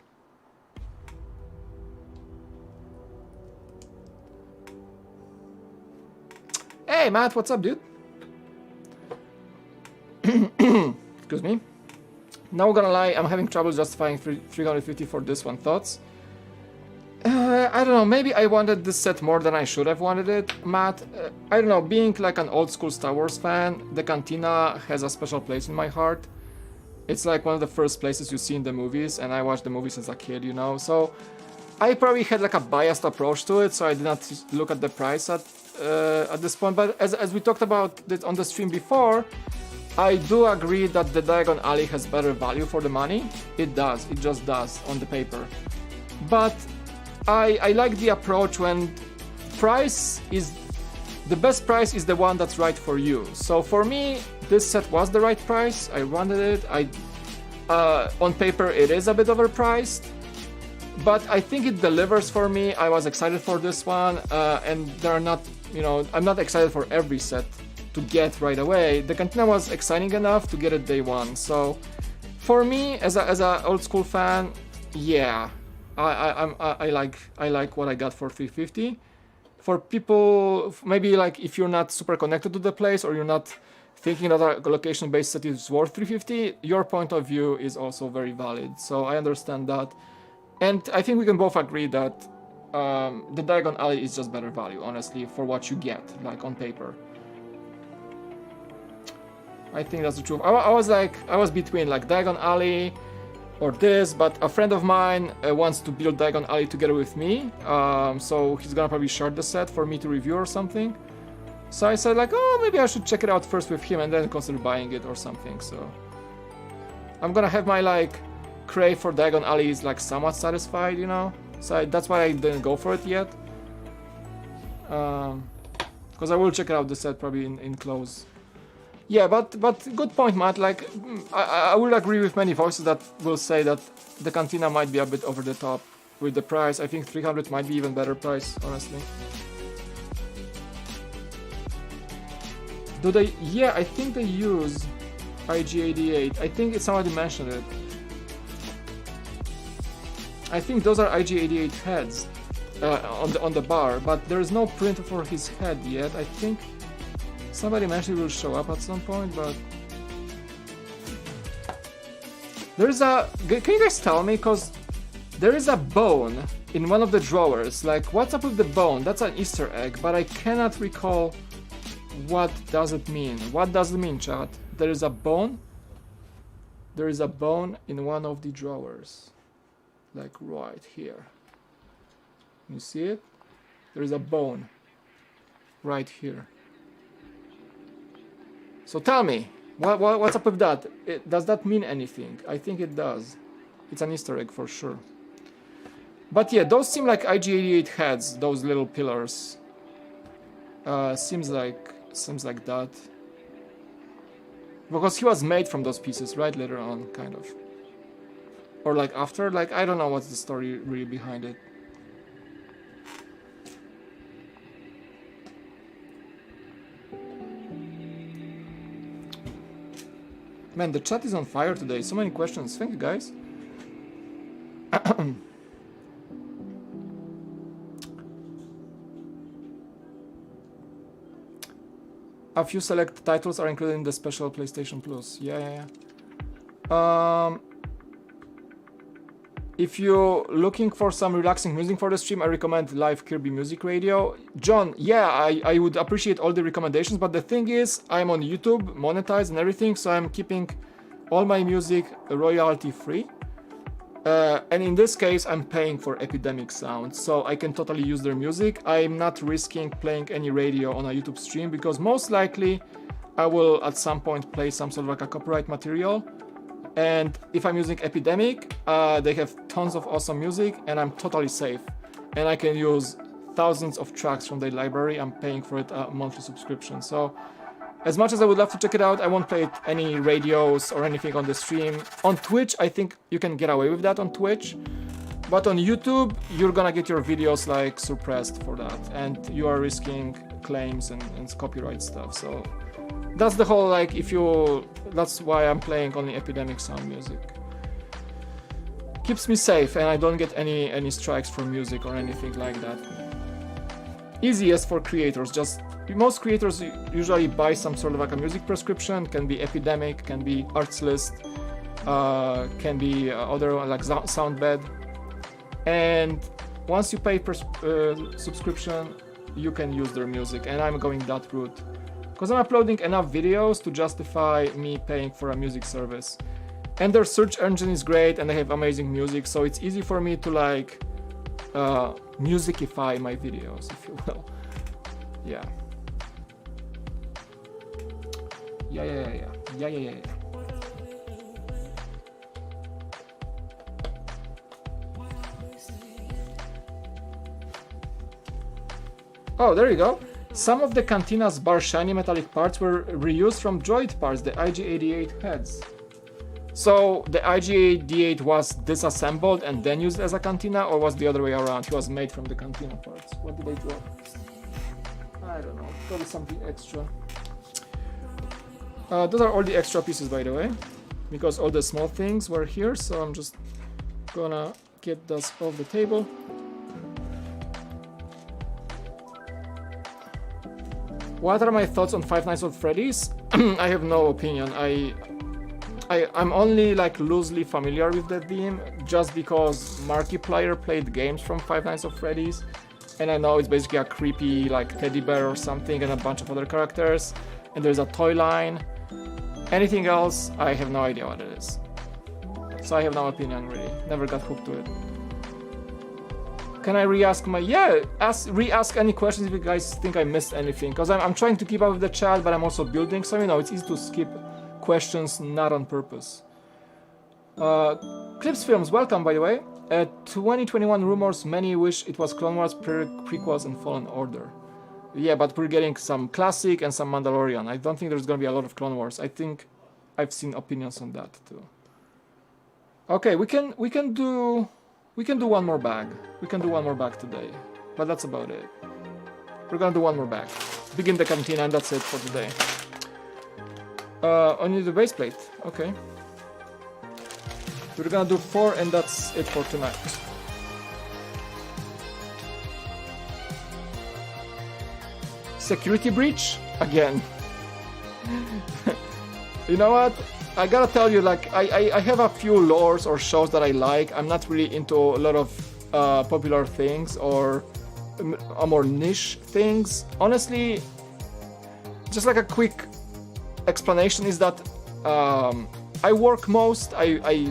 Hey Matt, what's up, dude? Excuse me. Not gonna lie, I'm having trouble justifying 350 for this one. Thoughts? I don't know, maybe I wanted this set more than I should have wanted it, Matt. I don't know, being like an old school Star Wars fan, the Cantina has a special place in my heart. It's like one of the first places you see in the movies, and I watched the movies as a kid, so I probably had like a biased approach to it, so I did not look at the price at this point. But as we talked about it on the stream before, I do agree that the Diagon Alley has better value for the money. It does, it just does on the paper. But I like the approach when the best price is the one that's right for you. So for me, this set was the right price. I wanted it. On paper, it is a bit overpriced, but I think it delivers for me. I was excited for this one, and there are not, I'm not excited for every set to get right away. The Cantina was exciting enough to get it day one. So for me, as a old school fan, yeah. I like what I got for 350. For people, maybe like if you're not super connected to the place or you're not thinking that a location-based set is worth 350, your point of view is also very valid. So I understand that, and I think we can both agree that the Diagon Alley is just better value, honestly, for what you get, like on paper. I think that's the truth. I was between like Diagon Alley or this, but a friend of mine wants to build Diagon Alley together with me, so he's gonna probably short the set for me to review or something. So I said like, oh, maybe I should check it out first with him and then consider buying it or something. So I'm gonna have my like crave for Diagon Alley is like somewhat satisfied, So that's why I didn't go for it yet, because I will check out the set probably in close. Yeah, but good point, Matt. Like, I will agree with many voices that will say that the Cantina might be a bit over the top with the price. I think 300 might be even better price, honestly. Do they? Yeah, I think they use IG88. I think somebody mentioned it. I think those are IG88 heads on the bar, but there is no print for his head yet. I think somebody mentioned it will show up at some point, but there's a. Can you guys tell me? Because there is a bone in one of the drawers. Like, what's up with the bone? That's an Easter egg, but I cannot recall what does it mean. What does it mean, chat? There is a bone. There is a bone in one of the drawers, like right here. You see it? There is a bone right here. So tell me, what's up with that? Does that mean anything? I think it does. It's an Easter egg for sure. But yeah, those seem like IG-88 heads, those little pillars. Seems like that. Because he was made from those pieces, right? Later on, kind of. Or like after, like I don't know what's the story really behind it. Man, the chat is on fire today. So many questions. Thank you, guys. A few select titles are included in the special PlayStation Plus. Yeah. If you're looking for some relaxing music for the stream, I recommend Live Kirby Music Radio. John, yeah, I would appreciate all the recommendations, but the thing is, I'm on YouTube, monetized and everything, so I'm keeping all my music royalty free. And in this case, I'm paying for Epidemic Sound, so I can totally use their music. I'm not risking playing any radio on a YouTube stream, because most likely I will at some point play some sort of like a copyright material. And if I'm using Epidemic, they have tons of awesome music and I'm totally safe. And I can use thousands of tracks from their library. I'm paying for it a monthly subscription. So as much as I would love to check it out, I won't play it any radios or anything on the stream. On Twitch, I think you can get away with that on Twitch. But on YouTube, you're gonna get your videos like suppressed for that. And you are risking claims and copyright stuff. So that's the whole, like, that's why I'm playing only Epidemic Sound music. Keeps me safe and I don't get any strikes for music or anything like that. Easiest for creators, most creators usually buy some sort of like a music prescription, can be Epidemic, can be Arts List, can be other like Soundbed. And once you pay subscription, you can use their music, and I'm going that route. Because I'm uploading enough videos to justify me paying for a music service. And their search engine is great and they have amazing music, so it's easy for me to like musicify my videos, if you will. Yeah. Yeah. Oh, there you go. Some of the Cantina's bar shiny metallic parts were reused from droid parts, the IG-88 heads. So the IG-88 was disassembled and then used as a Cantina, or was the other way around? He was made from the Cantina parts. What did they drop? I don't know, probably something extra. Those are all the extra pieces, by the way, because all the small things were here, so I'm just gonna get those off the table. What are my thoughts on Five Nights at Freddy's? I have no opinion. I'm only like loosely familiar with the theme just because Markiplier played games from Five Nights at Freddy's, and I know it's basically a creepy like teddy bear or something and a bunch of other characters, and there's a toy line. Anything else, I have no idea what it is. So I have no opinion really. Never got hooked to it. Can I re-ask my... Yeah, re-ask any questions if you guys think I missed anything. Because I'm trying to keep up with the chat, but I'm also building, so you know, it's easy to skip questions not on purpose. Clips Films, welcome by the way. 2021 rumors, many wish it was Clone Wars, prequels and Fallen Order. Yeah, but we're getting some classic and some Mandalorian. I don't think there's gonna be a lot of Clone Wars. I think I've seen opinions on that too. Okay, we can do one more bag. We can do one more bag today, but that's about it. We're gonna do one more bag. Begin the cantina, and that's it for today. Only the base plate. Okay. We're gonna do 4, and that's it for tonight. Security breach again. You know what? I gotta tell you, like, I have a few lores or shows that I like. I'm not really into a lot of popular things or more niche things. Honestly, just like a quick explanation is that I work most, I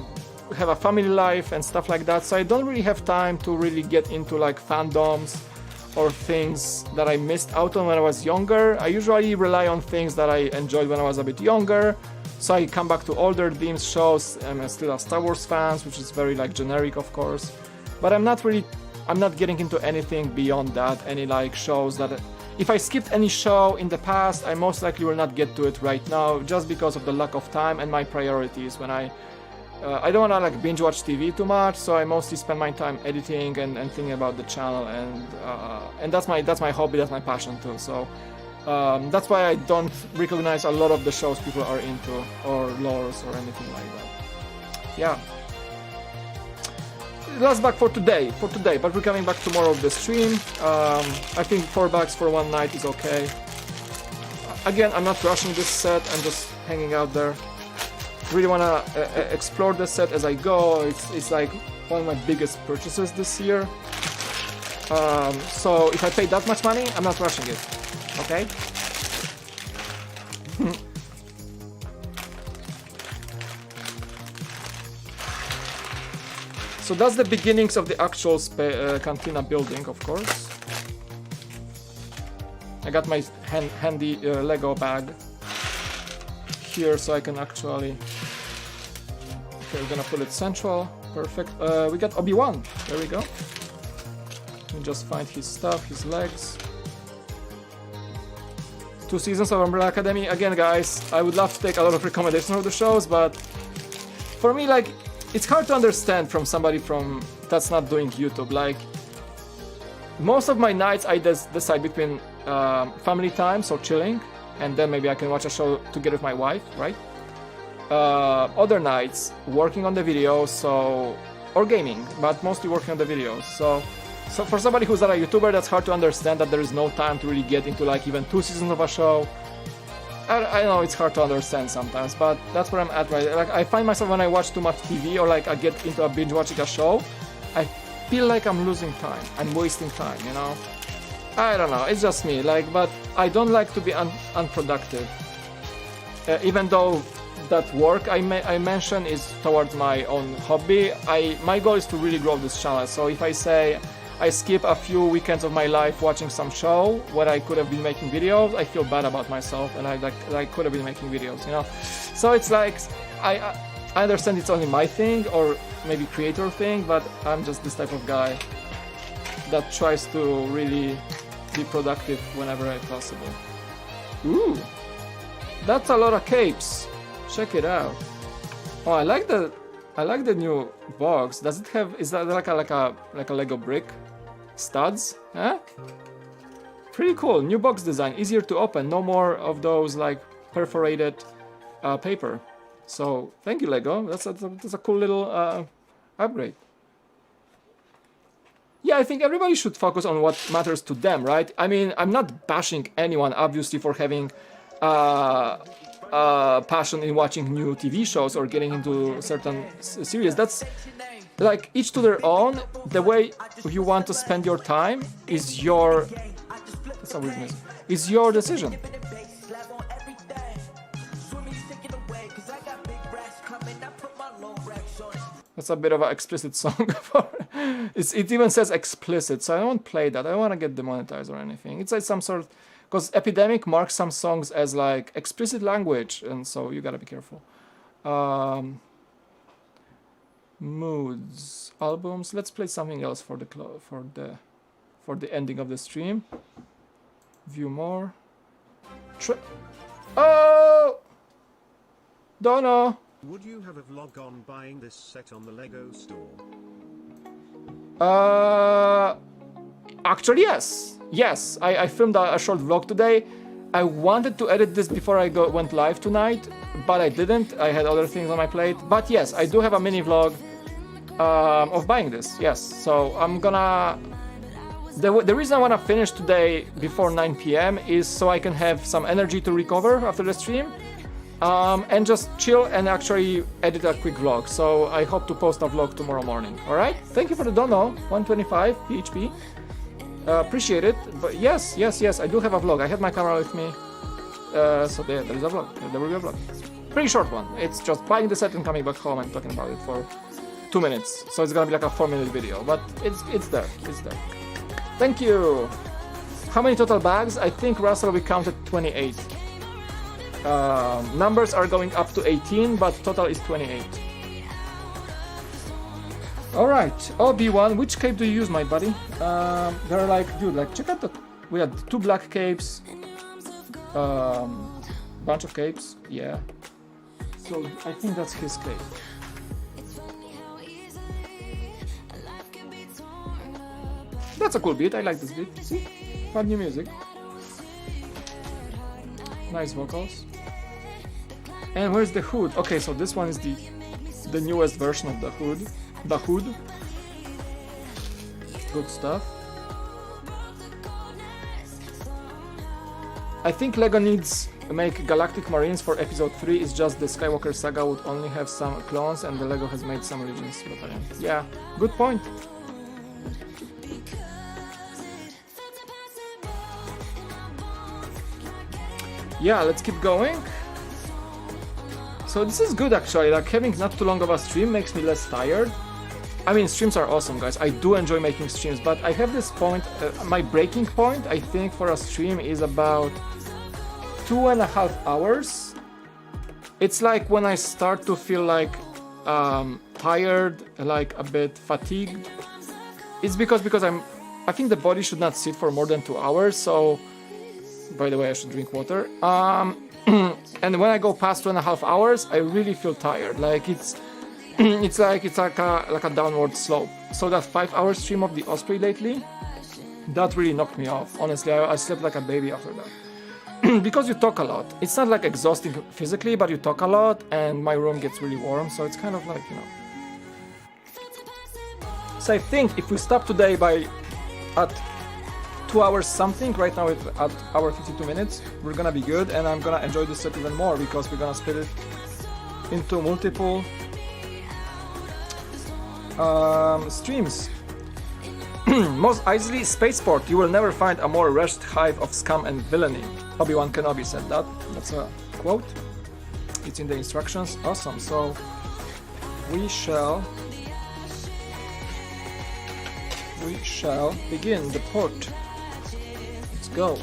have a family life and stuff like that, so I don't really have time to really get into like fandoms or things that I missed out on when I was younger. I usually rely on things that I enjoyed when I was a bit younger. So I come back to older themes shows. I'm still a Star Wars fan, which is very like generic, of course. But I'm not getting into anything beyond that, any like shows that, if I skipped any show in the past, I most likely will not get to it right now, just because of the lack of time and my priorities. When I don't wanna like binge watch TV too much, so I mostly spend my time editing and thinking about the channel, and that's my hobby, that's my passion too. So that's why I don't recognize a lot of the shows people are into, or lores or anything like that. Yeah. Last bag for today, but we're coming back tomorrow with the stream. I think 4 bags for one night is okay. Again, I'm not rushing this set, I'm just hanging out there. Really wanna explore the set as I go. It's like one of my biggest purchases this year. So if I pay that much money, I'm not rushing it. Okay? So that's the beginnings of the actual Cantina building, of course. I got my handy Lego bag here, so I can actually... Okay, we're gonna put it central. Perfect. We got Obi-Wan. There we go. Let me just find his stuff, his legs. 2 seasons of Umbrella Academy. Again, guys, I would love to take a lot of recommendations of the shows, but for me, like, it's hard to understand from somebody that's not doing YouTube. Like, most of my nights I decide between family time, so chilling, and then maybe I can watch a show together with my wife, right? Other nights working on the videos, or gaming, but mostly working on the videos. So for somebody who's not a YouTuber, that's hard to understand that there is no time to really get into like even 2 seasons of a show. I know it's hard to understand sometimes, but that's where I'm at right now. Like, I find myself when I watch too much TV, or like I get into a binge watching a show, I feel like I'm losing time, I'm wasting time, you know? I don't know, it's just me, like, but I don't like to be unproductive. Even though that work I mentioned is towards my own hobby, my goal is to really grow this channel. So if I say I skip a few weekends of my life watching some show where I could have been making videos, I feel bad about myself, and I could have been making videos, you know? So it's like, I understand it's only my thing, or maybe creator thing, but I'm just this type of guy that tries to really be productive whenever possible. Ooh, that's a lot of capes. Check it out. Oh, I like the new box. Does it have? Is that like a Lego brick? Studs? Huh? Pretty cool. New box design. Easier to open. No more of those like perforated paper. So thank you, Lego. That's a cool little upgrade. Yeah, I think everybody should focus on what matters to them, right? I mean, I'm not bashing anyone, obviously, for having passion in watching new TV shows or getting into certain series. That's like each to their own. The way you want to spend your time is your... That's a weird music. Is your decision. That's a bit of an explicit song. It even says explicit, so I don't play that. I don't want to get demonetized or anything. It's like some sort of... Because Epidemic marks some songs as like explicit language, and so you gotta be careful. Moods, albums. Let's play something else for the ending of the stream. View more. Oh, don't know. Would you have a vlog on buying this set on the Lego store? Actually, yes. Yes, I filmed a short vlog today. I wanted to edit this before I went live tonight, but I didn't. I had other things on my plate. But yes, I do have a mini vlog of buying this. Yes, so I'm gonna... The reason I want to finish today before 9 p.m. is so I can have some energy to recover after the stream. And just chill and actually edit a quick vlog. So I hope to post a vlog tomorrow morning. Alright? Thank you for the dono. 125 PHP. Appreciate it. But yes, I do have a vlog. I had my camera with me. So there is a vlog. There will be a vlog. Pretty short one. It's just buying the set and coming back home and talking about it for 2 minutes. So it's gonna be like a 4-minute video. But it's there. It's there. Thank you. How many total bags? I think Russell we counted 28. Numbers are going up to 18, but total is 28. Alright, Obi-Wan, which cape do you use, my buddy? They're like, dude, like, check out the... We had 2 black capes. Bunch of capes, yeah. So, I think that's his cape. That's a cool beat, I like this beat. See? Fun new music. Nice vocals. And where's the hood? Okay, so this one is the newest version of the hood. The hood. Good stuff. I think LEGO needs to make Galactic Marines for episode 3. It's just the Skywalker saga would only have some clones and the LEGO has made some Legends battalion. Yeah, good point. Yeah, let's keep going. So this is good actually, like having not too long of a stream makes me less tired. I mean, streams are awesome, guys. I do enjoy making streams, but I have this point, my breaking point, I think, for a stream is about 2.5 hours. It's like when I start to feel like tired, like a bit fatigued. It's because I think the body should not sit for more than 2 hours, so... By the way, I should drink water. And when I go past 2.5 hours, I really feel tired. Like it's like a downward slope. So that 5-hour stream of the Osprey lately, that really knocked me off. Honestly, I slept like a baby after that. Because you talk a lot. It's not like exhausting physically, but you talk a lot, and my room gets really warm. So it's kind of like, you know. So I think if we stop today at 2 hours something, right now it's at hour 52 minutes, we're gonna be good, and I'm gonna enjoy this set even more because we're gonna split it into multiple streams. Mos Eisley Spaceport, you will never find a more wretched hive of scum and villainy. Obi-Wan Kenobi said that. That's a quote. It's in the instructions. Awesome. So we shall begin the port. Go.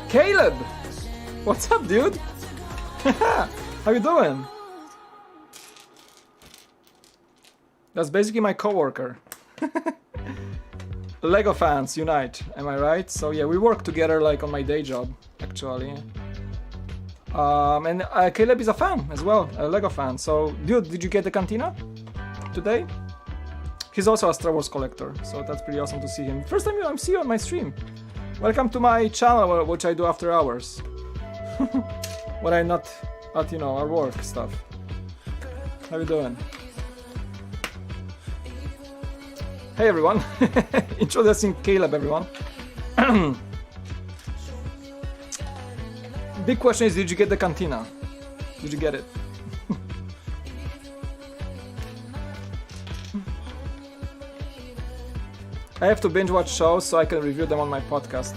Caleb! What's up, dude? How you doing? That's basically my coworker. LEGO fans unite, am I right? So yeah, we work together like on my day job, actually. And Caleb is a fan as well, a LEGO fan. So, dude, did you get the Cantina today? He's also a Star Wars collector, so that's pretty awesome to see him. First time I'm seeing you on my stream. Welcome to my channel, which I do after hours. When I'm not at, you know, our work stuff. How you doing? Hey everyone. Introducing Caleb, everyone. Big question is, did you get the Cantina? Did you get it? I have to binge watch shows so I can review them on my podcast.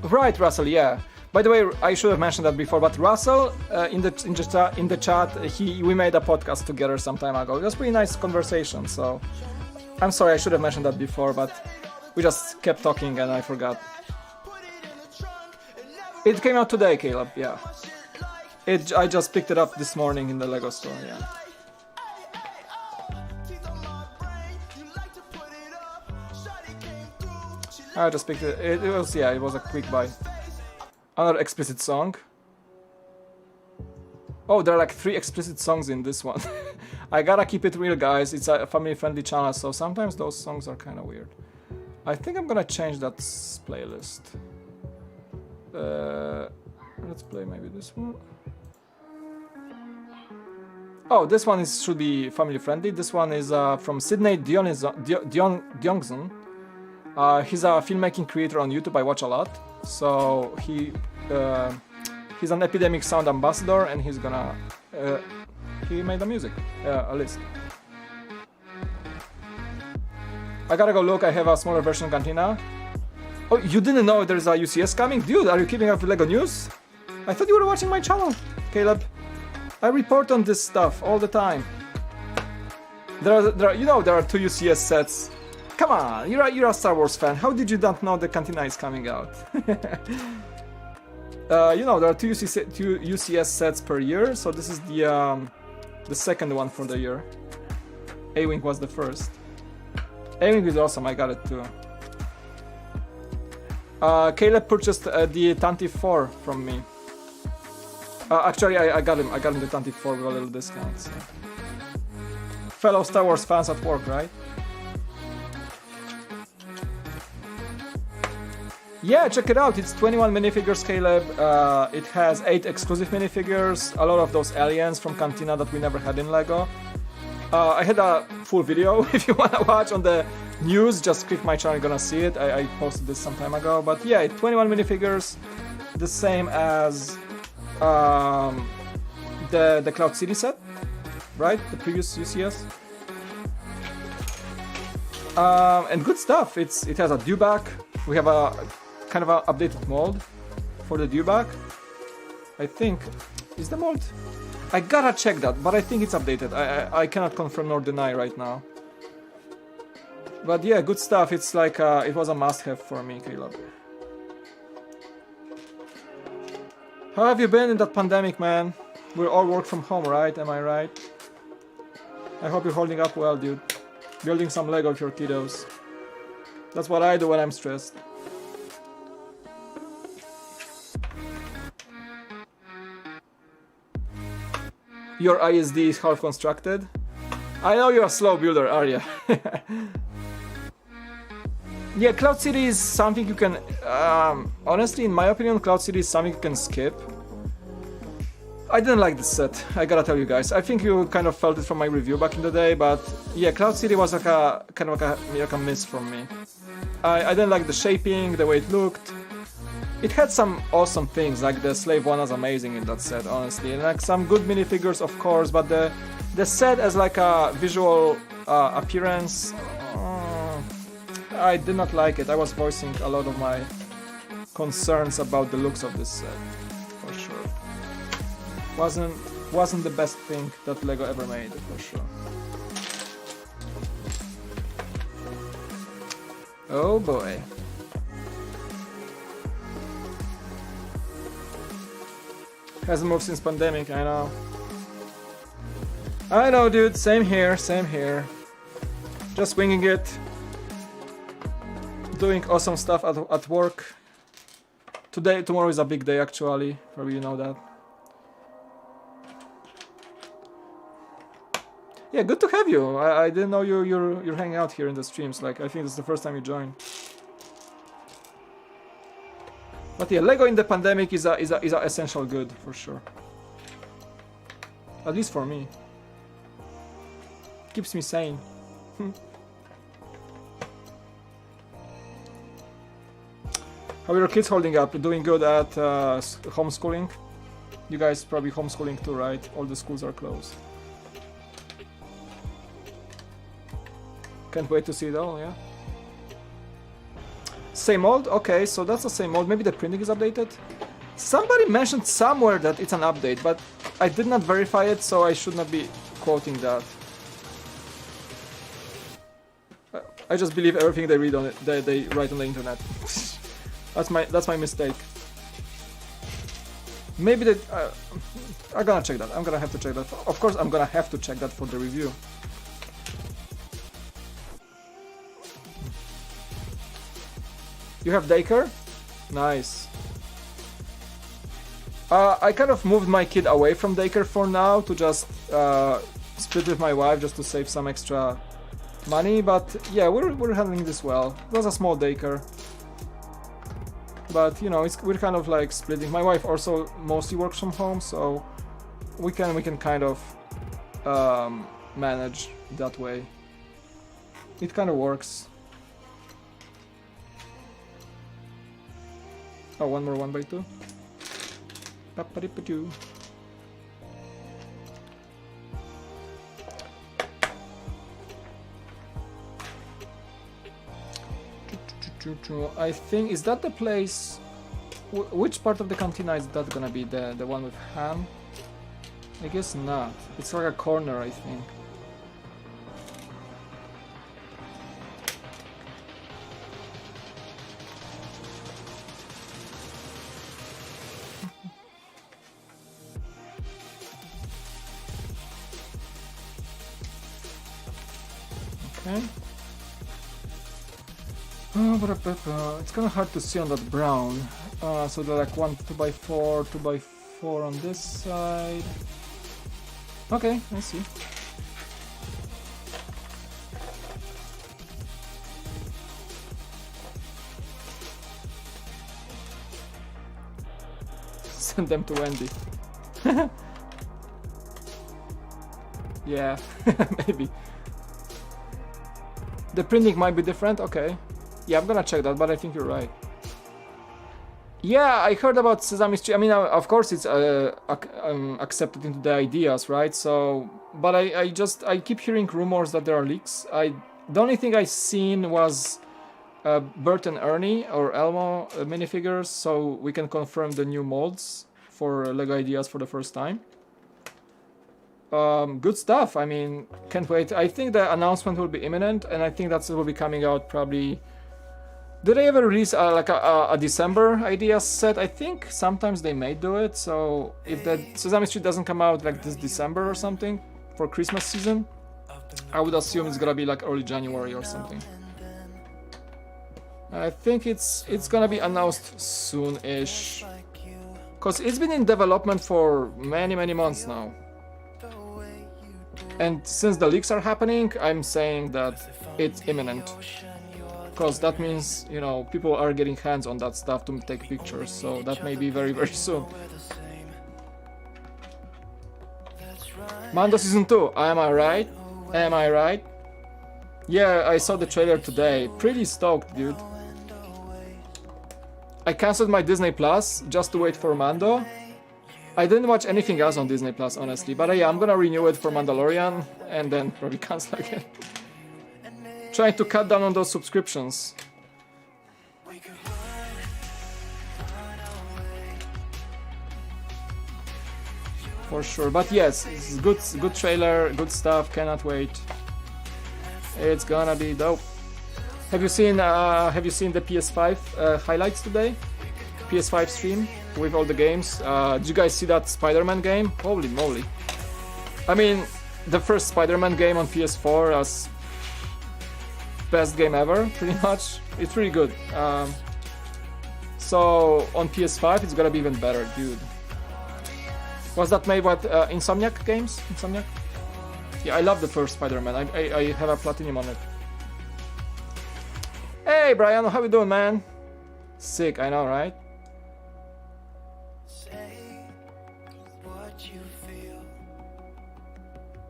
Right, Russell, yeah. By the way, I should have mentioned that before, but Russell, in the chat, we made a podcast together some time ago. It was a pretty nice conversation, so... I'm sorry, I should have mentioned that before, but we just kept talking and I forgot. It came out today, Caleb, yeah. I just picked it up this morning in the LEGO store, yeah. I just picked it. It was a quick buy. Another explicit song. Oh, there are like 3 explicit songs in this one. I gotta keep it real, guys. It's a family-friendly channel, so sometimes those songs are kind of weird. I think I'm gonna change that playlist. Let's play maybe this one. Oh, this one should be family-friendly. This one is from Sydney Diongson. He's a filmmaking creator on YouTube. I watch a lot. So he's an Epidemic Sound ambassador, and he's gonna he made a music a list. I gotta go look. I have a smaller version of Cantina. Oh, you didn't know there's a UCS coming? Dude, are you keeping up with LEGO news? I thought you were watching my channel, Caleb. I report on this stuff all the time. There are 2 UCS sets. Come on, you're a Star Wars fan. How did you not know the Cantina is coming out? You know, there are two UCS sets per year, so this is the second one for the year. A-Wing was the first. A-Wing is awesome, I got it too. Caleb purchased the Tanti 4 from me. Actually, I got him the Tanti 4 with a little discount. So. Fellow Star Wars fans at work, right? Yeah, check it out. It's 21 minifigures, Caleb. It has 8 exclusive minifigures. A lot of those aliens from Cantina that we never had in LEGO. I had a full video. If you wanna watch on the news, just click my channel, you're gonna see it. I posted this some time ago. But yeah, 21 minifigures, the same as the Cloud City set, right? The previous UCS. And good stuff. It has a dewback. We have a kind of an updated mold for the dewback. I think is the mold. I gotta check that, but I think it's updated. I cannot confirm nor deny right now. But yeah, good stuff. It's like it was a must-have for me, Caleb. How have you been in that pandemic, man? We all work from home, right? Am I right? I hope you're holding up well, dude. Building some Lego with your kiddos. That's what I do when I'm stressed. Your ISD is half constructed. I know you're a slow builder, are you? Yeah, Cloud City is something you can... honestly, in my opinion, Cloud City is something you can skip. I didn't like this set, I gotta tell you guys. I think you kind of felt it from my review back in the day, but yeah, Cloud City was like a kind of like a miss from me. I didn't like the shaping, the way it looked. It had some awesome things, like the Slave 1 was amazing in that set, honestly. And like some good minifigures, of course, but the set as like a visual appearance, I did not like it. I was voicing a lot of my concerns about the looks of this set, for sure. Wasn't the best thing that LEGO ever made, for sure. Oh boy. Hasn't moved since pandemic, I know. I know, dude, same here, same here. Just winging it. Doing awesome stuff at work. Tomorrow is a big day, actually. Probably you know that. Yeah, good to have you. I didn't know you're hanging out here in the streams. Like, I think it's the first time you joined. But yeah, Lego in the pandemic is a essential good for sure. At least for me. Keeps me sane. How are your kids holding up? Doing good at homeschooling? You guys probably homeschooling too, right? All the schools are closed. Can't wait to see it all, yeah? Same mold? Okay, so that's the same mold. Maybe the printing is updated? Somebody mentioned somewhere that it's an update, but I did not verify it, so I should not be quoting that. I just believe everything they read on it, they write on the internet. That's my mistake. Maybe that I'm gonna check that. I'm gonna have to check that. Of course, I'm gonna have to check that for the review. You have daycare? Nice. I kind of moved my kid away from daycare for now to just split with my wife just to save some extra money, but yeah, we're handling this well. It was a small daycare. But you know, we're kind of like splitting. My wife also mostly works from home, so we can kind of manage that way. It kind of works. Oh, one more 1x2. Paparipatu. I think, is that the place? Which part of the cantina is that gonna be? The one with ham? I guess not. It's like a corner, I think. Okay. Oh, but it's kind of hard to see on that brown. So they're like 1 2x4, 2x4 on this side. Okay, I see. Send them to Wendy. Yeah, maybe. The printing might be different, okay. Yeah, I'm gonna check that, but I think you're right. Yeah, I heard about Sesame Street. I mean, of course it's accepted into the ideas, right? So, but I keep hearing rumors that there are leaks. The only thing I seen was Bert and Ernie or Elmo minifigures, so we can confirm the new molds for LEGO Ideas for the first time. Good stuff. I mean, can't wait. I think the announcement will be imminent, and I think that will be coming out probably. Did they ever release like a December Ideas set? I think sometimes they may do it. So if the Sesame Street doesn't come out like this December or something for Christmas season, I would assume it's gonna be like early January or something. I think it's gonna be announced soon-ish, cause it's been in development for many months now. And since the leaks are happening, I'm saying that it's imminent. Because that means, you know, people are getting hands on that stuff to take pictures, so that may be very soon. Mando Season 2, am I right? Am I right? Yeah, I saw the trailer today. Pretty stoked, dude. I cancelled my Disney Plus just to wait for Mando. I didn't watch anything else on Disney Plus, honestly, but yeah, I'm gonna renew it for Mandalorian and then probably cancel again. Trying to cut down on those subscriptions. For sure, but yes, it's good trailer, good stuff, cannot wait. It's gonna be dope. Have you seen the PS5 highlights today? PS5 stream with all the games. Did you guys see that Spider-Man game? Holy moly. I mean, the first Spider-Man game on PS4 was best game ever, pretty much. It's really good. So on PS5 it's gonna be even better, dude. Was that made by Insomniac Games? Insomniac? Yeah, I love the first Spider-Man. I have a platinum on it. Hey Brian, how you doing, man? Sick, I know, right?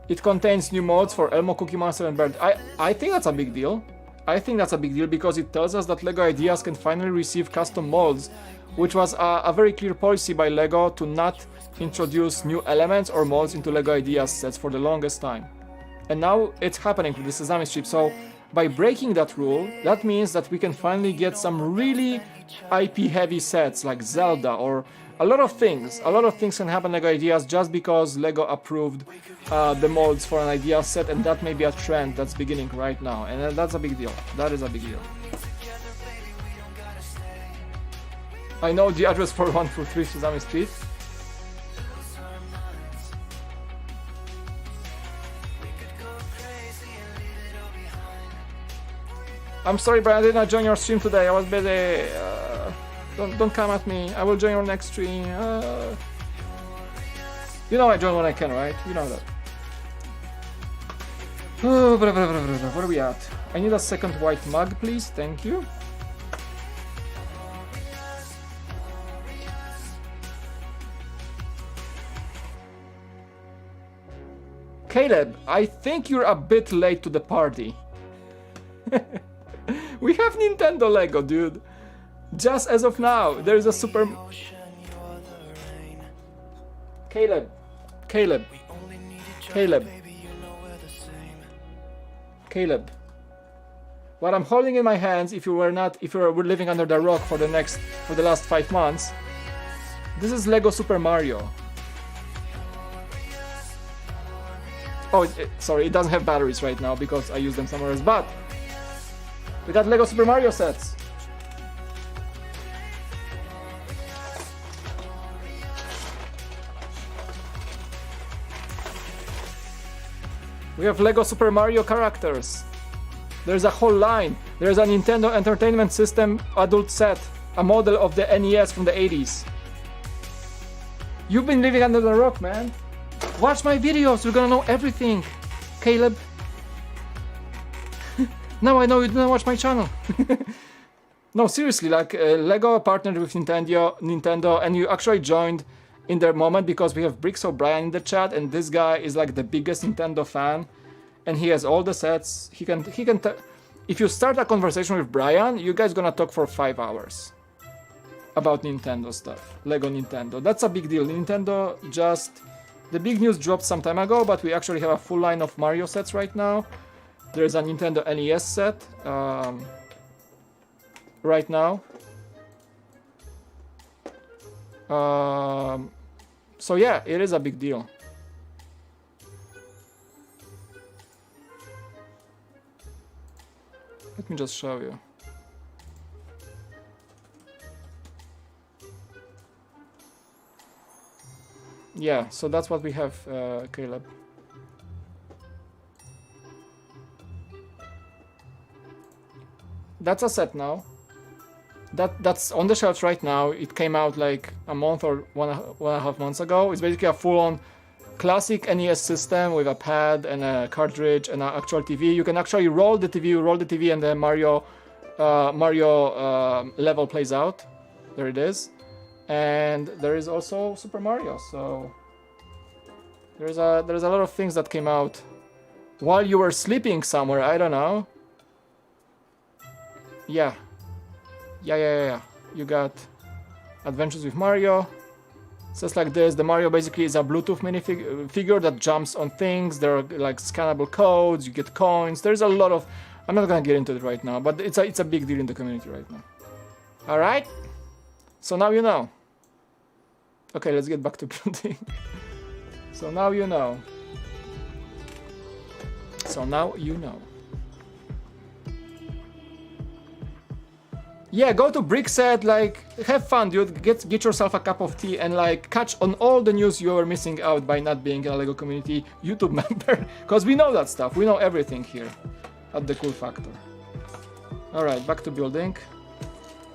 It contains new modes for Elmo, Cookie Monster, and Bird. I think that's a big deal. I think that's a big deal because it tells us that LEGO Ideas can finally receive custom molds, which was a very clear policy by LEGO to not introduce new elements or molds into LEGO Ideas sets for the longest time. And now it's happening with the Sesame Street. So by breaking that rule, that means that we can finally get some really IP-heavy sets like Zelda or a lot of things can happen in LEGO Ideas just because LEGO approved the molds for an idea set, and that may be a trend that's beginning right now, and that's a big deal. That is a big deal. I know the address for 143 Sesame Street. I'm sorry, Brian, I did not join your stream today. I was busy. Don't come at me. I will join your next stream. You know I join when I can, right? You know that. Where are we at? I need a second white mug, please. Thank you. Caleb, I think you're a bit late to the party. We have Nintendo Lego, dude. Just as of now, there's a Super... Caleb. What I'm holding in my hands, if you were living under the rock for the last 5 months, this is Lego Super Mario. Oh, sorry, it doesn't have batteries right now because I use them somewhere else, but we got Lego Super Mario sets. We have Lego Super Mario characters. There's a whole line. There's a Nintendo Entertainment System adult set, a model of the NES from the 80s. You've been living under the rock, man. Watch my videos, you're gonna know everything. Caleb. Now I know you didn't watch my channel. No, seriously, like Lego partnered with Nintendo, and you actually joined in their moment because we have Bricks O'Brien in the chat, and this guy is like the biggest Nintendo fan, and he has all the sets. He can. If you start a conversation with Brian, you guys gonna talk for 5 hours about Nintendo stuff, Lego Nintendo. That's a big deal. Nintendo just, the big news dropped some time ago, but we actually have a full line of Mario sets right now. There's a Nintendo NES set right now. So yeah, it is a big deal. Let me just show you. Yeah, so that's what we have, Caleb. That's a set now. That's on the shelves right now. It came out like a month or one and a half months ago. It's basically a full-on classic NES system with a pad and a cartridge and an actual TV. You can actually roll the TV, and the Mario level plays out. There it is. And there is also Super Mario. So there's a lot of things that came out while you were sleeping somewhere. I don't know. Yeah. You got Adventures with Mario. Just like this, the Mario basically is a Bluetooth minifigure that jumps on things. There are like scannable codes, you get coins. There's a lot of... I'm not gonna get into it right now, but it's a big deal in the community right now. Alright? So now you know. Okay, let's get back to building. So now you know. Yeah, go to Brickset, like, have fun, dude. Get yourself a cup of tea and like catch on all the news you are missing out by not being a LEGO community YouTube member. Because we know that stuff. We know everything here at the Cool Factor. Alright, back to building.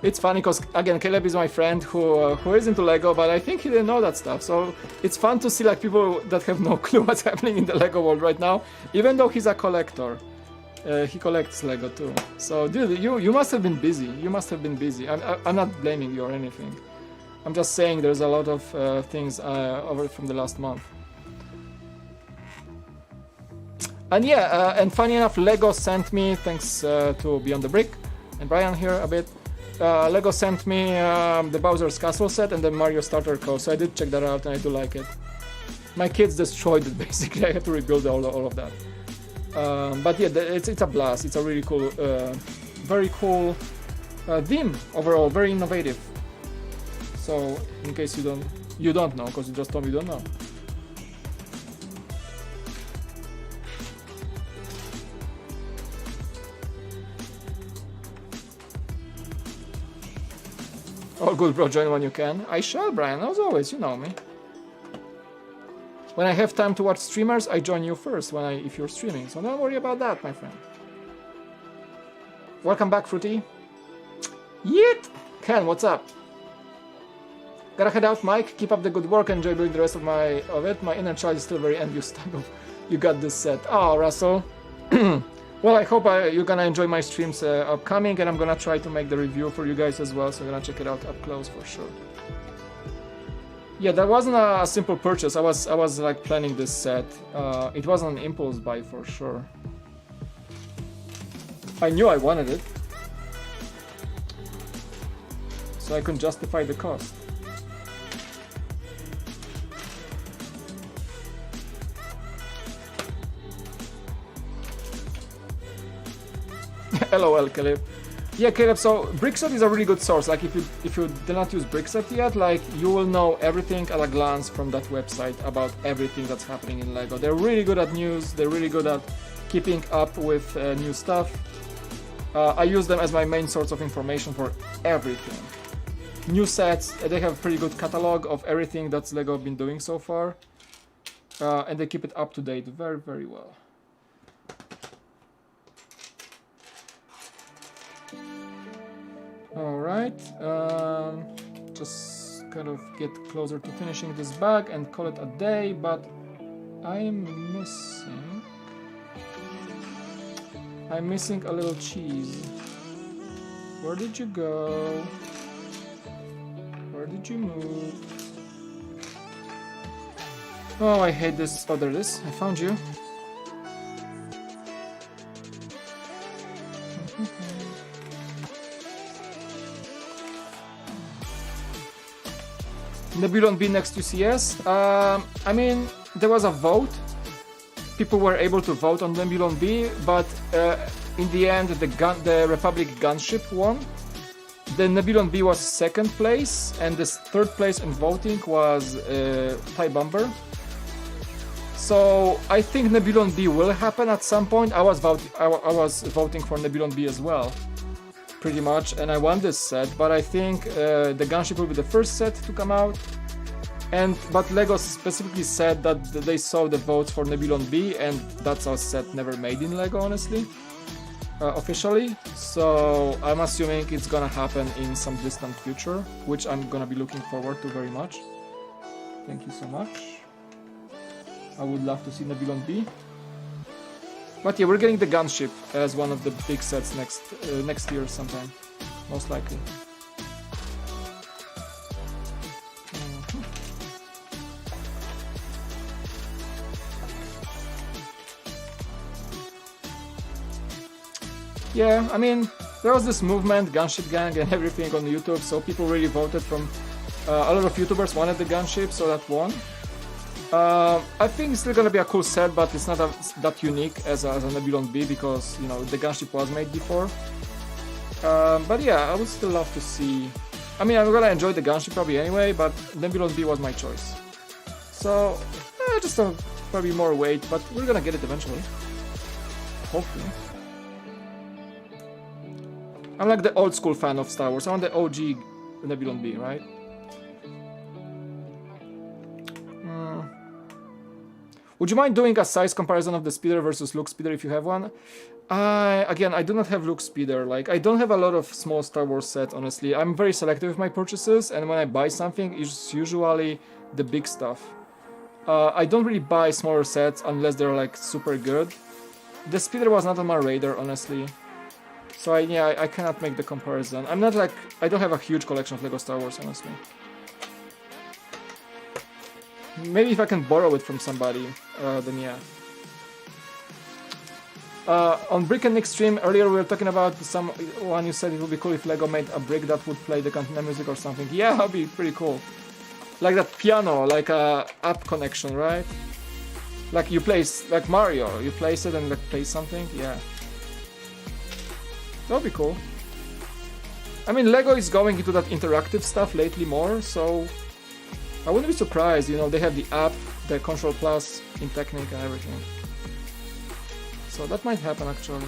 It's funny because, again, Caleb is my friend who is into LEGO, but I think he didn't know that stuff. So it's fun to see like people that have no clue what's happening in the LEGO world right now, even though he's a collector. He collects Lego too. So, dude, you must have been busy. I'm not blaming you or anything. I'm just saying there's a lot of things over from the last month. And yeah, and funny enough, Lego sent me, thanks to Beyond the Brick and Brian here a bit, Lego sent me the Bowser's Castle set and the Mario Starter Course, so I did check that out and I do like it. My kids destroyed it basically. I had to rebuild all of that. But yeah, it's a blast. It's a really cool, very cool theme overall, very innovative. So in case you don't know, because you just told me you don't know. All good, bro. Join when you can. I shall, Brian. As always, you know me. When I have time to watch streamers, I join you first if you're streaming, so don't worry about that, my friend. Welcome back, Fruity. Yeet! Ken, what's up? Gotta head out, Mike. Keep up the good work. Enjoy building the rest of it. My inner child is still very envious. You got this set. Oh, Russell. Well, I hope you're gonna enjoy my streams upcoming, and I'm gonna try to make the review for you guys as well, so I'm gonna check it out up close for sure. Yeah, that wasn't a simple purchase. I was like planning this set. It wasn't an impulse buy for sure. I knew I wanted it, so I couldn't justify the cost. LOL, Caleb. Yeah, Caleb, so Brickset is a really good source. Like if you did not use Brickset yet, like you will know everything at a glance from that website about everything that's happening in LEGO. They're really good at news, they're really good at keeping up with new stuff. I use them as my main source of information for everything. New sets, they have a pretty good catalog of everything that's LEGO been doing so far. And they keep it up to date very, very well. Alright, just kind of get closer to finishing this bag and call it a day, but I'm missing a little cheese. Where did you go? Where did you move? Oh, I hate this. Oh, there it is. I found you. Nebulon B next to CS. I mean, there was a vote. People were able to vote on Nebulon B, but in the end, the Republic gunship won. The Nebulon B was second place, and the third place in voting was TIE Bomber. So I think Nebulon B will happen at some point. I was voting for Nebulon B as well, pretty much, and I want this set. But I think the gunship will be the first set to come out. But LEGO specifically said that they saw the votes for Nebulon B, and that's a set never made in LEGO, honestly, officially. So I'm assuming it's gonna happen in some distant future, which I'm gonna be looking forward to very much. Thank you so much. I would love to see Nebulon B. But yeah, we're getting the gunship as one of the big sets next year sometime, most likely. Yeah, I mean, there was this movement, Gunship Gang and everything on YouTube, so people really voted from... a lot of YouTubers wanted the gunship, so that won. I think it's still gonna be a cool set, but it's not that unique as a Nebulon B, because, you know, the gunship was made before. But yeah, I would still love to see... I mean, I'm gonna enjoy the gunship probably anyway, but Nebulon B was my choice. So, just probably more wait, but we're gonna get it eventually. Hopefully. I'm like the old school fan of Star Wars. I want the OG Nebulon B, right? Would you mind doing a size comparison of the speeder versus Luke speeder if you have one? Again, I do not have Luke speeder. Like, I don't have a lot of small Star Wars sets, honestly. I'm very selective with my purchases, and when I buy something, it's usually the big stuff. I don't really buy smaller sets unless they're like super good. The speeder was not on my radar, honestly. So I cannot make the comparison. I'm not like... I don't have a huge collection of LEGO Star Wars, honestly. Maybe if I can borrow it from somebody, then yeah. On Brick and Nick stream, earlier we were talking about someone who said it would be cool if LEGO made a brick that would play the Cantina music or something. Yeah, that'd be pretty cool. Like that piano, like a app connection, right? Like you place, like Mario, you place it and like play something, yeah. That would be cool. I mean, LEGO is going into that interactive stuff lately more, so I wouldn't be surprised, you know, they have the app, the Control Plus in Technic and everything. So that might happen actually,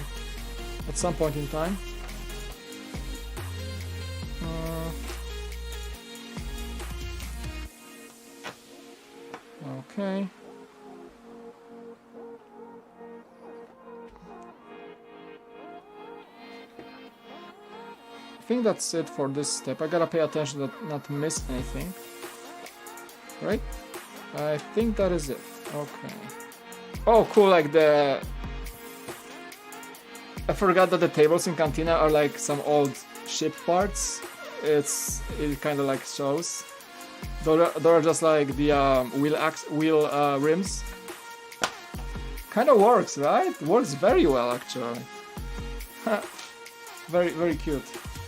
at some point in time. Okay. I think that's it for this step. I gotta pay attention to not miss anything. Right? I think that is it. Okay. Oh, cool, like the... I forgot that the tables in Cantina are like some old ship parts. It kind of like shows. Those are just like the wheel rims. Kind of works, right? Works very well, actually. Very, very cute.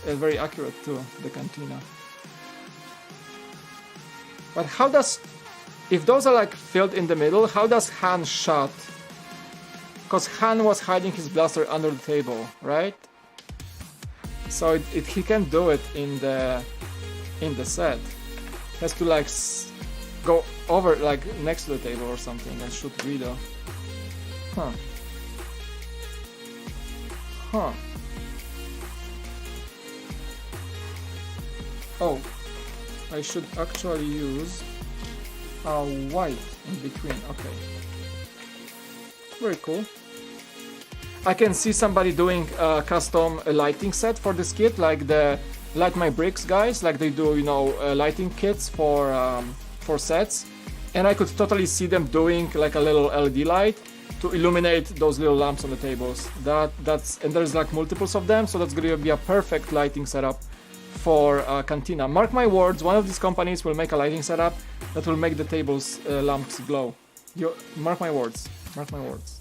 And very accurate too, the Cantina. But how does... If those are like filled in the middle, how does Han shot? Because Han was hiding his blaster under the table, right? So he can do it in the set. He has to like go over like next to the table or something and shoot Guido. Huh. Huh. Oh, I should actually use a white in between. Okay. Very cool. I can see somebody doing a custom lighting set for this kit, like the light my bricks, guys, like they do, you know, lighting kits for sets, and I could totally see them doing like a little LED light to illuminate those little lamps on the tables. And there's like multiples of them, so that's gonna be a perfect lighting setup for Cantina. Mark my words, one of these companies will make a lighting setup that will make the tables lamps glow. Mark my words. Mark my words.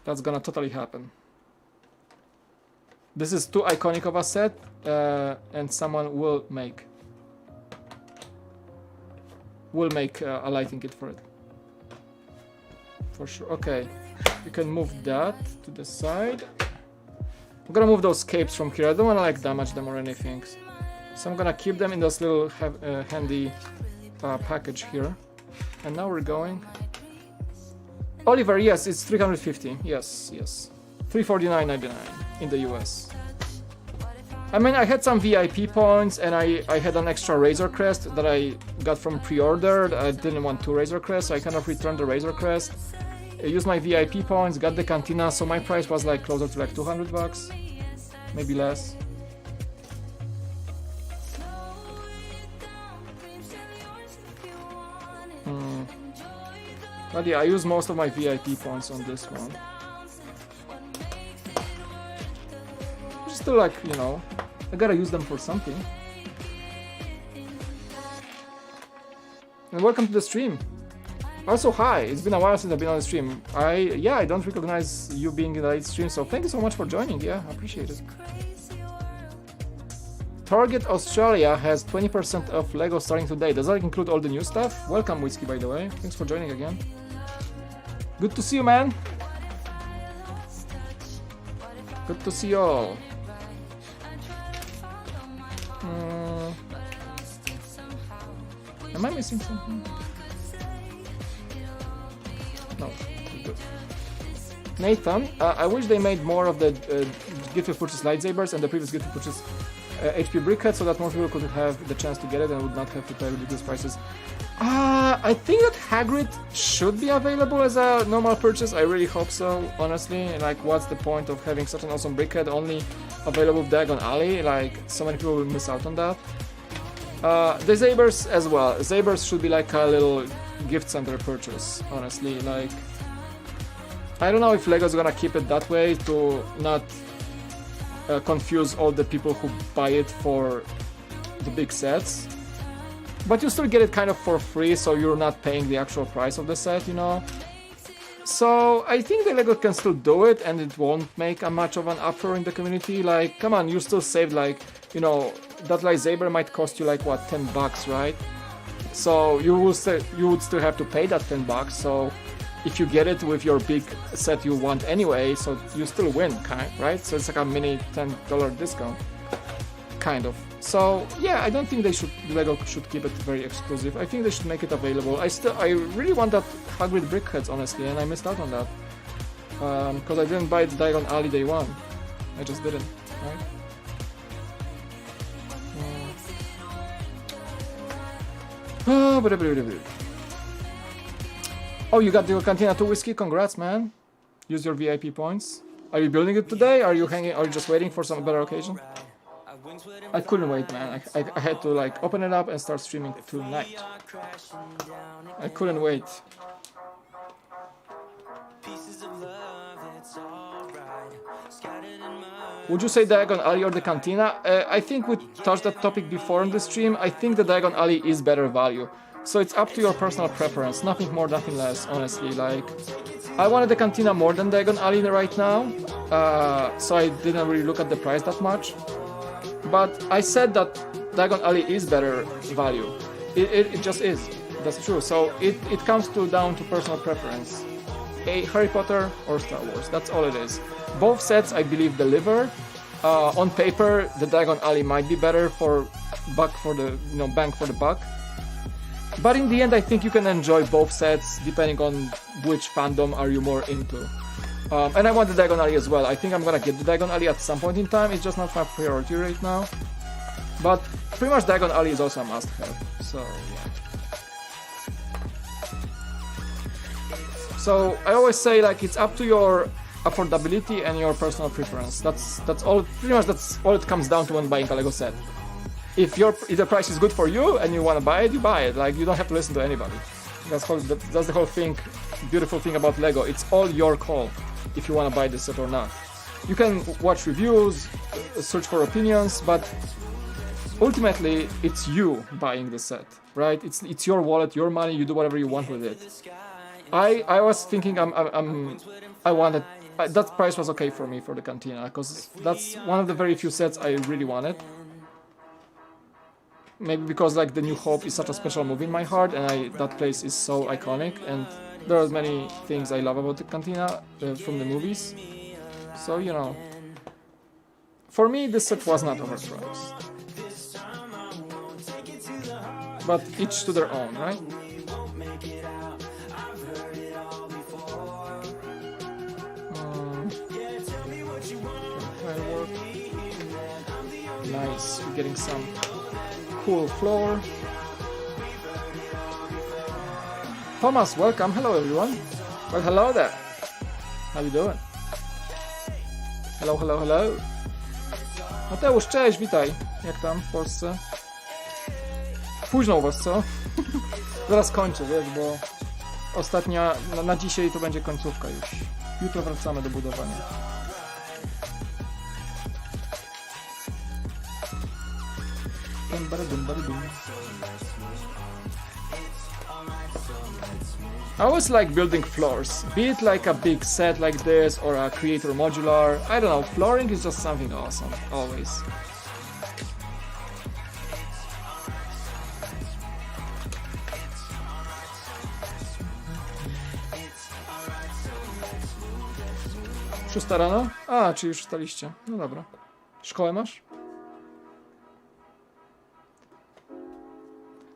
That's gonna totally happen. This is too iconic of a set, and someone will make a lighting kit for it. For sure. Okay, you can move that to the side. I'm gonna move those capes from here. I don't wanna like damage them or anything. So I'm gonna keep them in this little handy package here. And now we're going. Oliver, yes, it's 350. Yes, yes. 349.99 in the US. I mean, I had some VIP points and I had an extra Razor Crest that I got from pre-order. I didn't want 2 Razor Crests, so I kind of returned the Razor Crest. I used my VIP points, got the Cantina, so my price was like closer to like 200 bucks, maybe less. But yeah, I used most of my VIP points on this one. Still like, you know, I gotta use them for something. And welcome to the stream. Also, hi, it's been a while since I've been on the stream. I don't recognize you being in the late stream, so thank you so much for joining. Yeah, I appreciate it. Target Australia has 20% off Lego starting today. Does that include all the new stuff? Welcome, Whiskey, by the way. Thanks for joining again. Good to see you, man. Good to see you all. Am I missing something? No, good. Nathan, I wish they made more of the gift with purchase lightsabers and the previous gift with purchase HP brickhead so that more people could have the chance to get it and would not have to pay ridiculous prices. I think that Hagrid should be available as a normal purchase. I really hope so, honestly. Like, what's the point of having such an awesome brickhead only available with Diagon Alley? Like, so many people will miss out on that. The Sabers as well. Sabers should be like a little gift center purchase, honestly. Like, I don't know if Lego's gonna keep it that way to not confuse all the people who buy it for the big sets. But you still get it kind of for free, so you're not paying the actual price of the set, you know? So I think the Lego can still do it, and it won't make a much of an uproar in the community. Like, come on, you still saved, like, you know, that lightsaber might cost you like, what, 10 bucks, right? So you would still have to pay that 10 bucks, so if you get it with your big set you want anyway, so you still win, right? So it's like a mini $10 discount, kind of. So yeah, I don't think Lego should keep it very exclusive. I think they should make it available. I really want that Hagrid brickheads, honestly, and I missed out on that because I didn't buy it Diagon Alley day one. I just didn't, right? Oh, you got the Cantina 2 whiskey? Congrats, man. Use your VIP points. Are you building it today? Are you just waiting for some better occasion? I couldn't wait, man. I had to like open it up and start streaming tonight. I couldn't wait. Would you say Diagon Alley or the Cantina? I think we touched that topic before in the stream. I think the Diagon Alley is better value. So it's up to your personal preference. Nothing more, nothing less, honestly. Like, I wanted the Cantina more than Diagon Alley right now. So I didn't really look at the price that much. But I said that Diagon Alley is better value. It just is. That's true. So it comes down to personal preference. Harry Potter or Star Wars. That's all it is. Both sets, I believe, deliver. On paper, the Diagon Alley might be better for bang for the buck. But in the end, I think you can enjoy both sets depending on which fandom are you more into. And I want the Diagon Alley as well. I think I'm gonna get the Diagon Alley at some point in time. It's just not my priority right now. But pretty much Diagon Alley is also a must-have. So yeah. So I always say, like, it's up to your affordability and your personal preference. That's all. Pretty much that's all it comes down to when buying a Lego set. If the price is good for you and you want to buy it, you buy it. Like, you don't have to listen to anybody. That's the whole thing. Beautiful thing about Lego. It's all your call if you want to buy this set or not. You can watch reviews, search for opinions, but ultimately it's you buying the set, right? It's your wallet, your money. You do whatever you want with it. I was thinking I wanted that price was okay for me for the Cantina, because that's one of the very few sets I really wanted. Maybe because like the New Hope is such a special movie in my heart, and that place is so iconic, and there are many things I love about the Cantina from the movies. So, you know, for me this set was not overpriced. But each to their own, right? Firework. Nice, we're getting some cool floor. Thomas, welcome. Hello everyone. Well, hello there. How you doing? Hello, hello, hello. Mateusz, cześć, witaj. Jak tam w Polsce? Późno u was, co? Zaraz kończę, wiesz, bo ostatnia, na dzisiaj to będzie końcówka już. Jutro wracamy do budowania. I always like building floors, be it like a big set like this or a creator modular. I don't know, flooring is just something awesome, always. Szósta rano? A, czyli już wstaliście. No dobra. Szkołę masz?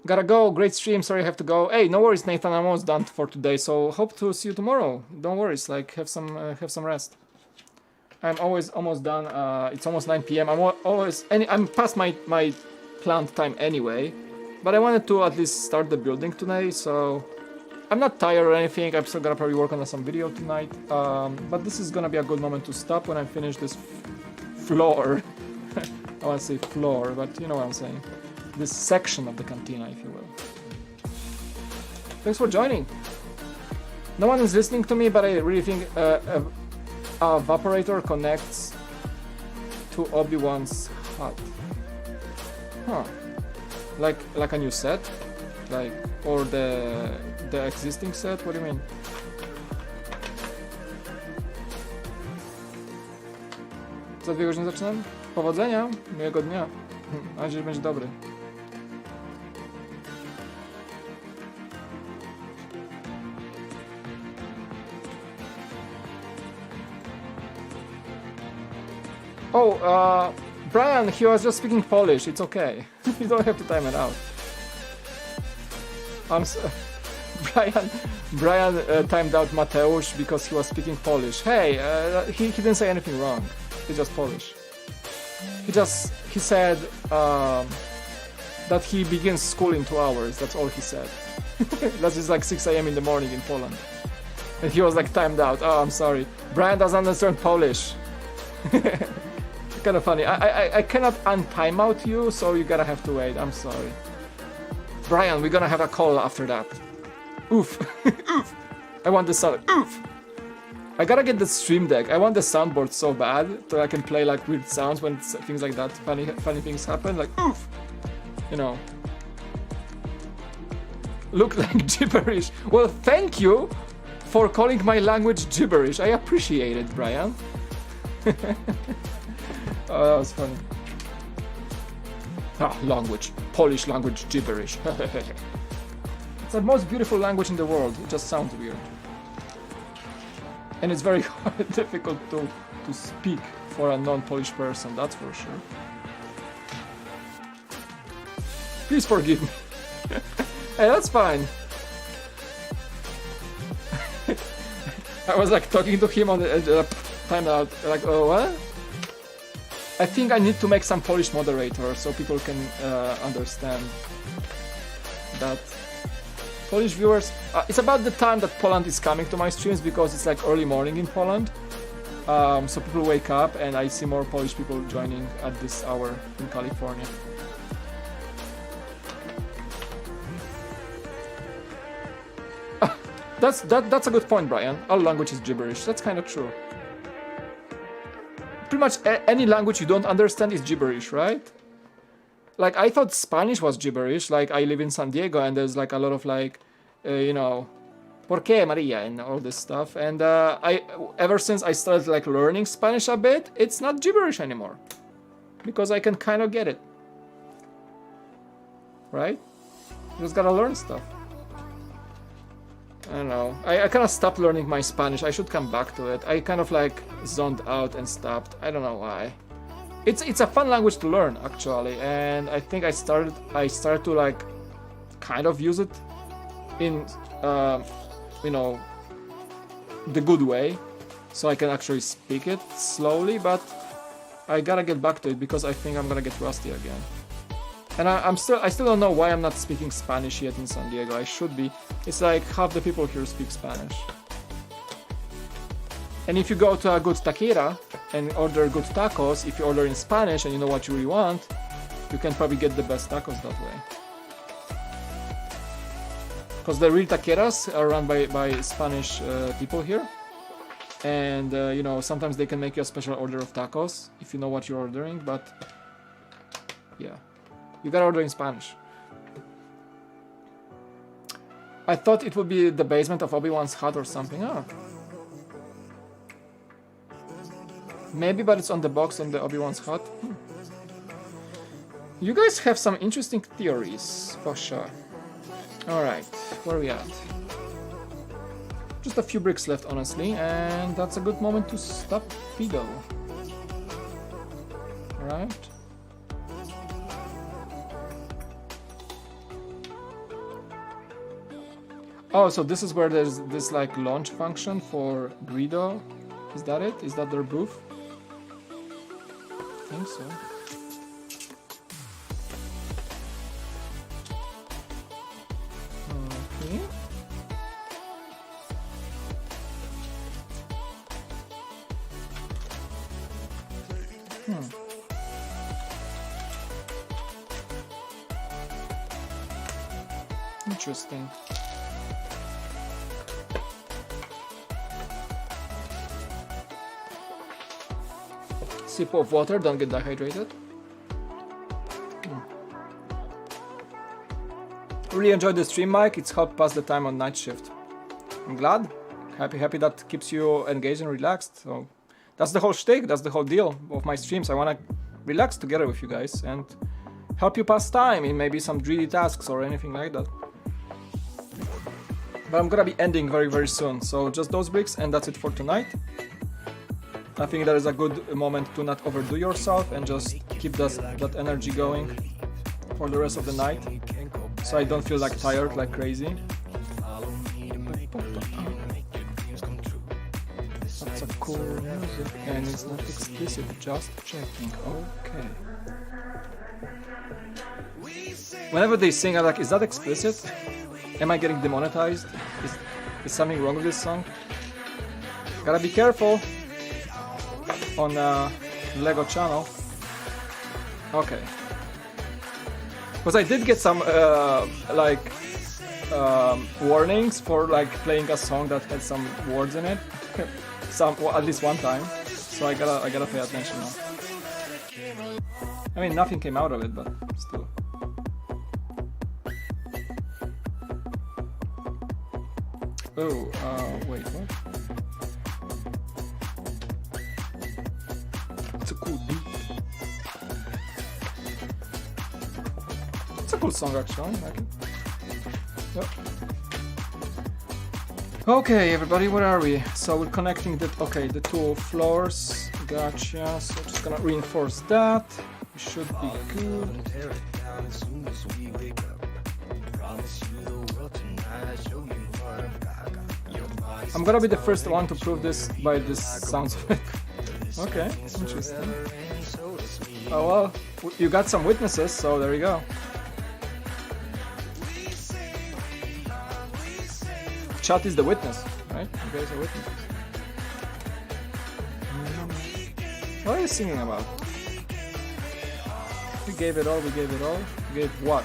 Gotta go, great stream, sorry I have to go. Hey, no worries Nathan, I'm almost done for today, so hope to see you tomorrow. Don't worry, it's like have some rest. I'm always almost done, it's almost 9 p.m. I'm past my planned time anyway, but I wanted to at least start the building today, so I'm not tired or anything. I'm still gonna probably work on some video tonight, but this is gonna be a good moment to stop when I finish this floor. I want to say floor, but you know what I'm saying. This section of the Cantina, if you will. Thanks for joining. No one is listening to me, but I really think a evaporator connects to Obi-Wan's hut. Huh. Like a new set? Like, or the existing set? What do you mean? Za 2 godziny zaczynam? Powodzenia, miłego dnia. Mam nadzieję, że będzie dobry. Oh, Brian, he was just speaking Polish. It's okay. You don't have to time it out. Brian timed out Mateusz because he was speaking Polish. Hey, he didn't say anything wrong. He's just Polish. He said that he begins school in 2 hours. That's all he said. That is like 6 a.m. in the morning in Poland. And he was like timed out. Oh, I'm sorry. Brian doesn't understand Polish. Kind of funny. I cannot untime out you, so you're gonna have to wait. I'm sorry. Brian, we're gonna have a call after that. Oof. Oof. I want the sound. Oof. I gotta get the Stream Deck. I want the soundboard so bad so I can play like weird sounds when things like that, funny things happen. Like oof. You know. Look like gibberish. Well, thank you for calling my language gibberish. I appreciate it, Brian. Oh, that was funny. Language. Polish language gibberish. It's the most beautiful language in the world. It just sounds weird. And it's very difficult to speak for a non-Polish person, that's for sure. Please forgive me. Hey, that's fine. I was like talking to him on the time out, like, oh, what? I think I need to make some Polish moderator so people can understand that. Polish viewers, it's about the time that Poland is coming to my streams because it's like early morning in Poland. So people wake up, and I see more Polish people joining at this hour in California. That's a good point, Brian. All language is gibberish. That's kind of true. Pretty much any language you don't understand is gibberish, right? Like, I thought Spanish was gibberish. Like, I live in San Diego, and there's like a lot of like, you know, ¿por qué Maria? And all this stuff. And ever since I started like learning Spanish a bit, it's not gibberish anymore, because I can kind of get it. Right? You just gotta learn stuff. I don't know. I kind of stopped learning my Spanish. I should come back to it. I kind of like zoned out and stopped. I don't know why. It's a fun language to learn, actually, and I think I started to like kind of use it in you know, the good way, so I can actually speak it slowly. But I gotta get back to it because I think I'm gonna get rusty again. And I still don't know why I'm not speaking Spanish yet in San Diego. I should be. It's like half the people here speak Spanish. And if you go to a good taqueria and order good tacos, if you order in Spanish and you know what you really want, you can probably get the best tacos that way. Because the real taqueras are run by Spanish people here. And you know, sometimes they can make you a special order of tacos if you know what you're ordering, but yeah. You gotta order in Spanish. I thought it would be the basement of Obi-Wan's hut or something. Oh. Maybe, but it's on the box on the Obi-Wan's hut. You guys have some interesting theories, for sure. Alright, where are we at? Just a few bricks left, honestly, and that's a good moment to stop Fido. Alright. Oh, so this is where there's this like launch function for Greedo. Is that it? Is that their booth? I think so. Okay. Interesting. Sip of water, don't get dehydrated. Really enjoyed the stream, Mike. It's helped pass the time on night shift. I'm glad. Happy that keeps you engaged and relaxed. So that's the whole shtick, that's the whole deal of my streams. I want to relax together with you guys and help you pass time in maybe some greedy tasks or anything like that. But I'm gonna be ending very soon, so just those bricks and that's it for tonight. I think that is a good moment to not overdo yourself and just keep that energy going for the rest of the night, so I don't feel like tired like crazy. That's a cool music and it's not explicit, just checking. Okay. Whenever they sing, I'm like, is that explicit? Am I getting demonetized? Is something wrong with this song? Gotta be careful on Lego channel. Okay. Because I did get some warnings for like playing a song that had some words in it, well, at least one time. So I gotta pay attention now. I mean, nothing came out of it, but still. Oh, wait, what? It's a cool beat. It's a cool song, actually. I like it. Yep. Okay, everybody, where are we? So we're connecting the two floors. Gotcha. So just gonna reinforce that. We should be good. I'm gonna be the first one to prove this by this sound effect. Okay, interesting. Oh well, you got some witnesses, so there you go. Chat is the witness, right? You guys are witnesses. What are you singing about? We gave it all, we gave it all. We gave what?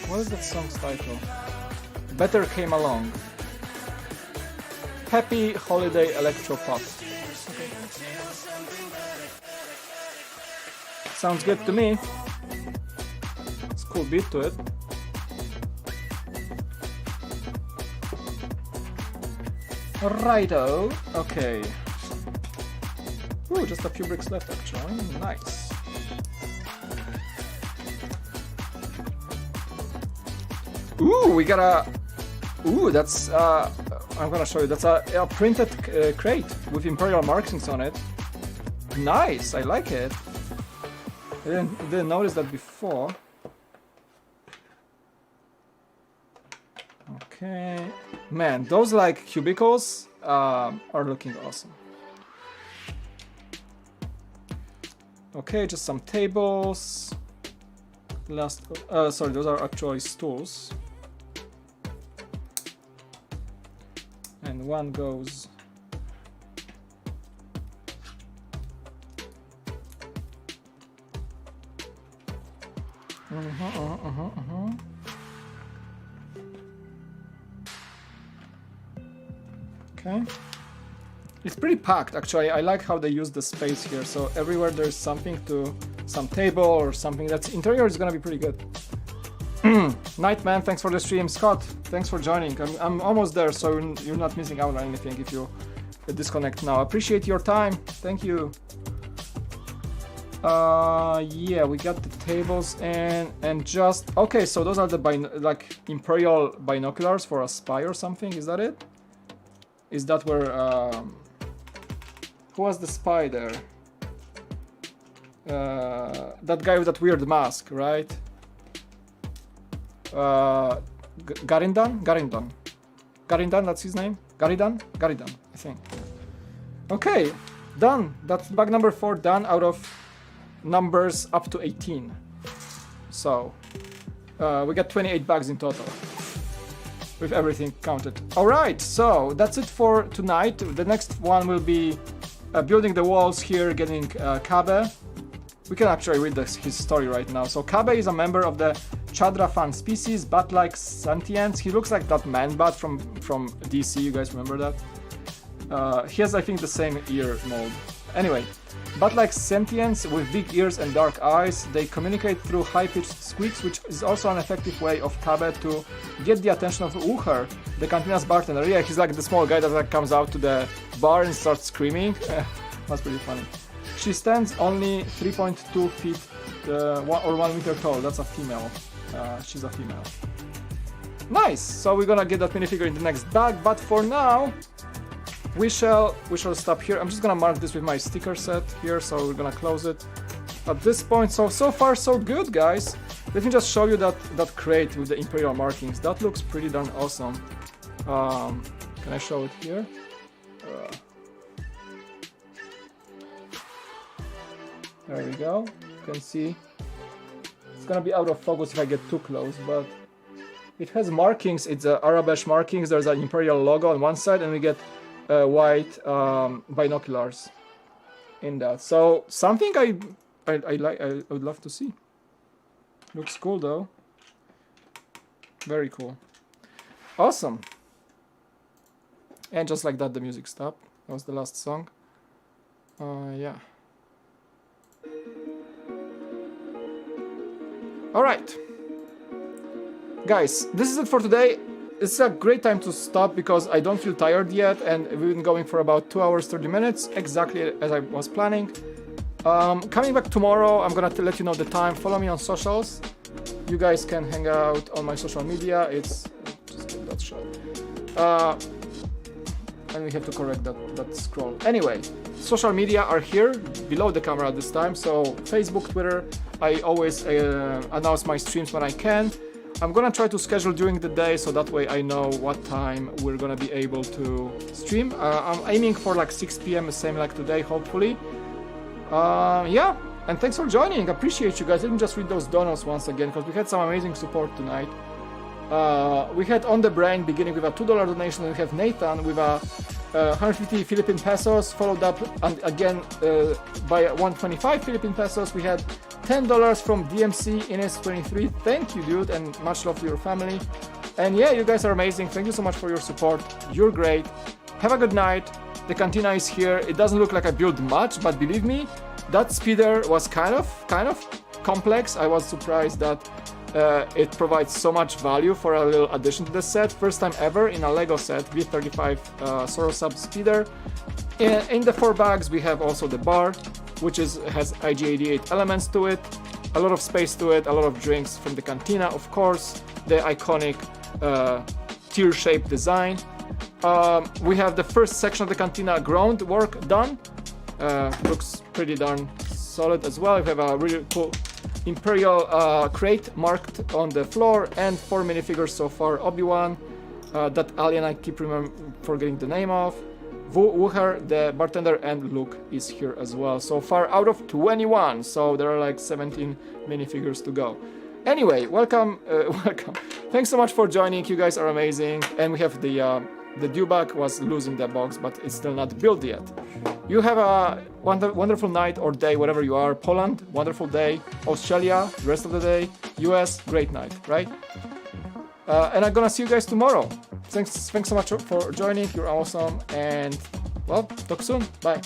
What is that song's title? Better Came Along. Happy Holiday Electro Pop. Sounds good to me. It's a cool beat to it. Righto. Okay. Ooh, just a few bricks left actually. Nice. Ooh, we got a... Ooh, that's... I'm gonna show you. That's a printed crate with Imperial markings on it. Nice, I like it. I didn't notice that before. Okay. Man, those like cubicles are looking awesome. Okay, just some tables. Sorry, those are actually stools. And one goes... Okay. It's pretty packed actually. I like how they use the space here. So everywhere there's something to... some table or something. That's interior is gonna be pretty good. Nightman, thanks for the stream. Scott, thanks for joining. I'm almost there, so you're not missing out on anything if you disconnect now. Appreciate your time. Thank you. Yeah, we got the tables and just... Okay, so those are the like Imperial binoculars for a spy or something. Is that it? Is that where... Who was the spy there? That guy with that weird mask, right? Garindan, that's his name? Garidan, I think. Okay, done. That's bag number 4 done out of numbers up to 18. So, we got 28 bags in total. With everything counted. Alright, so that's it for tonight. The next one will be building the walls here, getting Kabe. We can actually read his story right now. So Kabe is a member of the Chadra-fan species, bat-like sentients. He looks like that man-bat from DC, you guys remember that? He has, I think, the same ear mold. Anyway, bat-like sentients with big ears and dark eyes. They communicate through high-pitched squeaks, which is also an effective way of Kabe to get the attention of Uher, the Cantina's bartender. Yeah, he's like the small guy that like, comes out to the bar and starts screaming. That's pretty funny. She stands only 3.2 feet or 1 meter tall. That's a female. She's a female. Nice! So we're gonna get that minifigure in the next bag, but for now we shall stop here. I'm just gonna mark this with my sticker set here, so we're gonna close it at this point. So far so good, guys. Let me just show you that crate with the Imperial markings. That looks pretty darn awesome. Can I show it here? There we go. You can see it's gonna be out of focus if I get too close, but it has markings. It's Arabesh markings. There's an Imperial logo on one side, and we get white binoculars in that. So something I like. I would love to see. Looks cool though. Very cool. Awesome. And just like that, the music stopped. That was the last song. Yeah. Alright, guys, this is it for today. It's a great time to stop because I don't feel tired yet, and we've been going for about 2 hours 30 minutes, exactly as I was planning. Coming back tomorrow, I'm gonna let you know the time. Follow me on socials. You guys can hang out on my social media. It's just get that shot. And we have to correct that scroll. Anyway, social media are here below the camera this time. So Facebook, Twitter. I always announce my streams when I can. I'm gonna try to schedule during the day so that way I know what time we're gonna be able to stream. I'm aiming for like 6 p.m. same like today, hopefully. Yeah, and thanks for joining. Appreciate you guys. Let me just read those donuts once again because we had some amazing support tonight. We had On the Brain beginning with a $2 donation, and we have Nathan with a 150 Philippine pesos, followed up and again by 125 Philippine pesos. We had $10 from DMC Ines23. Thank you, dude, and much love to your family. And yeah, you guys are amazing. Thank you so much for your support. You're great. Have a good night. The Cantina is here. It doesn't look like I built much, but believe me, that speeder was kind of complex. I was surprised that it provides so much value for a little addition to the set. First time ever in a Lego set, V35 Soro Sub Speeder. In the 4 bags we have also the bar, which has IG88 elements to it, a lot of space to it, a lot of drinks from the Cantina, of course, the iconic tear-shaped design. We have the first section of the Cantina groundwork done. Looks pretty darn solid as well. We have a really cool Imperial crate marked on the floor, and 4 minifigures so far. Obi-Wan, that alien I keep forgetting the name of, Wuher, the bartender, and Luke is here as well. So far out of 21, so there are like 17 minifigures to go. Anyway, welcome. Thanks so much for joining. You guys are amazing. And we have the dewback was loose in the box, but it's still not built yet. You have a wonderful night or day, wherever you are. Poland, wonderful day. Australia, rest of the day. US, great night, right? And I'm gonna see you guys tomorrow. Thanks so much for joining. You're awesome. And well, talk soon. Bye.